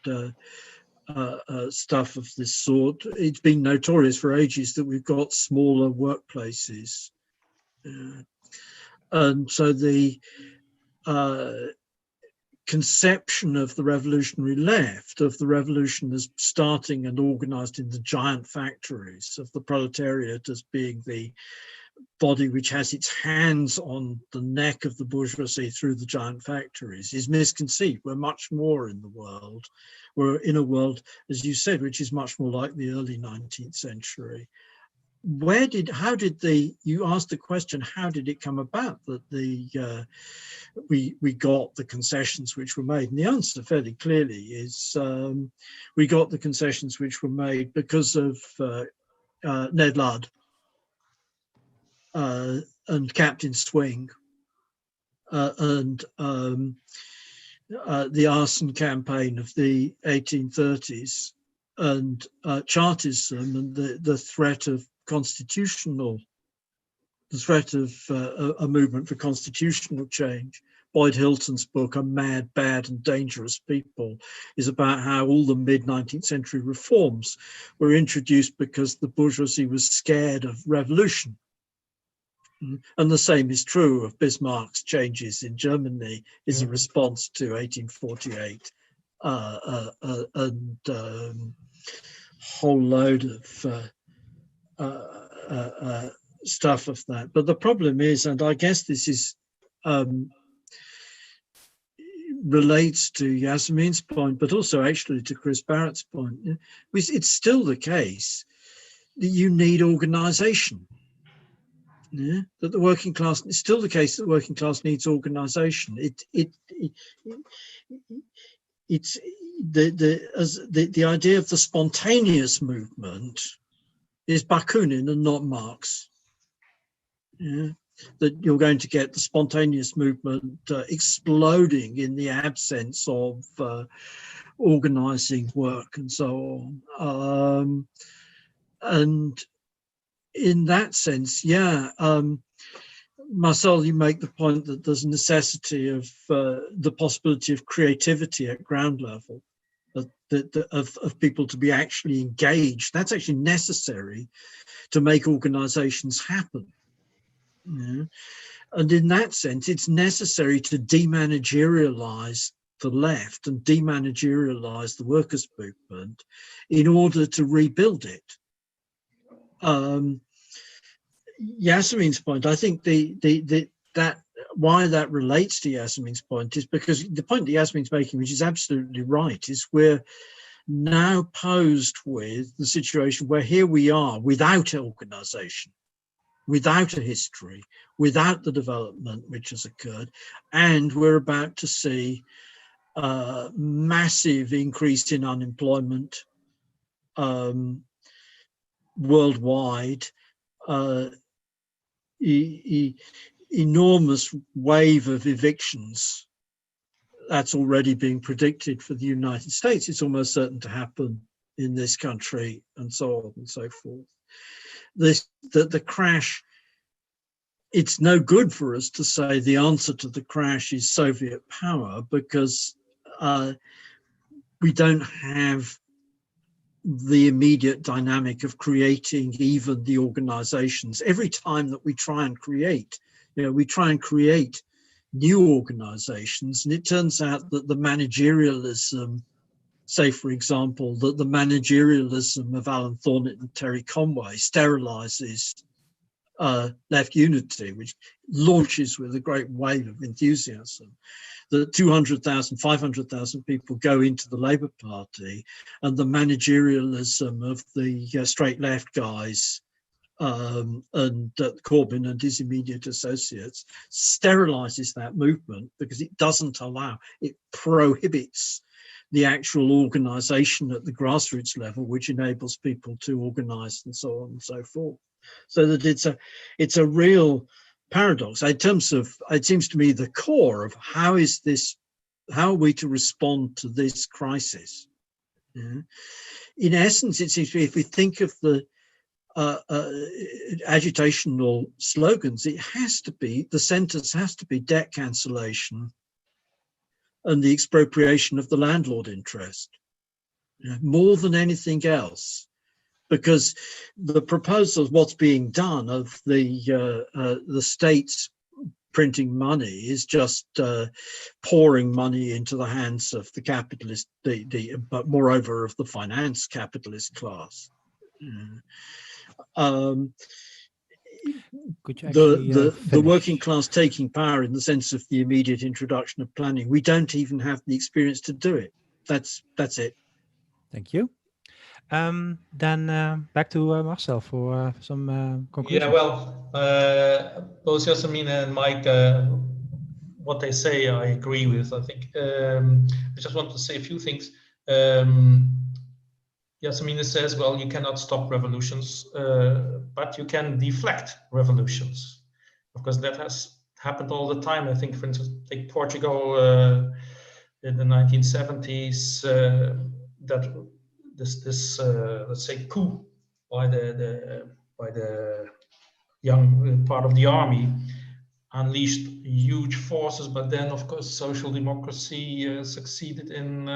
stuff of this sort. It's been notorious for ages that we've got smaller workplaces. And so the conception of the revolutionary left, of the revolution as starting and organized in the giant factories, of the proletariat as being the body which has its hands on the neck of the bourgeoisie through the giant factories, is misconceived. We're much more in the world. We're in a world, as you said, which is much more like the early 19th century. You asked the question, how did it come about that we got the concessions which were made? And the answer fairly clearly is we got the concessions which were made because of Ned Ludd and Captain Swing and the arson campaign of the 1830s and Chartism and the threat of constitutional the threat of a movement for constitutional change. Boyd Hilton's book, A Mad, Bad and Dangerous People, is about how all the mid-19th century reforms were introduced because the bourgeoisie was scared of revolution. And the same is true of Bismarck's changes in Germany is a response to 1848 and whole load of stuff of that. But the problem is, and I guess this is relates to Yasmin's point, but also actually to Chris Barrett's point, it's still the case that you need organisation. Yeah, that the working class, it's still the case that the working class needs organisation. It's the idea of the spontaneous movement is Bakunin and not Marx. Yeah, that you're going to get the spontaneous movement exploding in the absence of organising work and so on. And in that sense, yeah, Marcel, you make the point that there's a necessity of the possibility of creativity at ground level, of people to be actually engaged. That's actually necessary to make organizations happen. Yeah. And in that sense, it's necessary to demanagerialize the left and demanagerialize the workers' movement in order to rebuild it. Yasmin's point, I think that why that relates to Yasmin's point is because the point that Yasmin's making, which is absolutely right, is we're now posed with the situation where here we are without organization, without a history, without the development which has occurred, and we're about to see a massive increase in unemployment worldwide, enormous wave of evictions that's already being predicted for the United States. It's almost certain to happen in this country, and so on and so forth. The crash, it's no good for us to say the answer to the crash is Soviet power, because we don't have the immediate dynamic of creating even the organizations. Every time that we try and create, we try and create new organizations, and it turns out that the managerialism, say for example, that the managerialism of Alan Thornett and Terry Conway sterilizes left unity, which launches with a great wave of enthusiasm. That 200,000, 500,000 people go into the Labour Party, and the managerialism of the straight left guys and Corbyn and his immediate associates sterilizes that movement, because it doesn't allow, it prohibits the actual organization at the grassroots level, which enables people to organize and so on and so forth. So that it's a real paradox in terms of, it seems to me, the core of how are we to respond to this crisis? Yeah. In essence, it seems to me, if we think of the agitational slogans, it has to be, the sentence has to be debt cancellation and the expropriation of the landlord interest, more than anything else. Because the proposal, what's being done of the states printing money is just pouring money into the hands of the capitalist, but moreover of the finance capitalist class. The working class taking power in the sense of the immediate introduction of planning, we don't even have the experience to do it. That's it. Thank you. Then back to Marcel for some conclusions. Yeah, well, both Yasmin and Mike, what they say, I agree with. I think I just want to say a few things. Yasmin says, well, you cannot stop revolutions, but you can deflect revolutions. Of course, that has happened all the time. I think, for instance, take Portugal in the 1970s, that this let's say coup by the young part of the army, unleashed huge forces, but then of course social democracy succeeded in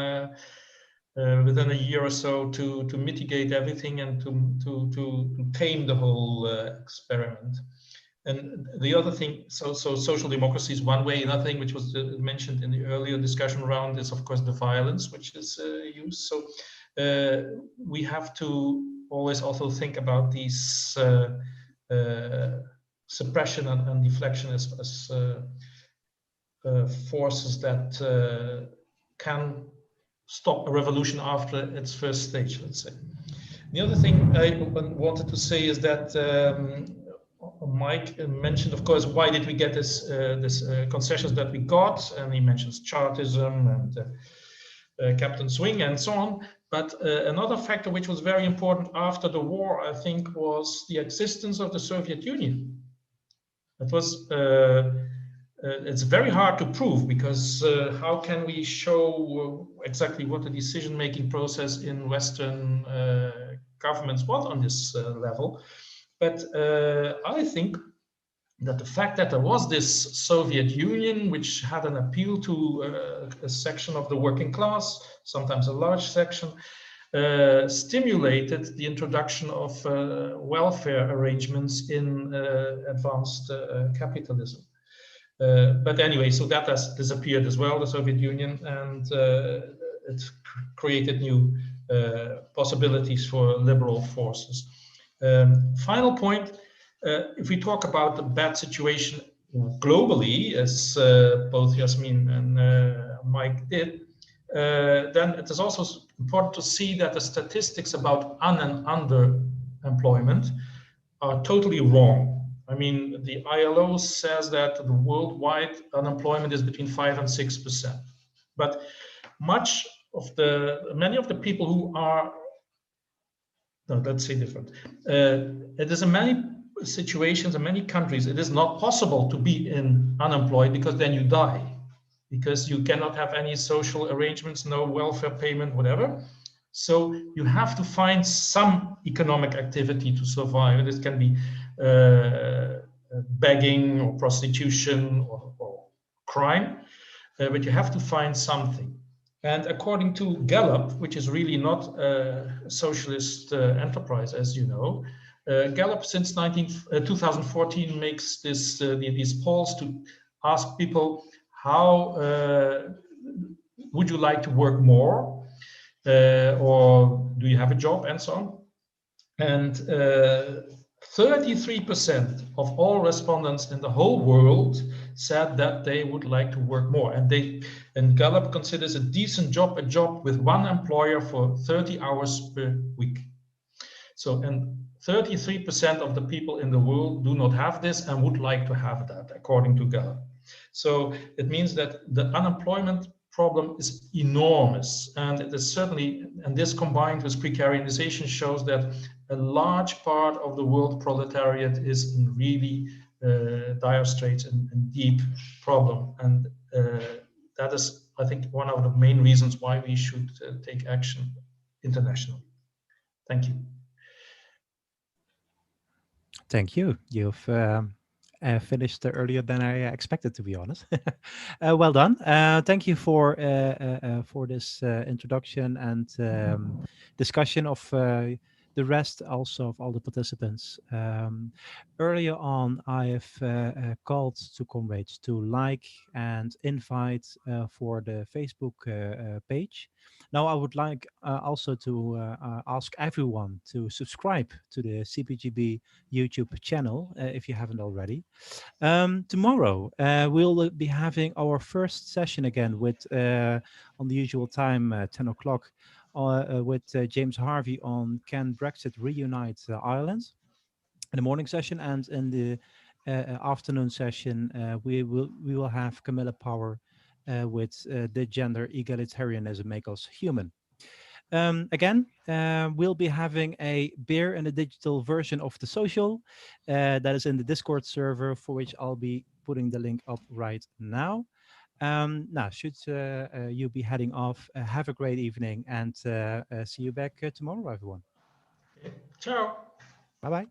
within a year or so to mitigate everything and to tame the whole experiment. And the other thing, so social democracy is one way. Another thing which was mentioned in the earlier discussion round is of course the violence which is used. So we have to always also think about these suppression and deflection as forces that can stop a revolution after its first stage, let's say. The other thing I wanted to say is that Mike mentioned, of course, why did we get this concessions that we got, and he mentions Chartism and Captain Swing and so on. But another factor which was very important after the war, I think, was the existence of the Soviet Union. It was it's very hard to prove, because how can we show exactly what the decision-making process in Western governments was on this level? But I think that the fact that there was this Soviet Union, which had an appeal to a section of the working class, sometimes a large section, stimulated the introduction of welfare arrangements in advanced capitalism. But anyway, so that has disappeared as well, the Soviet Union, and it created new possibilities for liberal forces. Final point, if we talk about the bad situation globally, as both Yasmin and Mike did, then it is also important to see that the statistics about un- and underemployment are totally wrong. I mean, the ILO says that the worldwide unemployment is between 5 and 6%. But many of the people who are, no, let's say different. It is in many situations, in many countries, it is not possible to be unemployed, because then you die, because you cannot have any social arrangements, no welfare payment, whatever. So you have to find some economic activity to survive. This can be begging or prostitution or crime, but you have to find something. And according to Gallup, which is really not a socialist enterprise, as you know, Gallup since 2014 makes these polls to ask people, how would you like to work more, or do you have a job, and so on. And 33% of all respondents in the whole world said that they would like to work more. And Gallup considers a decent job a job with one employer for 30 hours per week. So, and 33% of the people in the world do not have this and would like to have that, according to Gallup. So it means that the unemployment problem is enormous, and it is certainly, and this combined with precarialization shows that a large part of the world proletariat is in really dire straits and deep problem, and that is, I think, one of the main reasons why we should take action internationally. Thank you. Thank you. You've finished earlier than I expected, to be honest. Well done. Thank you for this introduction and discussion of the rest also of all the participants. Earlier on, I have called to comrades to like and invite for the Facebook page. Now, I would like also to ask everyone to subscribe to the CPGB YouTube channel if you haven't already. Tomorrow, we'll be having our first session again with, on the usual time, 10 o'clock, with James Harvey on Can Brexit Reunite Ireland in the morning session, and in the afternoon session, we will have Camilla Power with Did Gender Egalitarianism Make Us Human? Again, we'll be having a beer and a digital version of the social that is in the Discord server, for which I'll be putting the link up right now. Now, should you be heading off, have a great evening, and see you back tomorrow, everyone. Ciao. Bye-bye.